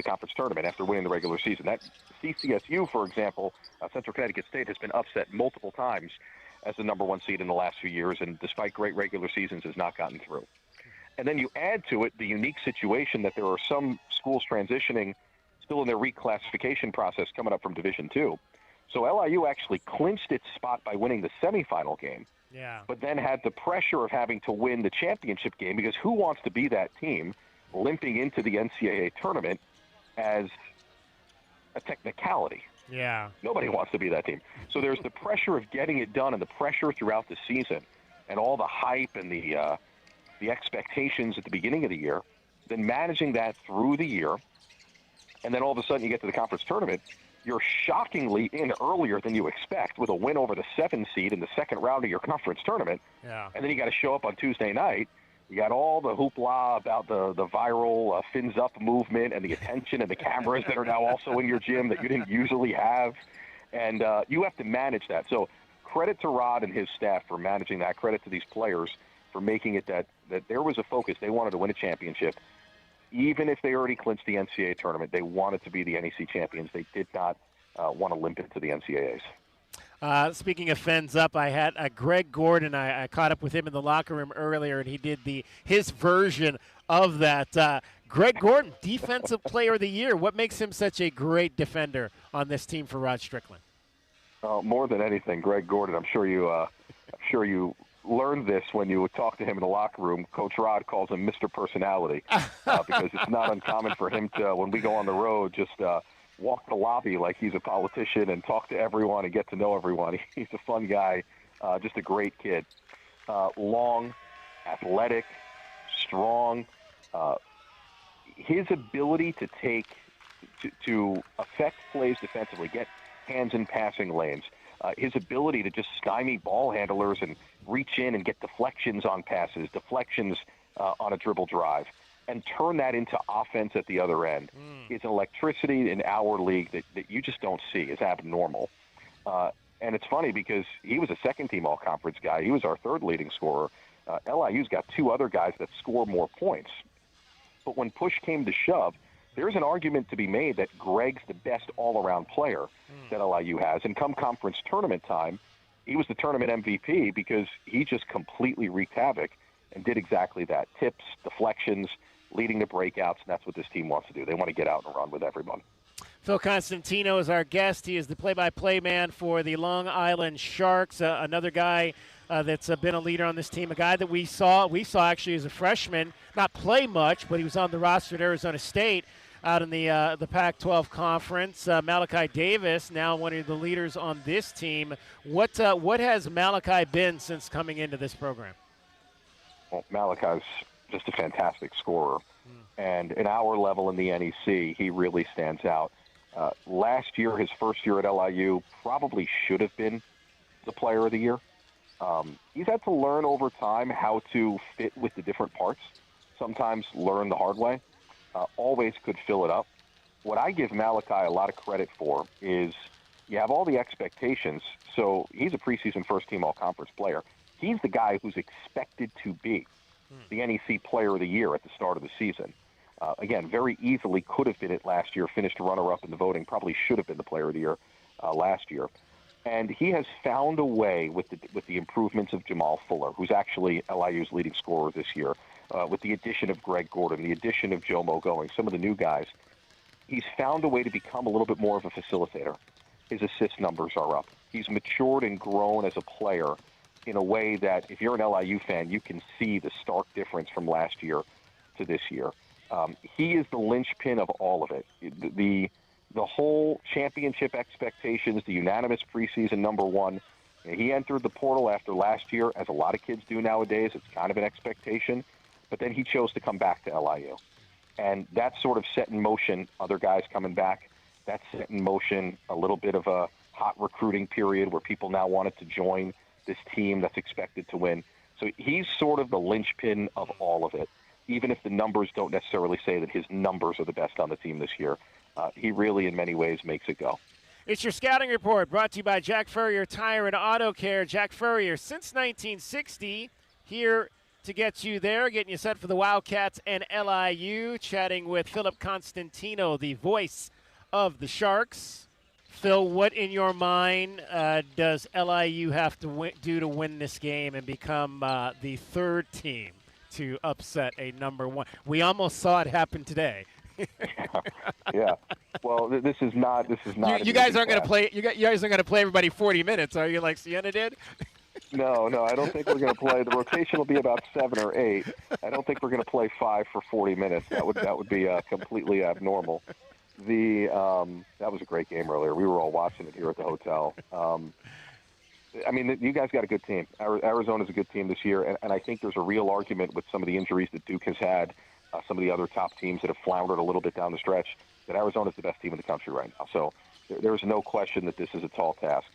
conference tournament after winning the regular season. That CCSU, for example, Central Connecticut State, has been upset multiple times as the number 1 seed in the last few years, and despite great regular seasons, has not gotten through. And then you add to it the unique situation that there are some schools transitioning still in their reclassification process coming up from Division II. So LIU actually clinched its spot by winning the semifinal game, but then had the pressure of having to win the championship game, because who wants to be that team limping into the NCAA tournament as a technicality? Yeah. Nobody wants to be that team. So there's the pressure of getting it done and the pressure throughout the season and all the hype and the expectations at the beginning of the year, then managing that through the year, and then all of a sudden you get to the conference tournament, you're shockingly in earlier than you expect with a win over the 7 seed in the second round of your conference tournament. Yeah. And then you got to show up on Tuesday night. You got all the hoopla about the viral fins up movement and the attention and the cameras that are now also in your gym that you didn't usually have. And you have to manage that. So credit to Rod and his staff for managing that. Credit to these players for making it that there was a focus. They wanted to win a championship. Even if they already clinched the NCAA tournament, they wanted to be the NEC champions. They did not want to limp into the NCAAs. Speaking of fins up, I had Greg Gordon. I caught up with him in the locker room earlier, and he did his version of that. Greg Gordon, Defensive Player of the Year. What makes him such a great defender on this team for Rod Strickland? More than anything, Greg Gordon. I'm sure you learned this when you would talk to him in the locker room. Coach Rod calls him Mr. Personality because it's not uncommon for him to, when we go on the road, just walk the lobby like he's a politician and talk to everyone and get to know everyone. He's a fun guy, just a great kid. Long, athletic, strong. His ability to affect plays defensively, get hands in passing lanes, his ability to just stymie ball handlers and reach in and get deflections on passes, deflections on a dribble drive, and turn that into offense at the other end is an electricity in our league that you just don't see. It's abnormal. And it's funny because he was a second-team all-conference guy. He was our third leading scorer. LIU's got 2 other guys that score more points. But when push came to shove, there's an argument to be made that Greg's the best all-around player that LIU has. And come conference tournament time, he was the tournament MVP because he just completely wreaked havoc and did exactly that. Tips, deflections, leading the breakouts, and that's what this team wants to do. They want to get out and run with everyone. Phil Constantino is our guest. He is the play-by-play man for the Long Island Sharks, another guy that's been a leader on this team, a guy that we saw actually as a freshman, not play much, but he was on the roster at Arizona State out in the Pac-12 Conference. Malachi Davis, now one of the leaders on this team. What has Malachi been since coming into this program? Well, Malachi's just a fantastic scorer. And at our level in the NEC, he really stands out. Last year, his first year at LIU, probably should have been the player of the year. He's had to learn over time how to fit with the different parts, sometimes learn the hard way. Always could fill it up. What I give Malachi a lot of credit for is you have all the expectations. So he's a preseason first-team all-conference player. He's the guy who's expected to be the NEC player of the year at the start of the season. Again, very easily could have been it last year, finished runner-up in the voting, probably should have been the player of the year last year. And he has found a way with the improvements of Jamal Fuller, who's actually LIU's leading scorer this year, with the addition of Greg Gordon, the addition of Joe Going, some of the new guys. He's found a way to become a little bit more of a facilitator. His assist numbers are up. He's matured and grown as a player in a way that if you're an LIU fan, you can see the stark difference from last year to this year. He is the linchpin of all of it. The whole championship expectations, the unanimous preseason number one. He entered the portal after last year, as a lot of kids do nowadays. It's kind of an expectation. But then he chose to come back to LIU. And that sort of set in motion other guys coming back. That set in motion a little bit of a hot recruiting period where people now wanted to join this team that's expected to win. So he's sort of the linchpin of all of it, even if the numbers don't necessarily say that his numbers are the best on the team this year. He really, in many ways, makes it go. It's your scouting report brought to you by Jack Furrier Tire and Auto Care. Jack Furrier, since 1960, here to get you there, getting you set for the Wildcats and LIU, chatting with Philip Constantino, the voice of the Sharks. Phil, what in your mind does LIU have to do to win this game and become the third team to upset a number one? We almost saw it happen today. Yeah. Well, this is not. You guys aren't going to play. You guys aren't going to play everybody 40 minutes, are you? Like Sienna did. No, I don't think we're going to play. The rotation will be about 7 or 8. I don't think we're going to play 5 for 40 minutes. That would be completely abnormal. That was a great game earlier. We were all watching it here at the hotel. I mean, you guys got a good team. Arizona's a good team this year, and I think there's a real argument with some of the injuries that Duke has had, some of the other top teams that have floundered a little bit down the stretch, that Arizona's the best team in the country right now. So there's no question that this is a tall task.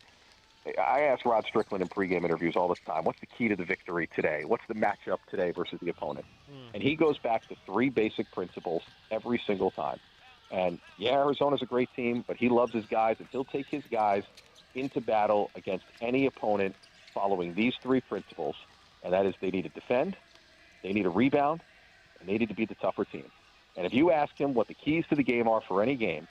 I ask Rod Strickland in pregame interviews all the time, what's the key to the victory today? What's the matchup today versus the opponent? And he goes back to 3 basic principles every single time. And, yeah, Arizona's a great team, but he loves his guys, and he'll take his guys into battle against any opponent following these 3 principles, and that is they need to defend, they need to rebound, and they need to be the tougher team. And if you ask him what the keys to the game are for any game,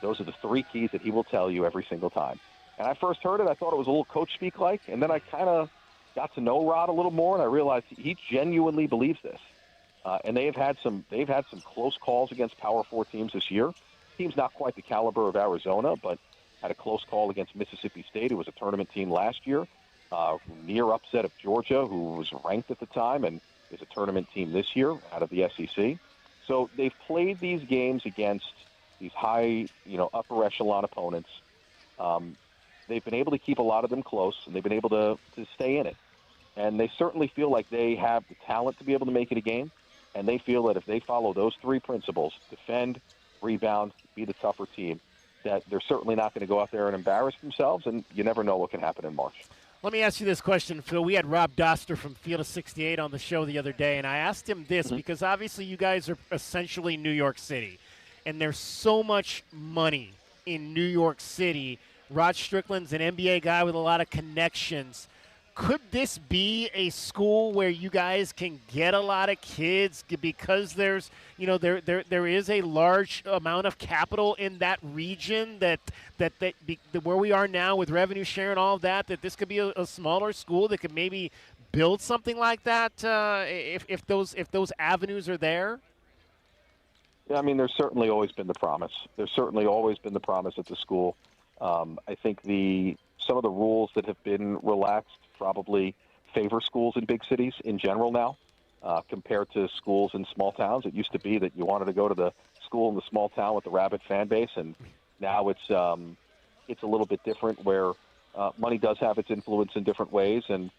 those are the 3 keys that he will tell you every single time. And I first heard it, I thought it was a little coach speak-like, and then I kind of got to know Rod a little more, and I realized he genuinely believes this. And they've had some close calls against Power 4 teams this year. Teams not quite the caliber of Arizona, but had a close call against Mississippi State, who was a tournament team last year. Near upset of Georgia, who was ranked at the time and is a tournament team this year out of the SEC. So they've played these games against these high, upper echelon opponents. They've been able to keep a lot of them close, and they've been able to stay in it. And they certainly feel like they have the talent to be able to make it a game. And they feel that if they follow those 3 principles, defend, rebound, be the tougher team, that they're certainly not going to go out there and embarrass themselves, and you never know what can happen in March. Let me ask you this question, Phil. We had Rob Doster from Field of 68 on the show the other day, and I asked him this because obviously you guys are essentially New York City, and there's so much money in New York City. Rod Strickland's an NBA guy with a lot of connections. Could this be a school where you guys can get a lot of kids because there's, there is a large amount of capital in that region that where we are now with revenue share and all of that this could be a smaller school that could maybe build something like that if those avenues are there? Yeah, I mean, there's certainly always been the promise. There's certainly always been the promise at the school. I think some of the rules that have been relaxed probably favor schools in big cities in general now compared to schools in small towns. It used to be that you wanted to go to the school in the small town with the rabid fan base, and now it's a little bit different where money does have its influence in different ways, and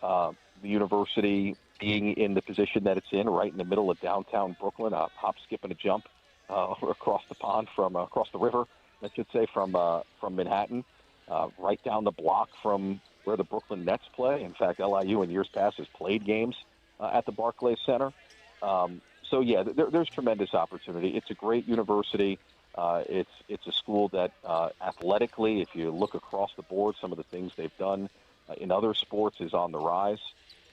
the university being in the position that it's in, right in the middle of downtown Brooklyn, a hop, skip, and a jump across the pond across the river, I should say, from Manhattan, right down the block from where the Brooklyn Nets play. In fact, LIU in years past has played games at the Barclays Center. So, yeah, there's tremendous opportunity. It's a great university. It's a school that athletically, if you look across the board, some of the things they've done in other sports is on the rise.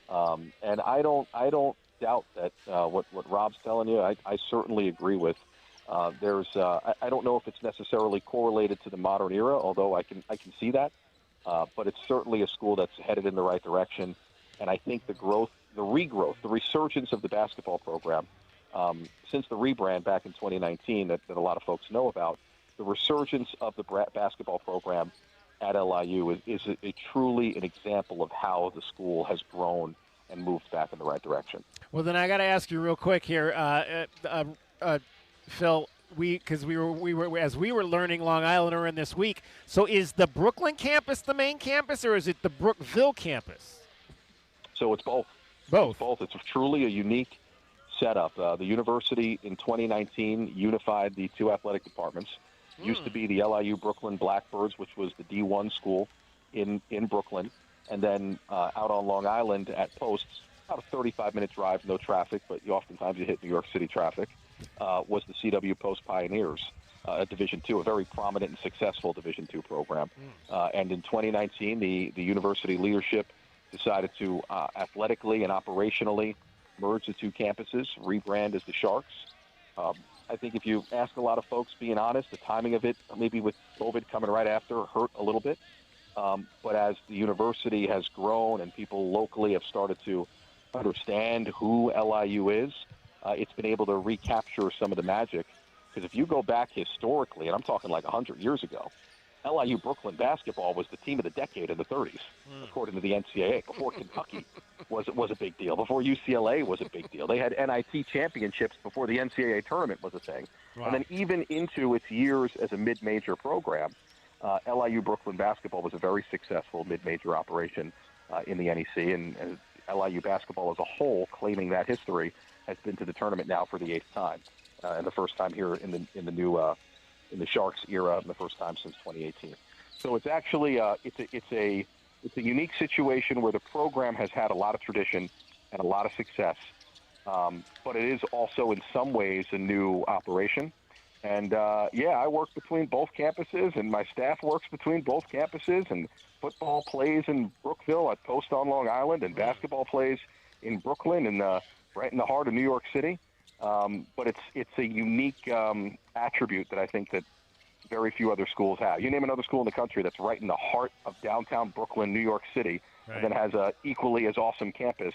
And I don't doubt that what Rob's telling you, I certainly agree with. I don't know if it's necessarily correlated to the modern era, although I can see that. But it's certainly a school that's headed in the right direction. And I think the regrowth, the resurgence of the basketball program, since the rebrand back in 2019 that a lot of folks know about, the resurgence of the basketball program at LIU is truly an example of how the school has grown and moved back in the right direction. Well, then I got to ask you real quick here, Phil. Because we were as we were learning Long Islander in this week. So is the Brooklyn campus the main campus, or is it the Brookville campus? So it's both. Both. It's truly a unique setup. The university in 2019 unified the two athletic departments. Used to be the LIU Brooklyn Blackbirds, which was the D1 school in Brooklyn, and then out on Long Island at Posts, about a 35-minute drive, no traffic, but oftentimes you hit New York City traffic. Was the CW Post Pioneers, a Division II, a very prominent and successful Division II program. And in 2019, the university leadership decided to athletically and operationally merge the two campuses, rebrand as the Sharks. I think if you ask a lot of folks, being honest, the timing of it, maybe with COVID coming right after, hurt a little bit. But as the university has grown and people locally have started to understand who LIU is, it's been able to recapture some of the magic. Because if you go back historically, and I'm talking like 100 years ago, LIU Brooklyn basketball was the team of the decade in the 30s, according to the NCAA, before Kentucky was a big deal, before UCLA was a big deal. They had NIT championships before the NCAA tournament was a thing. Wow. And then even into its years as a mid-major program, LIU Brooklyn basketball was a very successful mid-major operation in the NEC, and LIU basketball as a whole, claiming that history, has been to the tournament now for the 8th time, and the first time here in the new in the Sharks era, and the first time since 2018. So it's actually it's a unique situation where the program has had a lot of tradition and a lot of success, but it is also in some ways a new operation. And I work between both campuses, and my staff works between both campuses, and football plays in Brookville at Post on Long Island, and basketball plays in Brooklyn and right in the heart of New York City. But it's a unique attribute that I think that very few other schools have. You name another school in the country that's right in the heart of downtown Brooklyn, New York City, and then has a equally as awesome campus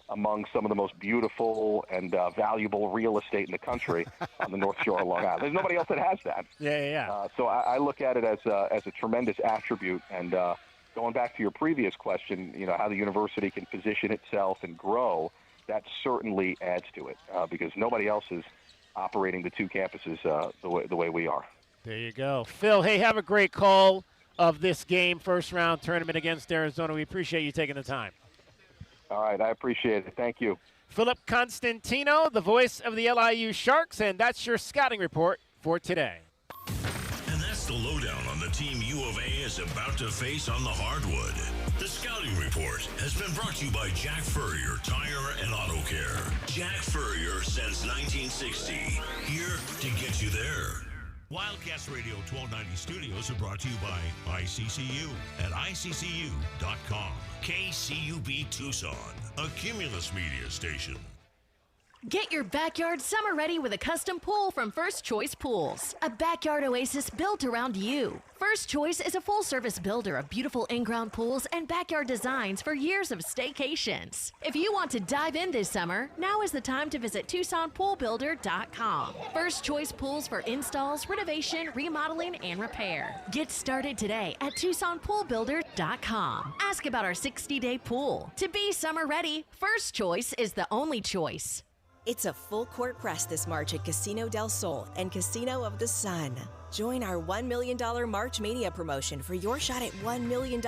among some of the most beautiful and valuable real estate in the country on the North Shore of Long Island. There's nobody else that has that. So I look at it as a tremendous attribute. And going back to your previous question, how the university can position itself and grow, that certainly adds to it because nobody else is operating the two campuses the way we are. There you go. Phil, hey, have a great call of this game, first-round tournament against Arizona. We appreciate you taking the time. All right, I appreciate it. Thank you. Philip Constantino, the voice of the LIU Sharks, and that's your scouting report for today. And that's the lowdown on the team U of A is about to face on the hardwood. The Scouting Report has been brought to you by Jack Furrier Tire and Auto Care. Jack Furrier since 1960, here to get you there. Wildcats Radio 1290 studios are brought to you by ICCU at ICCU.com. KCUB Tucson, a Cumulus media station. Get your backyard summer ready with a custom pool from First Choice Pools. A backyard oasis built around you. First Choice is a full-service builder of beautiful in-ground pools and backyard designs for years of staycations. If you want to dive in this summer, now is the time to visit TucsonPoolBuilder.com. First Choice Pools for installs, renovation, remodeling, and repair. Get started today at TucsonPoolBuilder.com. Ask about our 60-day pool. To be summer ready, First Choice is the only choice. It's a full court press this March at Casino del Sol and Casino of the Sun. Join our $1 million March Mania promotion for your shot at $1 million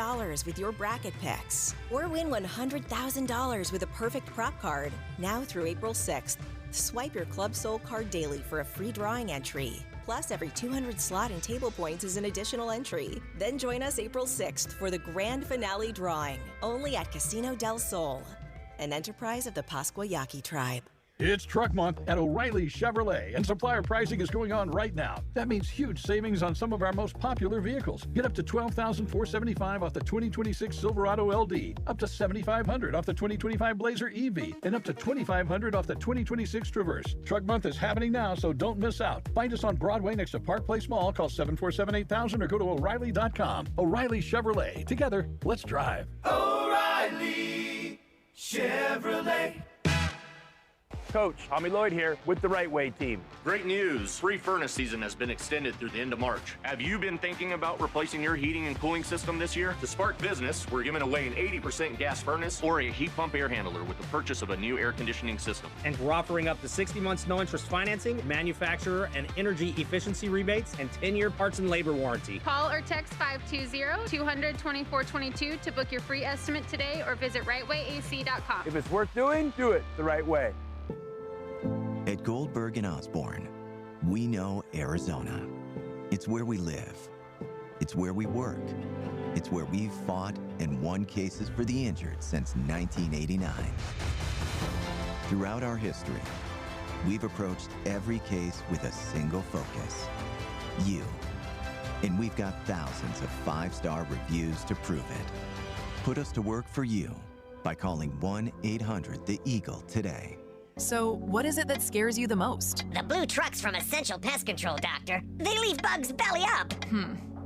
with your bracket picks. Or win $100,000 with a perfect prop card, now through April 6th. Swipe your Club Soul card daily for a free drawing entry. Plus, every 200 slot and table points is an additional entry. Then join us April 6th for the grand finale drawing, only at Casino del Sol, an enterprise of the Pascua Yaqui tribe. It's Truck Month at O'Reilly Chevrolet, and supplier pricing is going on right now. That means huge savings on some of our most popular vehicles. Get up to $12,475 off the 2026 Silverado LD, up to $7,500 off the 2025 Blazer EV, and up to $2,500 off the 2026 Traverse. Truck Month is happening now, so don't miss out. Find us on Broadway next to Park Place Mall. Call 747-8000 or go to O'Reilly.com. O'Reilly Chevrolet. Together, let's drive. O'Reilly Chevrolet. Coach, Tommy Lloyd here with the Right Way team. Great news. Free furnace season has been extended through the end of March. Have you been thinking about replacing your heating and cooling system this year? To spark business, we're giving away an 80% gas furnace or a heat pump air handler with the purchase of a new air conditioning system. And we're offering up to 60 months no interest financing, manufacturer and energy efficiency rebates, and 10-year parts and labor warranty. Call or text 520-200-2422 to book your free estimate today or visit rightwayac.com. If it's worth doing, do it the right way. At Goldberg and Osborne, we know Arizona. It's where we live. It's where we work. It's where we've fought and won cases for the injured since 1989. Throughout our history, we've approached every case with a single focus: you. And we've got thousands of 5-star reviews to prove it. Put us to work for you by calling 1-800-THE-EAGLE today. So, what is it that scares you the most? The blue trucks from Essential Pest Control, Doctor. They leave bugs belly up.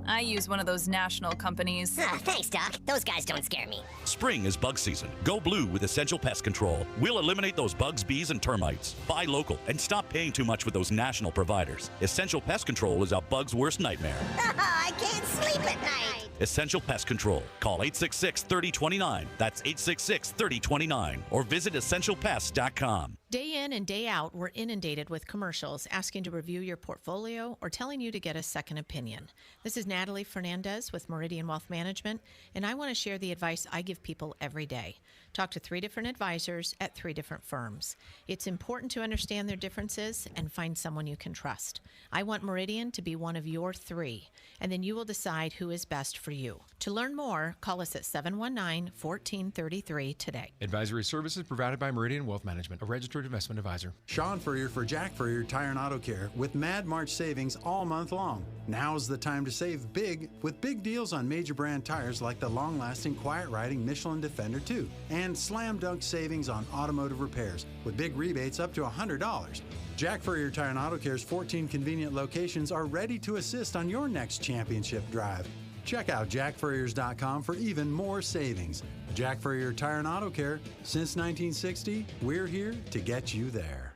I use one of those national companies. Thanks, Doc. Those guys don't scare me. Spring is bug season. Go blue with Essential Pest Control. We'll eliminate those bugs, bees, and termites. Buy local and stop paying too much with those national providers. Essential Pest Control is a bug's worst nightmare. I can't sleep at night. Essential Pest Control. Call 866-3029. That's 866-3029. Or visit essentialpest.com. Day in and day out, we're inundated with commercials asking to review your portfolio or telling you to get a second opinion. This is Natalie Fernandez with Meridian Wealth Management, and I want to share the advice I give people every day. Talk to 3 different advisors at 3 different firms. It's important to understand their differences and find someone you can trust. I want Meridian to be one of your 3, and then you will decide who is best for you. To learn more, call us at 719-1433 today. Advisory services provided by Meridian Wealth Management, a registered investment advisor. Sean Furrier for Jack Furrier Tire and Auto Care with Mad March savings all month long. Now's the time to save big with big deals on major brand tires like the long-lasting, quiet-riding Michelin Defender 2 and slam dunk savings on automotive repairs with big rebates up to $100. Jack Furrier Tire and Auto Care's 14 convenient locations are ready to assist on your next championship drive. Check out jackfurriers.com for even more savings. Jack Furrier Tire and Auto Care, since 1960, we're here to get you there.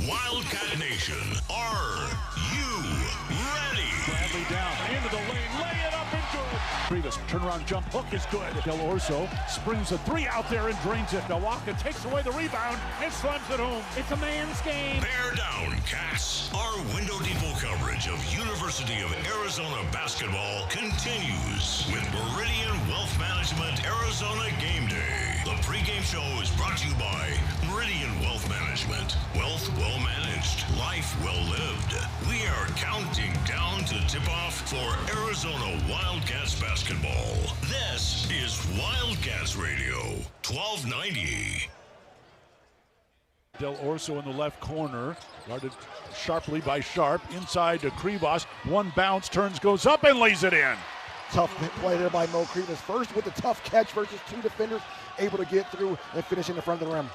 Wildcat Nation, are you ready? Bradley down into the lane, lay it up and good. Previous turnaround jump hook is good. Del Orso springs a 3 out there and drains it. Milwaukee takes away the rebound and slams it home. It's a man's game. Bear down, Cats. Our window depot coverage of University of Arizona basketball continues with Meridian Wealth Management Arizona Game Day. The pregame show is brought to you by Meridian Wealth Management. Wealth well managed, life well lived. We are counting down to tip off for Arizona Wildcats basketball. This is Wildcats Radio 1290. Del Orso in the left corner, guarded sharply by Sharp. Inside to Krivas. One bounce, turns, goes up, and lays it in. Tough play there by Mo Krivas. First with the tough catch versus two defenders, able to get through and finish in the front of the rim.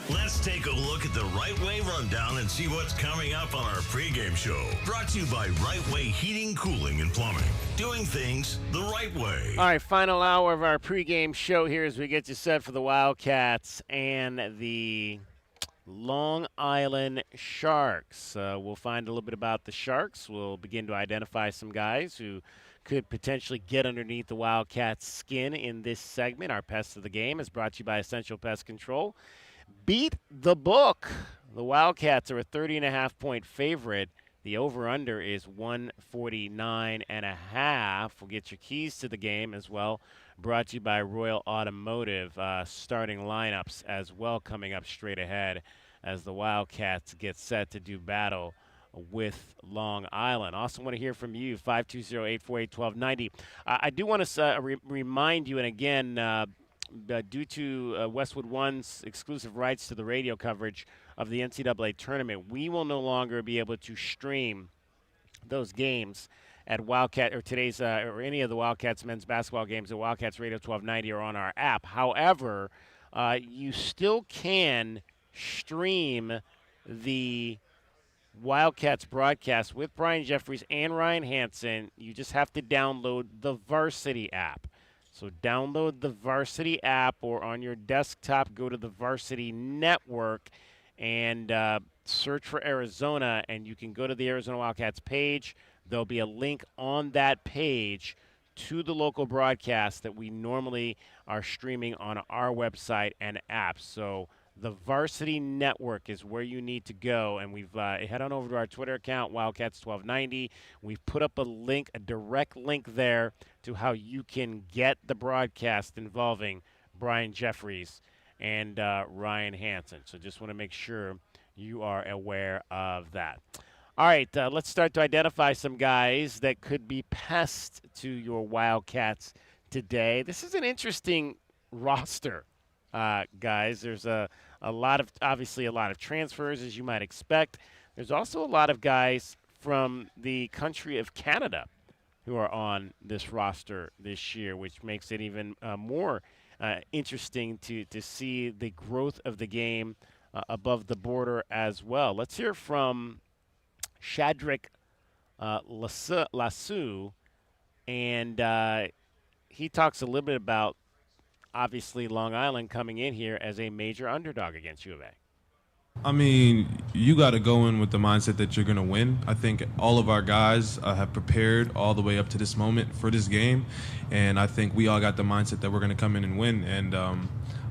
Let's take a look at the Right Way Rundown and see what's coming up on our pregame show. Brought to you by Right Way Heating, Cooling, and Plumbing. Doing things the right way. All right, final hour of our pregame show here as we get you set for the Wildcats and the Long Island Sharks. We'll find a little bit about the Sharks. We'll begin to identify some guys who could potentially get underneath the Wildcats' skin in this segment. Our Pest of the Game is brought to you by Essential Pest Control. Beat the book. The Wildcats are a 30.5-point favorite. The over-under is 149.5. We'll get your keys to the game as well. Brought to you by Royal Automotive. Starting lineups as well coming up straight ahead as the Wildcats get set to do battle with Long Island. Also want to hear from you, 520-848-1290. I do want to remind you, and again, due to Westwood One's exclusive rights to the radio coverage of the NCAA Tournament, we will no longer be able to stream those games at Wildcat or today's or any of the Wildcats men's basketball games at Wildcats Radio 1290 or on our app. However, you still can stream the Wildcats broadcast with Brian Jeffries and Ryan Hansen. You just have to download the Varsity app. So download the Varsity app, or on your desktop, go to the Varsity Network and search for Arizona, and you can go to the Arizona Wildcats page. There'll be a link on that page to the local broadcast that we normally are streaming on our website and app. So the Varsity Network is where you need to go, and we've head on over to our Twitter account, Wildcats1290. We've put up a link, a direct link there to how you can get the broadcast involving Brian Jeffries and Ryan Hansen. So just want to make sure you are aware of that. All right, let's start to identify some guys that could be pests to your Wildcats today. This is an interesting roster, guys. There's obviously a lot of transfers, as you might expect. There's also a lot of guys from the country of Canada who are on this roster this year, which makes it even more interesting to see the growth of the game above the border as well. Let's hear from Shadrach Lassou, and he talks a little bit about, obviously, Long Island coming in here as a major underdog against U of A. I mean, you got to go in with the mindset that you're going to win. I think all of our guys have prepared all the way up to this moment for this game, and I think we all got the mindset that we're going to come in and win. And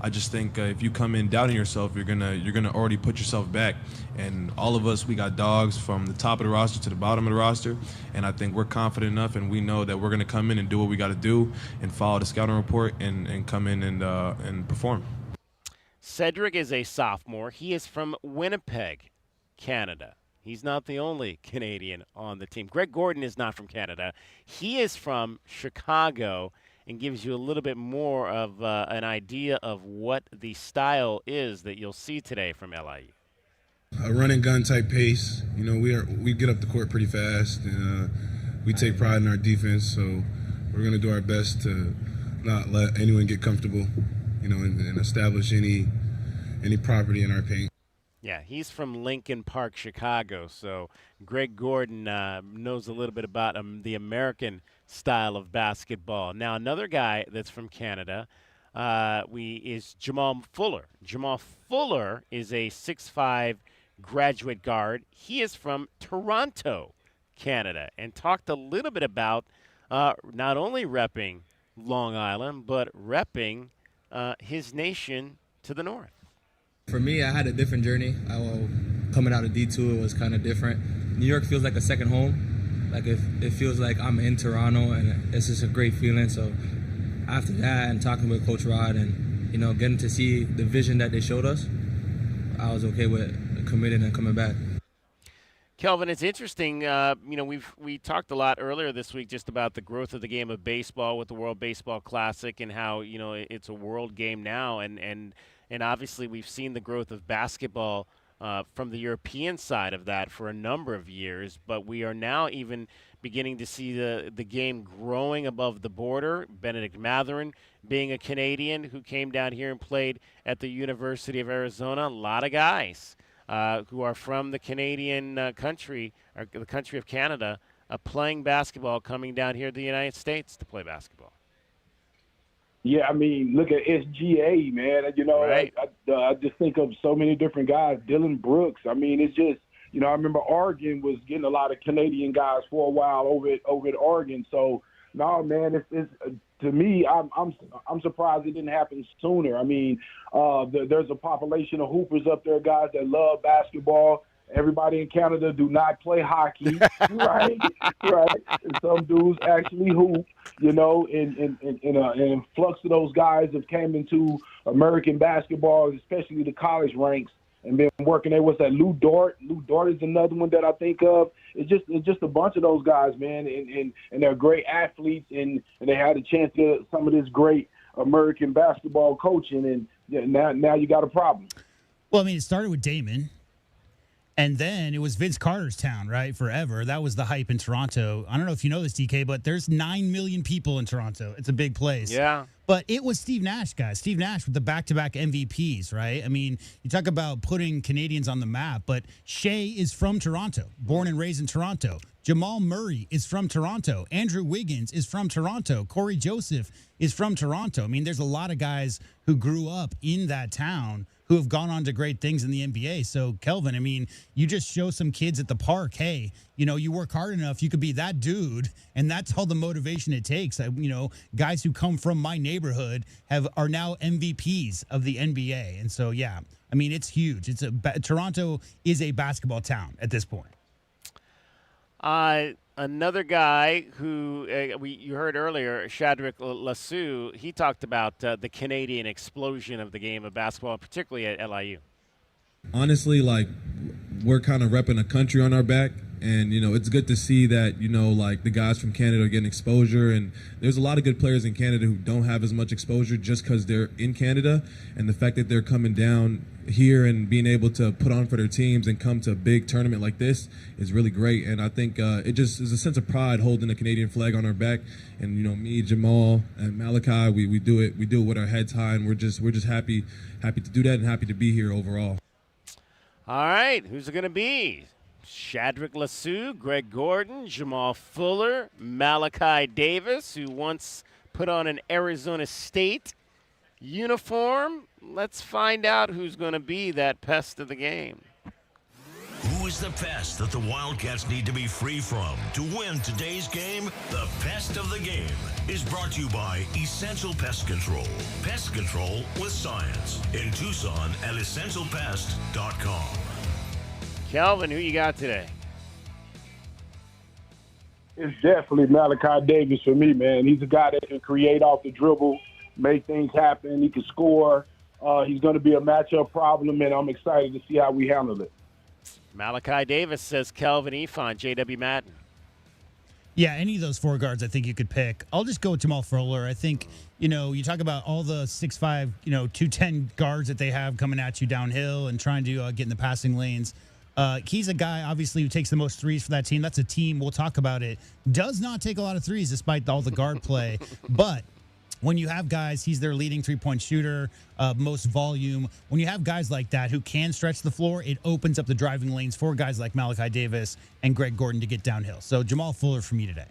I just think if you come in doubting yourself, you're gonna already put yourself back. And all of us, we got dogs from the top of the roster to the bottom of the roster, and I think we're confident enough, and we know that we're going to come in and do what we got to do and follow the scouting report and come in and perform. Cedric is a sophomore. He is from Winnipeg, Canada. He's not the only Canadian on the team. Greg Gordon is not from Canada. He is from Chicago, and gives you a little bit more of an idea of what the style is that you'll see today from LIU. A run and gun type pace. You know, we get up the court pretty fast. We take pride in our defense, so we're going to do our best to not let anyone get comfortable, you know, and establish any property in our paint. Yeah, he's from Lincoln Park, Chicago, so Greg Gordon knows a little bit about the American style of basketball. Now, another guy that's from Canada is Jamal Fuller. Jamal Fuller is a 6'5" graduate guard. He is from Toronto, Canada, and talked a little bit about not only repping Long Island, but repping his nation to the north. For me, I had a different journey. Coming out of D2, it was kind of different. New York feels like a second home. Like it feels like I'm in Toronto, and it's just a great feeling. So after that, and talking with Coach Rod, and getting to see the vision that they showed us, I was okay with committing and coming back. Kelvin, it's interesting. We talked a lot earlier this week just about the growth of the game of baseball with the World Baseball Classic, and how it's a world game now, and obviously we've seen the growth of basketball from the European side of that for a number of years, but we are now even beginning to see the game growing above the border. Benedict Mathurin being a Canadian who came down here and played at the University of Arizona. A lot of guys who are from the Canadian country, or the country of Canada, playing basketball, coming down here to the United States to play basketball. Yeah, I mean, look at SGA, man. You know, right. I just think of so many different guys. Dylan Brooks. I mean, it's just, you know, I remember Oregon was getting a lot of Canadian guys for a while over at Oregon. So, no, man, it's to me, I'm surprised it didn't happen sooner. I mean, there's a population of hoopers up there, guys that love basketball. Everybody in Canada do not play hockey, right? Right. And some dudes actually hoop, you know, and an influx of those guys have came into American basketball, especially the college ranks, and been working there. What's that? Lou Dort. Lou Dort is another one that I think of. It's just a bunch of those guys, man, and they're great athletes, and they had a chance to get some of this great American basketball coaching, and yeah, now you got a problem. Well, I mean, it started with Damon. And then it was Vince Carter's town, right, forever. That was the hype in Toronto. I don't know if you know this, DK, but there's 9 million people in Toronto. It's a big place. Yeah. But it was Steve Nash, guys. Steve Nash with the back-to-back MVPs, right? I mean, you talk about putting Canadians on the map, but Shea is from Toronto, born and raised in Toronto. Jamal Murray is from Toronto. Andrew Wiggins is from Toronto. Corey Joseph is from Toronto. I mean, there's a lot of guys who grew up in that town who have gone on to great things in the NBA. So, Kelvin, I mean, you just show some kids at the park, hey, you know, you work hard enough, you could be that dude, and that's all the motivation it takes. You know, guys who come from my neighborhood are now MVPs of the NBA. And so, yeah, I mean, it's huge. Toronto is a basketball town at this point. Another guy who you heard earlier, Shadrick Lassu, he talked about the Canadian explosion of the game of basketball, particularly at LIU. Honestly, like, we're kind of repping a country on our back. And, you know, it's good to see that, you know, like, the guys from Canada are getting exposure. And there's a lot of good players in Canada who don't have as much exposure just because they're in Canada. And the fact that they're coming down here and being able to put on for their teams and come to a big tournament like this is really great. And I think it just is a sense of pride holding the Canadian flag on our back. And, you know, me, Jamal, and Malachi, we do it with our heads high. And we're just happy to do that and happy to be here overall. All right, who's it going to be? Shadrick Lassu, Greg Gordon, Jamal Fuller, Malachi Davis, who once put on an Arizona State uniform. Let's find out who's going to be that pest of the game. Who is the pest that the Wildcats need to be free from to win today's game? The Pest of the Game is brought to you by Essential Pest Control. Pest control with science. In Tucson at essentialpest.com. Kelvin, who you got today? It's definitely Malachi Davis for me, man. He's a guy that can create off the dribble, make things happen. He can score. He's going to be a matchup problem, and I'm excited to see how we handle it. Malachi Davis, says Kelvin Efon, J.W. Madden. Yeah, any of those four guards I think you could pick. I'll just go with Jamal Fuller. I think, you know, you talk about all the 6'5", 210 guards that they have coming at you downhill and trying to get in the passing lanes. He's a guy, obviously, who takes the most threes for that team. That's a team, we'll talk about it, does not take a lot of threes despite all the guard play. But when you have guys, he's their leading three-point shooter, most volume. When you have guys like that who can stretch the floor, it opens up the driving lanes for guys like Malachi Davis and Greg Gordon to get downhill. So Jamal Fuller for me today.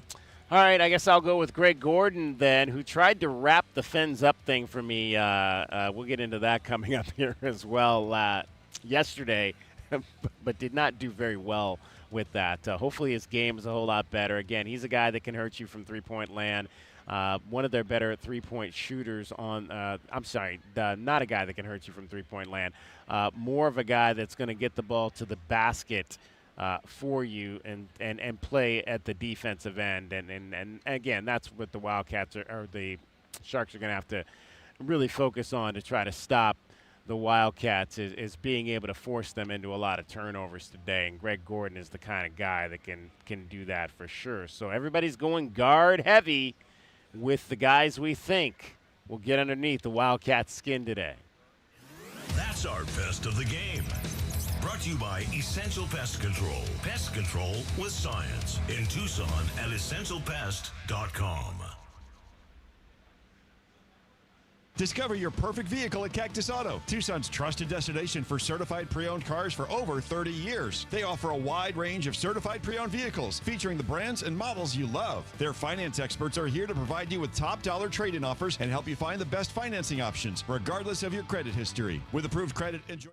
All right, I guess I'll go with Greg Gordon then, who tried to wrap the Fins Up thing for me. We'll get into that coming up here as well yesterday, but did not do very well with that. Hopefully his game is a whole lot better. Again, he's a guy that can hurt you from three-point land. One of their better three-point shooters on not a guy that can hurt you from three-point land. More of a guy that's going to get the ball to the basket for you and play at the defensive end. And again, that's what the Wildcats or the Sharks are going to have to really focus on to try to stop the Wildcats is being able to force them into a lot of turnovers today. And Greg Gordon is the kind of guy that can do that for sure. So everybody's going guard heavy with the guys we think will get underneath the Wildcats' skin today. That's our Pest of the Game. Brought to you by Essential Pest Control. Pest control with science. In Tucson at essentialpest.com. Discover your perfect vehicle at Cactus Auto, Tucson's trusted destination for certified pre-owned cars for over 30 years. They offer a wide range of certified pre-owned vehicles featuring the brands and models you love. Their finance experts are here to provide you with top dollar trade-in offers and help you find the best financing options, regardless of your credit history. With approved credit, enjoy.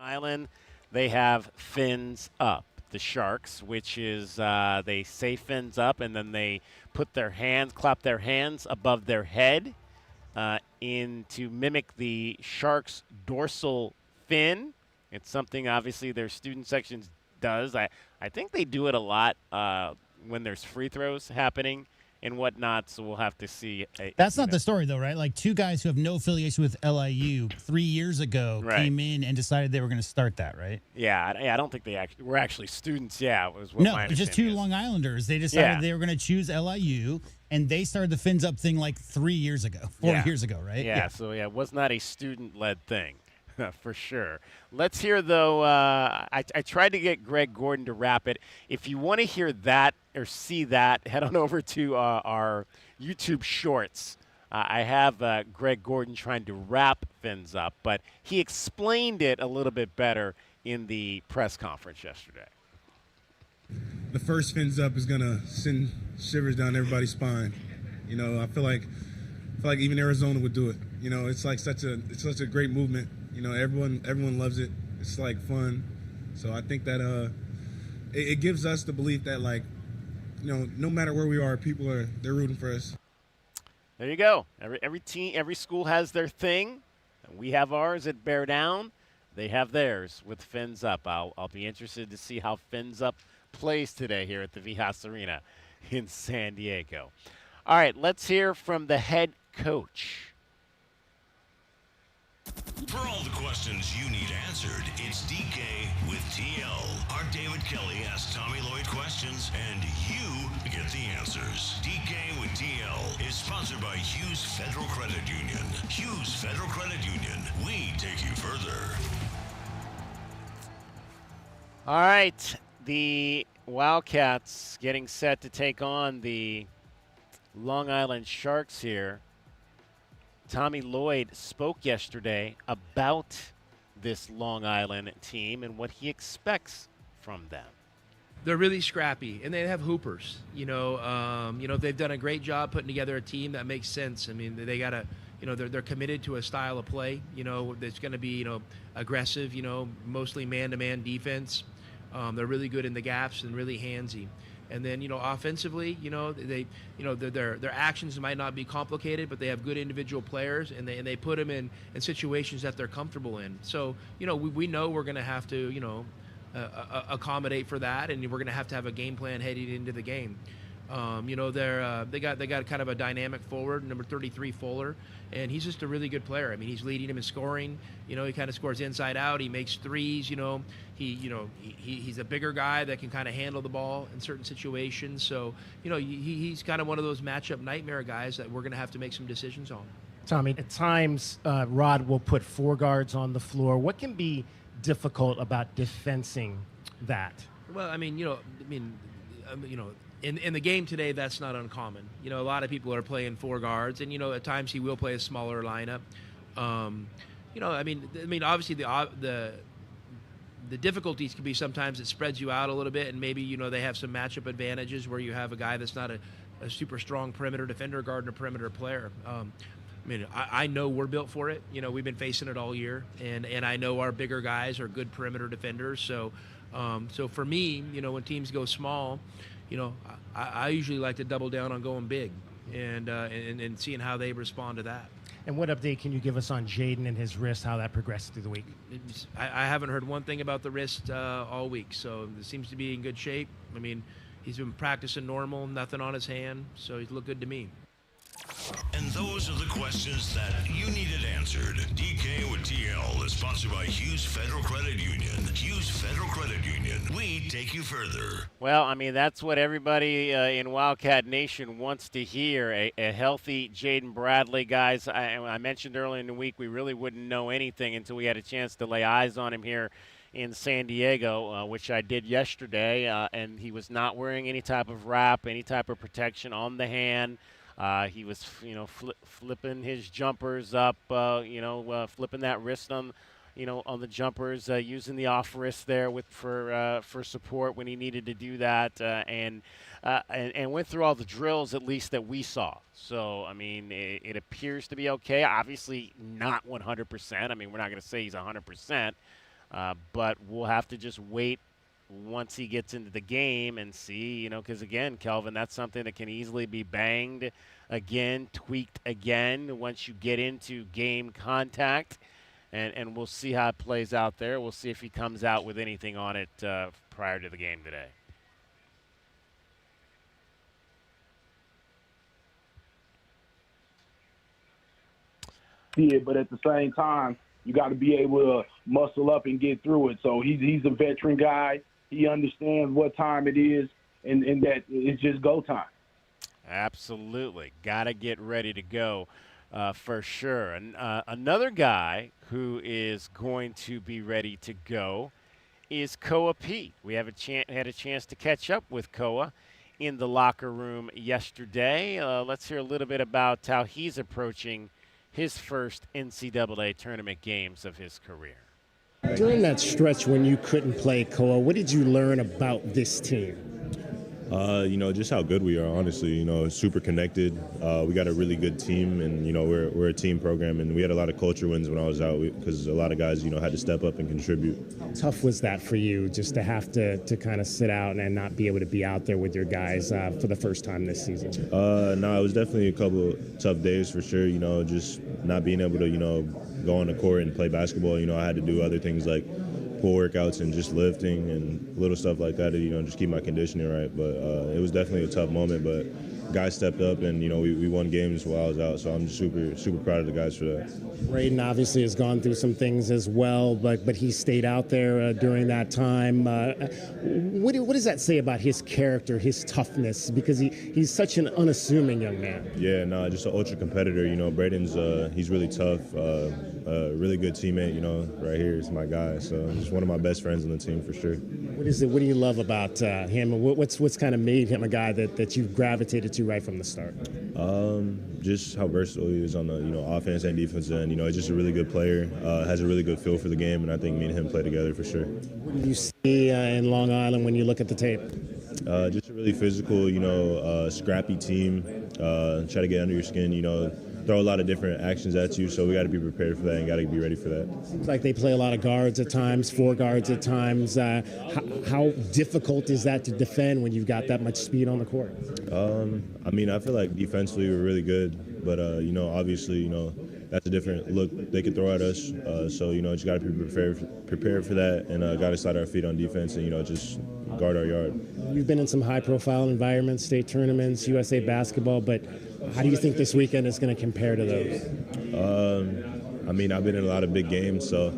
Island. they have fins up. The Sharks, which is they say fins up, and then they clap their hands above their head to mimic the Sharks' dorsal fin. It's something, obviously, their student sections does. I think they do it a lot when there's free throws happening and whatnot, so we'll have to see. That's not the story, though, right? Like, two guys who have no affiliation with LIU 3 years ago came in and decided they were going to start that, right? Yeah, I don't think they were actually students. Yeah, was what my it's just two Long Islanders. They decided they were going to choose LIU, and they started the fins up thing like 3 years ago, 4 years ago, right? Yeah, so it was not a student-led thing. For sure. Let's hear, though, I tried to get Greg Gordon to wrap it. If you want to hear that or see that, head on over to our YouTube Shorts. I have Greg Gordon trying to wrap fins up, but he explained it a little bit better in the press conference yesterday. The first fins up is going to send shivers down everybody's spine. You know, I feel like even Arizona would do it. You know, it's such a great movement. You know, everyone loves it. It's like fun. So I think that it gives us the belief that, like, you know, no matter where we are, they're rooting for us. There you go. Every team, every school has their thing. We have ours at Bear Down. They have theirs with fins up. I'll be interested to see how fins up plays today here at the Vijas Arena in San Diego. All right, let's hear from the head coach. For all the questions you need answered, it's DK with TL. Our David Kelly asks Tommy Lloyd questions, and you get the answers. DK with TL is sponsored by Hughes Federal Credit Union. Hughes Federal Credit Union. We take you further. All right, the Wildcats getting set to take on the Long Island Sharks here. Tommy Lloyd spoke yesterday about this Long Island team and what he expects from them. They're really scrappy, and they have hoopers. They've done a great job putting together a team that makes sense. I mean, they got to, they're committed to a style of play. That's going to be, aggressive. Mostly man-to-man defense. They're really good in the gaps and really handsy. And then, offensively, their actions might not be complicated, but they have good individual players, and they put them in situations that they're comfortable in. So, we know we're going to have to, accommodate for that, and we're going to have a game plan heading into the game. They got kind of a dynamic forward, number 33 Fuller, and he's just a really good player. I mean, he's leading them in scoring. He kind of scores inside out. He makes threes. He's a bigger guy that can kind of handle the ball in certain situations. So, he's kind of one of those matchup nightmare guys that we're going to have to make some decisions on. Tommy, at times Rod will put four guards on the floor. What can be difficult about defensing that? Well, in the game today, that's not uncommon. A lot of people are playing four guards, and at times he will play a smaller lineup. Obviously the difficulties can be sometimes it spreads you out a little bit, and maybe they have some matchup advantages where you have a guy that's not a super strong perimeter defender guarding a perimeter player. I know we're built for it. We've been facing it all year, and I know our bigger guys are good perimeter defenders. So for me, when teams go small, I usually like to double down on going big and seeing how they respond to that. And what update can you give us on Jaden and his wrist, how that progressed through the week? I haven't heard one thing about the wrist all week, so it seems to be in good shape. He's been practicing normal, nothing on his hand, so he's looked good to me. And those are the questions that you needed answered. DK with TL is sponsored by Hughes Federal Credit Union. Hughes Federal Credit Union. We take you further. Well, that's what everybody in Wildcat Nation wants to hear. A healthy Jaden Bradley, guys. I mentioned earlier in the week we really wouldn't know anything until we had a chance to lay eyes on him here in San Diego, which I did yesterday, and he was not wearing any type of wrap, any type of protection on the hand. He was, flipping his jumpers up, flipping that wrist on the jumpers, using the off wrist there for support when he needed to do that, and went through all the drills at least that we saw. So it appears to be okay. Obviously not 100%. We're not going to say he's 100%. But we'll have to just wait once he gets into the game and see, because, again, Kelvin, that's something that can easily be banged again, tweaked again once you get into game contact. And we'll see how it plays out there. We'll see if he comes out with anything on it prior to the game today. See it, but at the same time, you got to be able to muscle up and get through it. So he's a veteran guy. He understands what time it is, and that it's just go time. Absolutely. Got to get ready to go for sure. And another guy who is going to be ready to go is Koa Pete. We have had a chance to catch up with Koa in the locker room yesterday. Let's hear a little bit about how he's approaching his first NCAA tournament games of his career. During that stretch when you couldn't play, Koa, what did you learn about this team? Just how good we are, honestly. Super connected. We got a really good team, and, we're a team program, and we had a lot of culture wins when I was out because a lot of guys, had to step up and contribute. How tough was that for you, just to have to kind of sit out and not be able to be out there with your guys for the first time this season? No, it was definitely a couple of tough days for sure, just not being able to, go on the court and play basketball. I had to do other things like pull workouts and just lifting and little stuff like that to, just keep my conditioning right. But it was definitely a tough moment, but guys stepped up and, we won games while I was out. So I'm just super, super proud of the guys for that. Braden obviously has gone through some things as well, but he stayed out there during that time. What does that say about his character, his toughness? Because he's such an unassuming young man. Yeah, just an ultra competitor. Braden's he's really tough, really good teammate. Right here is my guy. So he's one of my best friends on the team for sure. What do you love about him? What's kind of made him a guy that you've gravitated to right from the start? Just how versatile he is on the offense and defense end. He's just a really good player. Has a really good feel for the game, and I think me and him play together for sure. What do you see in Long Island when you look at the tape? Just a really physical, scrappy team. Try to get under your skin. Throw a lot of different actions at you, so we got to be prepared for that and got to be ready for that. Seems like they play a lot of guards at times, 4 guards at times. How difficult is that to defend when you've got that much speed on the court? I feel like defensively we're really good, but obviously, that's a different look they could throw at us. So just got to be prepared for that, and got to slide our feet on defense and just guard our yard. You've been in some high-profile environments, state tournaments, USA basketball, but how do you think this weekend is going to compare to those? I've been in a lot of big games, so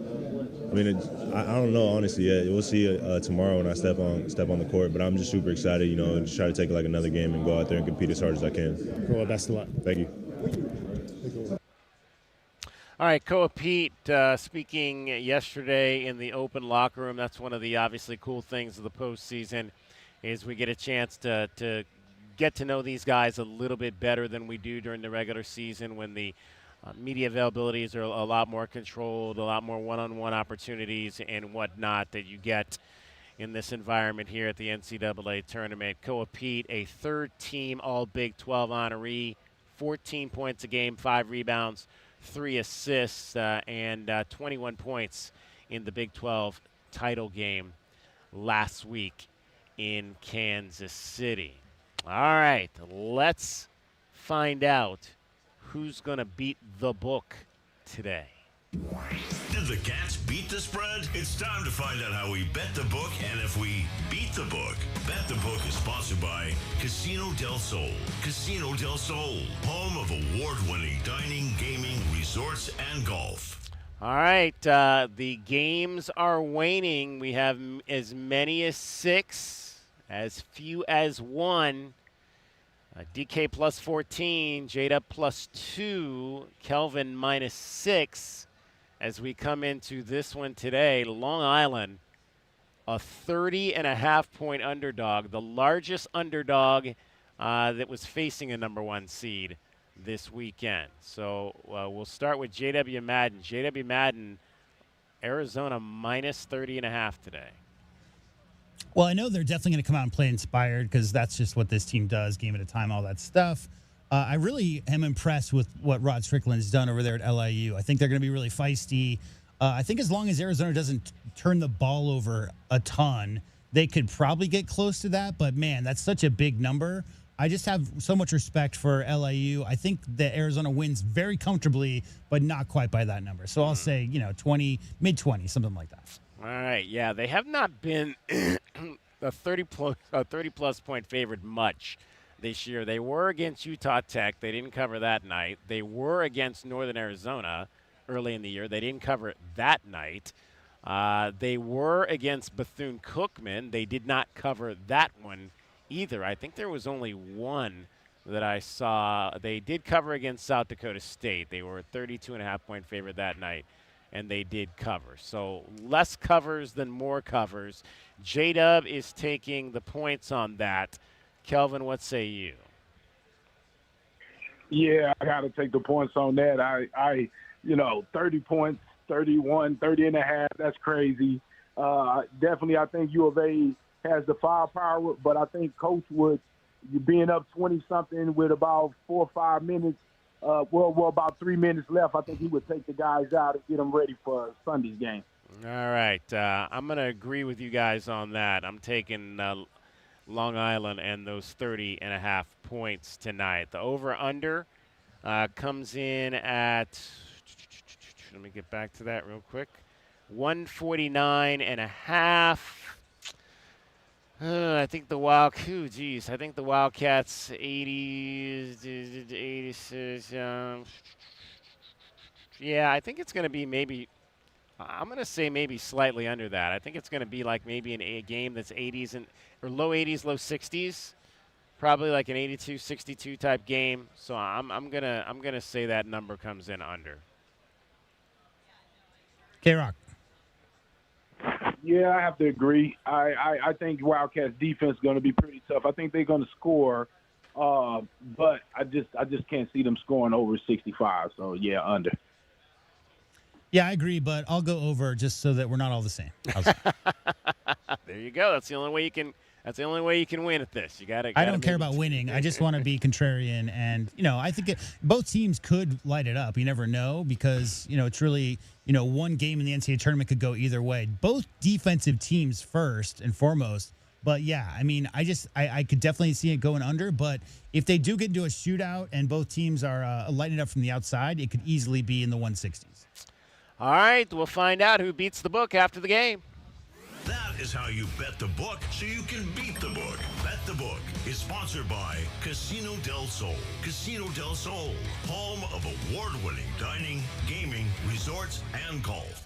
I don't know honestly yet. We'll see tomorrow when I step on the court, but I'm just super excited. Just try to take it like another game and go out there and compete as hard as I can. Cool. Best of luck. Thank you. All right, Koa Pete speaking yesterday in the open locker room. That's one of the obviously cool things of the postseason is we get a chance to get to know these guys a little bit better than we do during the regular season when the media availabilities are a lot more controlled, a lot more one-on-one opportunities and whatnot that you get in this environment here at the NCAA Tournament. Koa Pete, a third-team All-Big 12 honoree, 14 points a game, 5 rebounds, 3 assists, and 21 points in the Big 12 title game last week in Kansas City. All right, let's find out who's going to beat the book today. Did the Cats beat the spread? It's time to find out how we bet the book and if we beat the book. Bet the Book is sponsored by Casino del Sol. Casino del Sol, home of award-winning dining, gaming, resorts, and golf. All right, the games are waning. We have as many as 6. As few as 1. DK plus 14, Jada plus 2, Kelvin minus 6. As we come into this one today, Long Island, a 30.5-point underdog, the largest underdog that was facing a number 1 seed this weekend. So we'll start with JW Madden. JW Madden, Arizona minus 30.5 today. Well, I know they're definitely going to come out and play inspired because that's just what this team does, game at a time, all that stuff. I really am impressed with what Rod Strickland has done over there at LIU. I think they're going to be really feisty. I think as long as Arizona doesn't turn the ball over a ton, they could probably get close to that. But, man, that's such a big number. I just have so much respect for LIU. I think that Arizona wins very comfortably, but not quite by that number. So I'll say, 20, mid-20, something like that. All right, yeah, they have not been a 30-plus point favorite much this year. They were against Utah Tech. They didn't cover that night. They were against Northern Arizona early in the year. They didn't cover it that night. They were against Bethune-Cookman. They did not cover that one either. I think there was only one that I saw. They did cover against South Dakota State. They were a 32.5-point favorite that night, and they did cover. So less covers than more covers. J-Dub is taking the points on that. Kelvin, what say you? Yeah, I got to take the points on that. I 30 points, 31, 30 and a half, that's crazy. Definitely, I think U of A has the firepower, but I think Coach would, being up 20-something with about 4 or 5 minutes, about 3 minutes left, I think he would take the guys out and get them ready for Sunday's game. All right. I'm going to agree with you guys on that. I'm taking Long Island and those 30.5 points tonight. The over-under comes in at, let me get back to that real quick, 149.5. I think the Wildcats 86. Yeah, I think it's going to be maybe. I'm going to say maybe slightly under that. I think it's going to be like maybe a game that's 80s or low 80s, low 60s, probably like an 82-62 type game. So I'm gonna say that number comes in under. K-Rock. Yeah, I have to agree. I think Wildcats defense is going to be pretty tough. I think they're going to score, but I just can't see them scoring over 65. So yeah, under. Yeah, I agree, but I'll go over just so that we're not all the same. There you go. That's the only way you can. That's the only way you can win at this. You got to. I don't care about winning. I just want to be contrarian, and I think both teams could light it up. You never know because it's really one game in the NCAA tournament could go either way. Both defensive teams first and foremost. But yeah, I mean, I could definitely see it going under. But if they do get into a shootout and both teams are lighting it up from the outside, it could easily be in the 160s. All right, we'll find out who beats the book after the game. That is how you bet the book so you can beat the book. Bet the Book is sponsored by Casino del Sol. Casino del Sol, home of award-winning dining, gaming, resorts, and golf.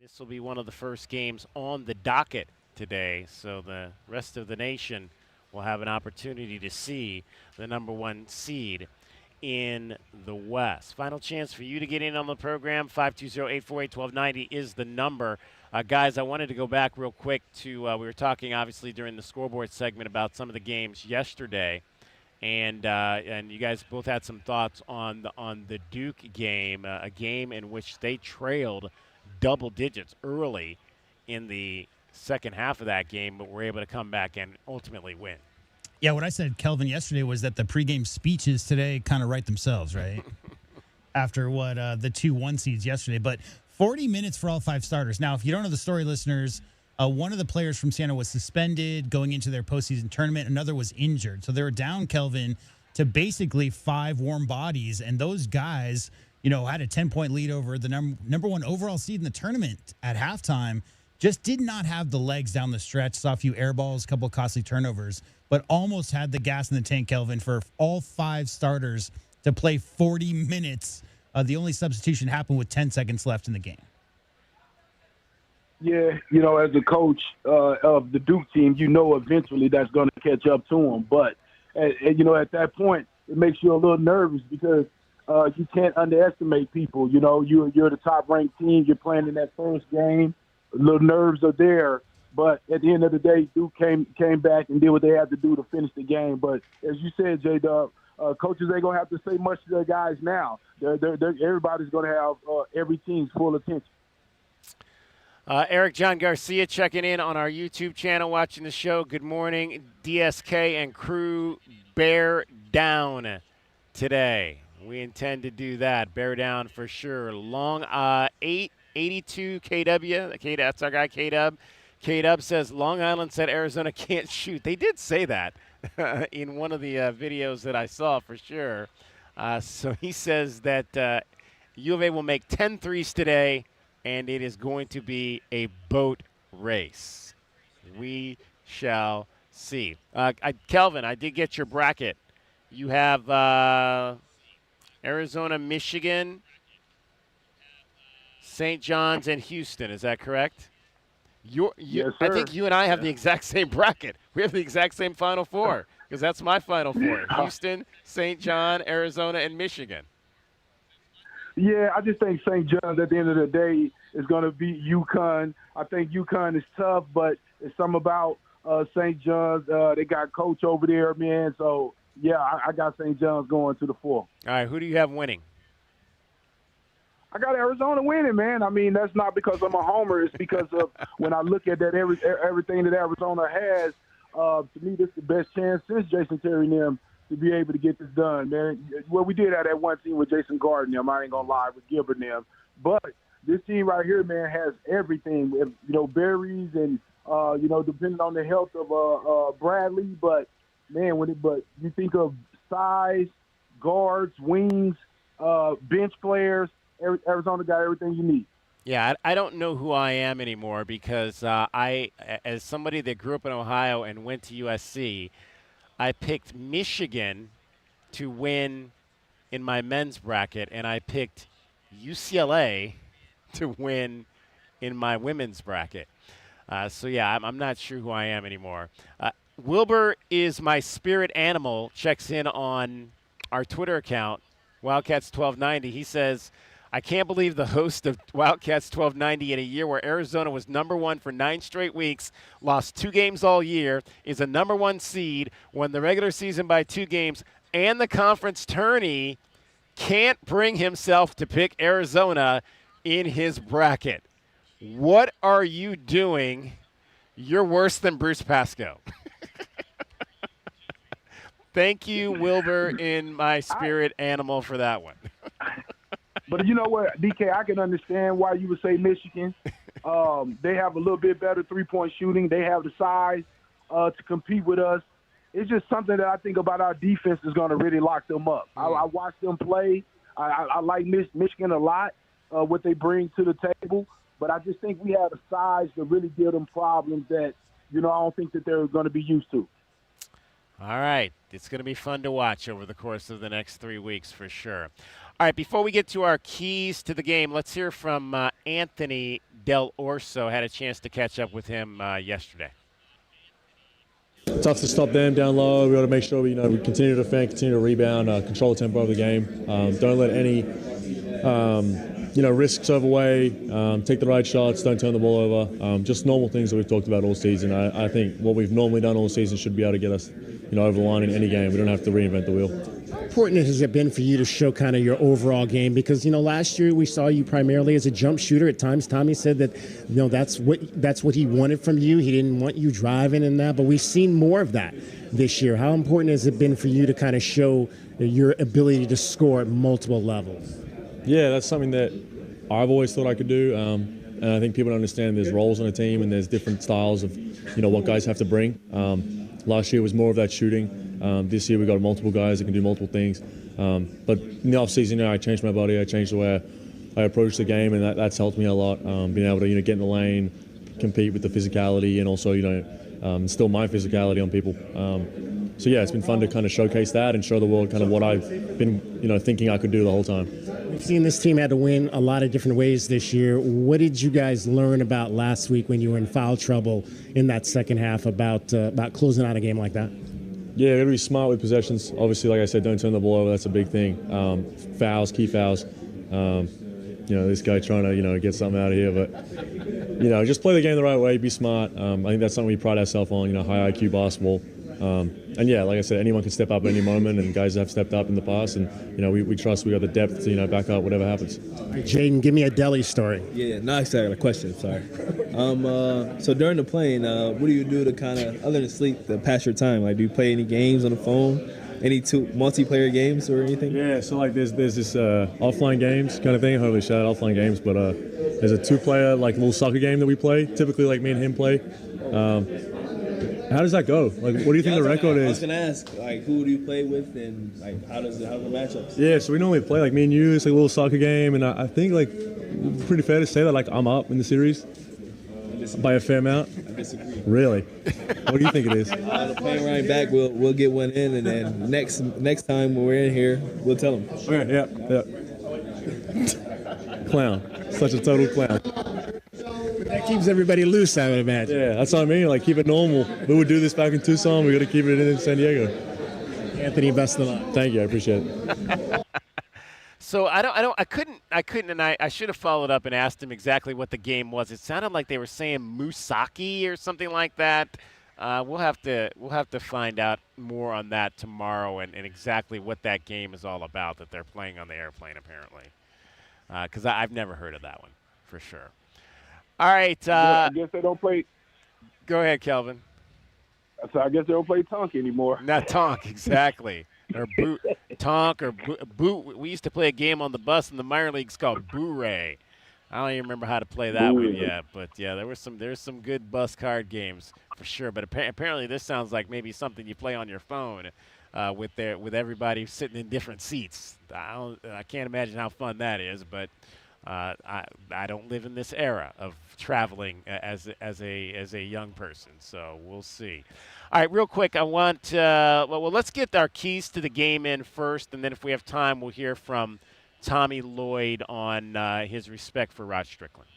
This will be one of the first games on the docket today, so the rest of the nation will have an opportunity to see the number 1 seed in the West. Final chance for you to get in on the program. 520-848-1290 is the number. Guys, I wanted to go back real quick to we were talking obviously during the scoreboard segment about some of the games yesterday, and you guys both had some thoughts on the Duke game, a game in which they trailed double digits early in the second half of that game, but were able to come back and ultimately win. Yeah, what I said, Kelvin, yesterday was that the pregame speeches today kind of write themselves, right? After what the 2-1 seeds yesterday. But 40 minutes for all 5 starters. Now, if you don't know the story, listeners, one of the players from Siena was suspended going into their postseason tournament. Another was injured. So they were down, Kelvin, to basically 5 warm bodies. And those guys, had a 10-point lead over the number 1 overall seed in the tournament at halftime. Just did not have the legs down the stretch. Saw a few air balls, a couple of costly turnovers, but almost had the gas in the tank, Kelvin, for all 5 starters to play 40 minutes. The only substitution happened with 10 seconds left in the game. Yeah, as a coach of the Duke team, eventually that's going to catch up to them. But, at that point, it makes you a little nervous because you can't underestimate people. You're the top-ranked team. You're playing in that first game. Little nerves are there, but at the end of the day, Duke came back and did what they had to do to finish the game. But as you said, J-Dub, coaches ain't gonna have to say much to their guys now. Everybody's gonna have every team's full attention. Eric John Garcia checking in on our YouTube channel, watching the show. Good morning, DSK and crew. Bear down today. We intend to do that. Bear down for sure. Long 882 KW. That's our guy, K-Dub. K-Dub says Long Island said Arizona can't shoot. They did say that in one of the videos that I saw for sure. So he says that U of A will make 10 threes today, and it is going to be a boat race. We shall see. Kelvin, I did get your bracket. You have Arizona, Michigan, St. John's, and Houston. Is that correct? Yes, sir. I think you and I have the exact same bracket. We have the exact same Final Four because that's my Final Four. Houston, St. John, Arizona, and Michigan. Yeah, I just think St. John's at the end of the day is going to beat UConn. I think UConn is tough, but it's something about St. John's. They got coach over there, man. So, yeah, I got St. John's going to the 4. All right, who do you have winning? I got Arizona winning, man. I mean, that's not because I'm a homer. It's because of when I look at that everything that Arizona has, to me, this is the best chance since Jason Terry and them to be able to get this done, man. Well, we did have that one team with Jason Garden and them. I ain't going to lie, with Gilbert and them. But this team right here, man, has everything. Berries and, depending on the health of Bradley. But, man, but you think of size, guards, wings, bench players, Arizona got everything you need. Yeah, I don't know who I am anymore because I, as somebody that grew up in Ohio and went to USC, I picked Michigan to win in my men's bracket, and I picked UCLA to win in my women's bracket. So, yeah, I'm not sure who I am anymore. Wilbur is my spirit animal, checks in on our Twitter account, Wildcats1290. He says, I can't believe the host of Wildcats 1290 in a year where Arizona was number 1 for 9 straight weeks, lost 2 games all year, is a number 1 seed, won the regular season by 2 games, and the conference tourney can't bring himself to pick Arizona in his bracket. What are you doing? You're worse than Bruce Pascoe. Thank you, Wilbur, in my spirit animal, for that one. But you know what, DK, I can understand why you would say Michigan. They have a little bit better three-point shooting. They have the size to compete with us. It's just something that I think about our defense is going to really lock them up. I watch them play. I like Michigan a lot, what they bring to the table. But I just think we have the size to really give them problems that, I don't think that they're going to be used to. All right. It's going to be fun to watch over the course of the next 3 weeks for sure. All right, before we get to our keys to the game, let's hear from Anthony Del Orso. Had a chance to catch up with him yesterday. Tough to stop them down low. We got to make sure we continue to defend, continue to rebound, control the tempo of the game. Don't let any risks overweigh. Take the right shots. Don't turn the ball over. Just normal things that we've talked about all season. I think what we've normally done all season should be able to get us over the line in any game. We don't have to reinvent the wheel. How important has it been for you to show kind of your overall game? Because last year we saw you primarily as a jump shooter. At times, Tommy said that that's what he wanted from you. He didn't want you driving and that, but we've seen more of that this year. How important has it been for you to kind of show your ability to score at multiple levels? Yeah, that's something that I've always thought I could do, and I think people don't understand there's roles on a team and there's different styles of what guys have to bring. Last year was more of that shooting. This year we got multiple guys that can do multiple things. But in the off-season, I changed my body. I changed the way I approach the game, and that's helped me a lot. Being able to get in the lane, compete with the physicality, and also instill my physicality on people. So yeah, it's been fun to kind of showcase that and show the world kind of what I've been thinking I could do the whole time. We've seen this team had to win a lot of different ways this year. What did you guys learn about last week when you were in foul trouble in that second half about closing out a game like that? Yeah, got to be smart with possessions. Obviously, like I said, don't turn the ball over. That's a big thing. Fouls, key fouls. This guy trying to get something out of here, but just play the game the right way. Be smart. I think that's something we pride ourselves on. High IQ basketball. And yeah, like I said, anyone can step up at any moment, and guys have stepped up in the past, and we trust we got the depth to back up whatever happens. Jaden, give me a Delhi story. Yeah, no, actually, I got a question. Sorry. So during the playing, what do you do to kind of, other than sleep, to pass your time? Like, do you play any games on the phone? Any multiplayer games or anything? Yeah, so like there's this offline games kind of thing. Holy shit, offline games, but there's a 2-player like little soccer game that we play. Typically, like me and him play. How does that go? Like, what do you think the record is? I was gonna ask, like, who do you play with, and like, how are the matchups? Yeah, so we normally play like me and you. It's like a little soccer game, and I think like pretty fair to say that like I'm up in the series by a fair amount. I disagree. Really? What do you think it is? Playing right back, we'll get one in, and then next time when we're in here, we'll tell them. Okay, yeah. Clown, such a total clown. That keeps everybody loose, I would imagine. Yeah, that's what I mean. Like, keep it normal. We would do this back in Tucson. We got to keep it in San Diego. Anthony, best of luck. Thank you. I appreciate it. So I couldn't, and I should have followed up and asked him exactly what the game was. It sounded like they were saying Musaki or something like that. We'll have to find out more on that tomorrow and exactly what that game is all about that they're playing on the airplane apparently. Because I've never heard of that one for sure. All right. I guess they don't play. Go ahead, Kelvin. So I guess they don't play Tonk anymore. Not Tonk, exactly. Or boot, Tonk or boot. We used to play a game on the bus in the minor leagues called Boo-Ray. I don't even remember how to play that one yet, but yeah, there's some good bus card games for sure. But apparently, this sounds like maybe something you play on your phone with everybody sitting in different seats. I can't imagine how fun that is, but. I don't live in this era of traveling as a young person, so we'll see. All right, real quick, I want let's get our keys to the game in first, and then if we have time, we'll hear from Tommy Lloyd on his respect for Rod Strickland.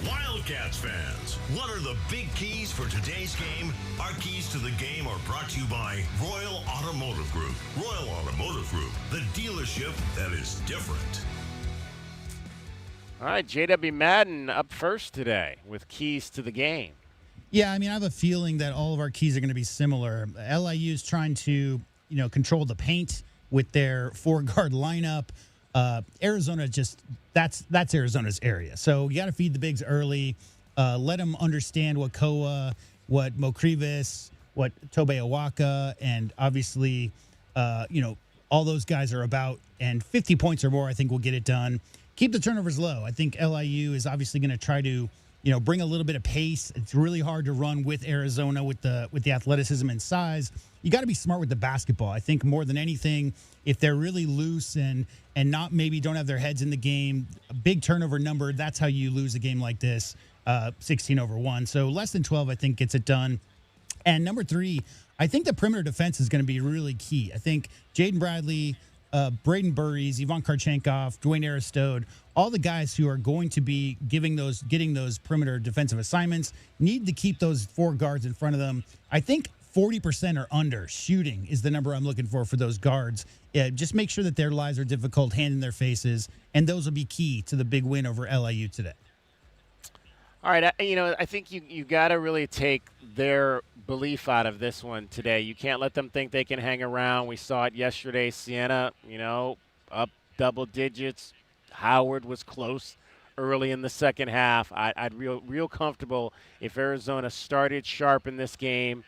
Wildcats fans, what are the big keys for today's game? Our keys to the game are brought to you by Royal Automotive Group. Royal Automotive Group, the dealership that is different. All right, J.W. Madden up first today with keys to the game. Yeah, I mean, I have a feeling that all of our keys are going to be similar. LIU is trying to, control the paint with their 4-guard lineup. Arizona that's Arizona's area. So you got to feed the bigs early. Let them understand what Koa, what Mokrivis, what Tobe Awaka, and obviously, all those guys are about. And 50 points or more, I think, will get it done. Keep the turnovers low. I think LIU is obviously going to try to, bring a little bit of pace. It's really hard to run with Arizona with the athleticism and size. You got to be smart with the basketball. I think more than anything, if they're really loose and not maybe don't have their heads in the game, a big turnover number, that's how you lose a game like this, 16-1. So less than 12, I think, gets it done. And number 3, I think the perimeter defense is going to be really key. I think Jaden Bradley, Braden Burries, Ivan Karchenkov, Dwayne Aristode, all the guys who are going to be getting those perimeter defensive assignments need to keep those 4 guards in front of them. I think 40% or under shooting is the number I'm looking for those guards. Just make sure that their lives are difficult, hand in their faces, and those will be key to the big win over LIU today. All right, I think you got to really take their belief out of this one today. You can't let them think they can hang around. We saw it yesterday. Siena, up double digits. Howard was close early in the second half. I'd real comfortable if Arizona started sharp in this game.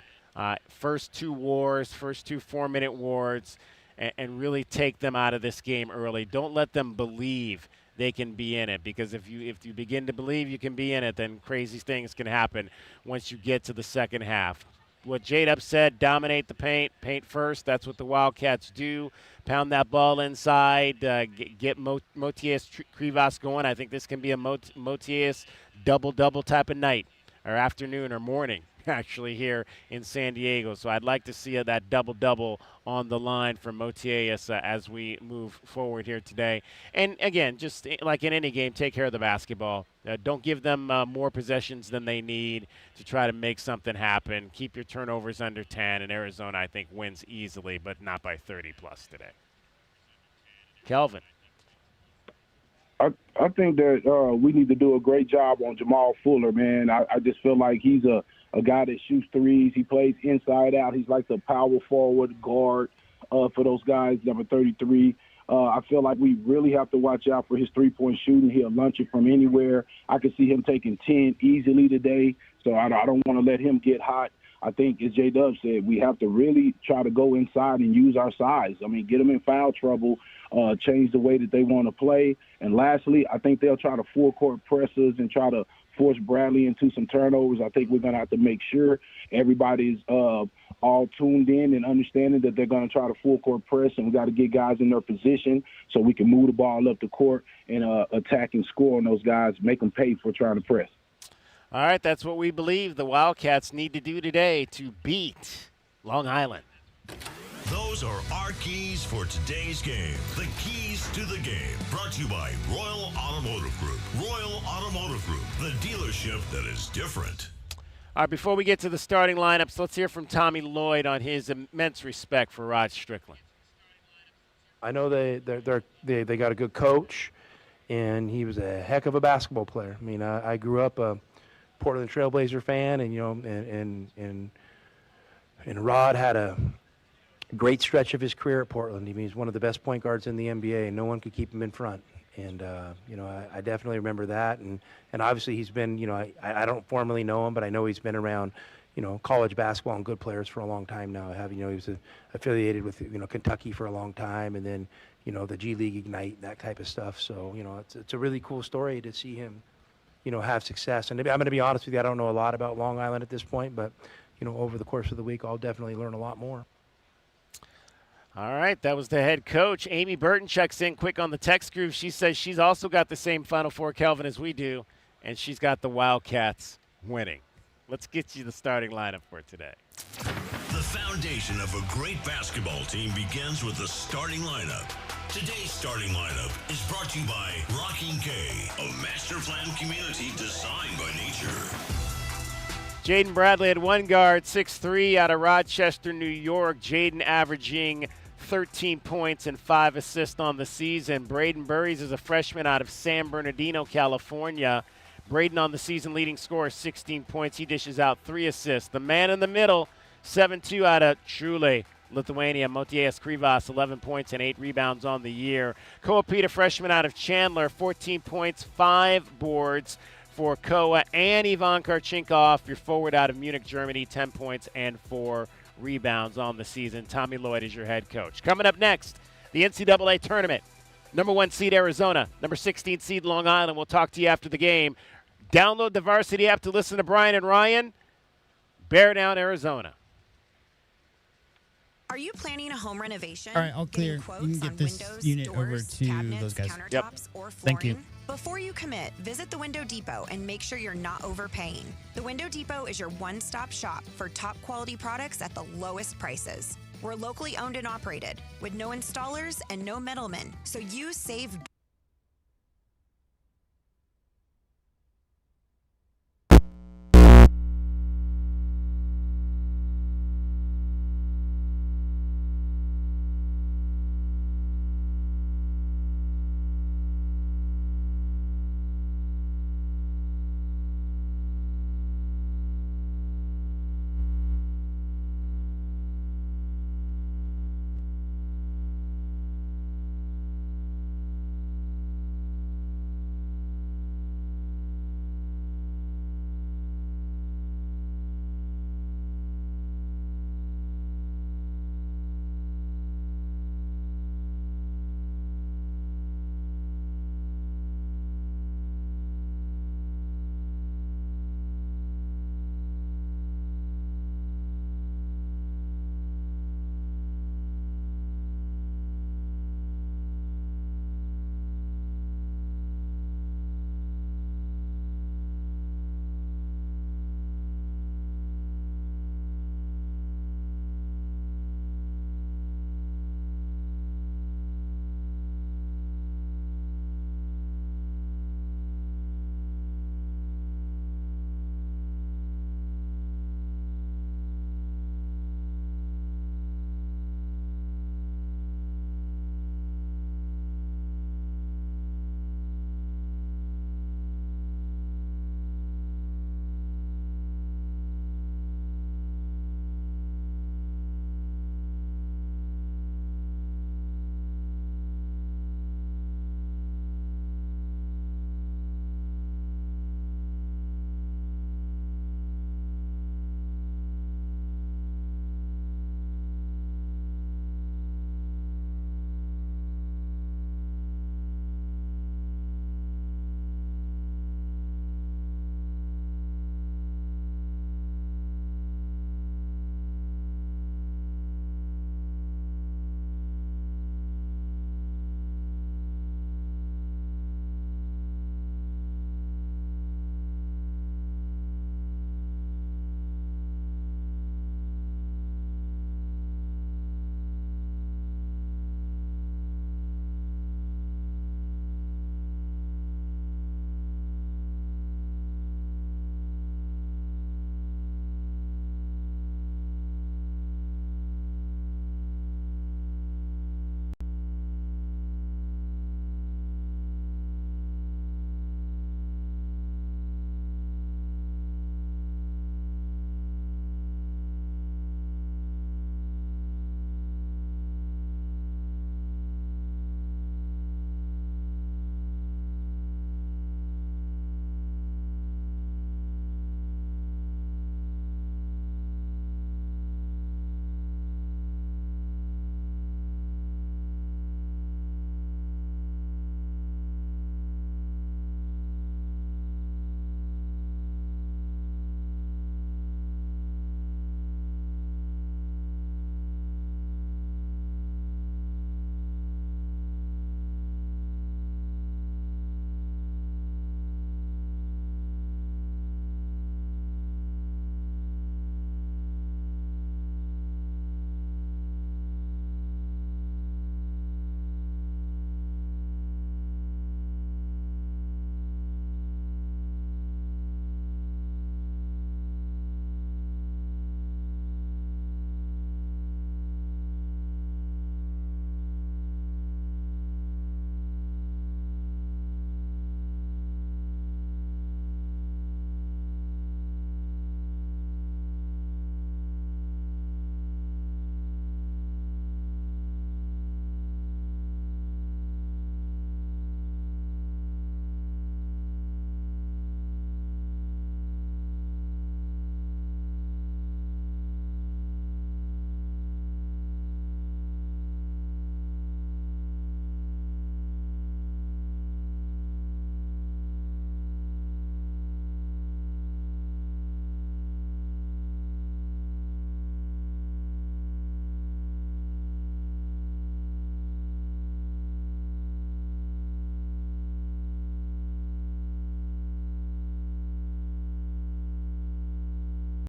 First 2 wars, first 2 4-minute wars, and really take them out of this game early. Don't let them believe they can be in it, because if you begin to believe you can be in it, then crazy things can happen once you get to the second half. What J-Dub said, dominate the paint first. That's what the Wildcats do. Pound that ball inside, get Motias Krivas going. I think this can be a Motias double-double type of night, or afternoon or morning, actually, here in San Diego. So I'd like to see that double-double on the line for Motias as we move forward here today. And, again, just like in any game, take care of the basketball. Don't give them more possessions than they need to try to make something happen. Keep your turnovers under 10, and Arizona, I think, wins easily, but not by 30-plus today. Kelvin. I think that we need to do a great job on Jamal Fuller, man. I just feel like he's a guy that shoots threes. He plays inside out. He's like the power forward guard for those guys, number 33. I feel like we really have to watch out for his three-point shooting. He'll launch it from anywhere. I could see him taking 10 easily today, so I don't want to let him get hot. I think, as J-Dub said, we have to really try to go inside and use our size. I mean, get them in foul trouble, change the way that they want to play. And lastly, I think they'll try to full-court presses and try to force Bradley into some turnovers. I think we're going to have to make sure everybody's all tuned in and understanding that they're going to try to full-court press, and we got to get guys in their position so we can move the ball up the court and attack and score on those guys, make them pay for trying to press. All right, that's what we believe the Wildcats need to do today to beat Long Island. Those are our keys for today's game. The keys to the game. Brought to you by Royal Automotive Group. Royal Automotive Group, the dealership that is different. All right, before we get to the starting lineups, let's hear from Tommy Lloyd on his immense respect for Rod Strickland. I know they got a good coach, and he was a heck of a basketball player. I mean, I grew up a Portland Trailblazer fan, and Rod had a great stretch of his career at Portland. I mean, he's one of the best point guards in the NBA, and no one could keep him in front. And, I definitely remember that. And obviously he's been, I don't formally know him, but I know he's been around, college basketball and good players for a long time now. He was affiliated with, Kentucky for a long time, and then, the G League Ignite, that type of stuff. So, it's a really cool story to see him, have success. And I'm going to be honest with you, I don't know a lot about Long Island at this point, but, over the course of the week, I'll definitely learn a lot more. All right, that was the head coach. Amy Burton checks in quick on the text group. She says she's also got the same Final Four, Kelvin, as we do, and she's got the Wildcats winning. Let's get you the starting lineup for today. The foundation of a great basketball team begins with the starting lineup. Today's starting lineup is brought to you by Rocking K, a master plan community designed by nature. Jaden Bradley at one guard, 6'3", out of Rochester, New York. Jaden averaging 13 points and 5 assists on the season. Braden Burries is a freshman out of San Bernardino, California. Braden on the season leading scorer, 16 points. He dishes out 3 assists. The man in the middle, 7'2", out of Trule, Lithuania, Motiejus Krivas, 11 points and 8 rebounds on the year. Koa, freshman out of Chandler, 14 points, 5 boards for Koa. And Ivan Karchenkov, your forward out of Munich, Germany, 10 points and 4 rebounds on the season. Tommy Lloyd is your head coach. Coming up next, the NCAA Tournament. Number 1 seed Arizona, number 16 seed Long Island. We'll talk to you after the game. Download the Varsity app to listen to Brian and Ryan. Bear down, Arizona. Are you planning a home renovation? All right, all clear. You can get this unit over to those guys. Yep. Thank you. Before you commit, visit the Window Depot and make sure you're not overpaying. The Window Depot is your one-stop shop for top quality products at the lowest prices. We're locally owned and operated with no installers and no middlemen, so you save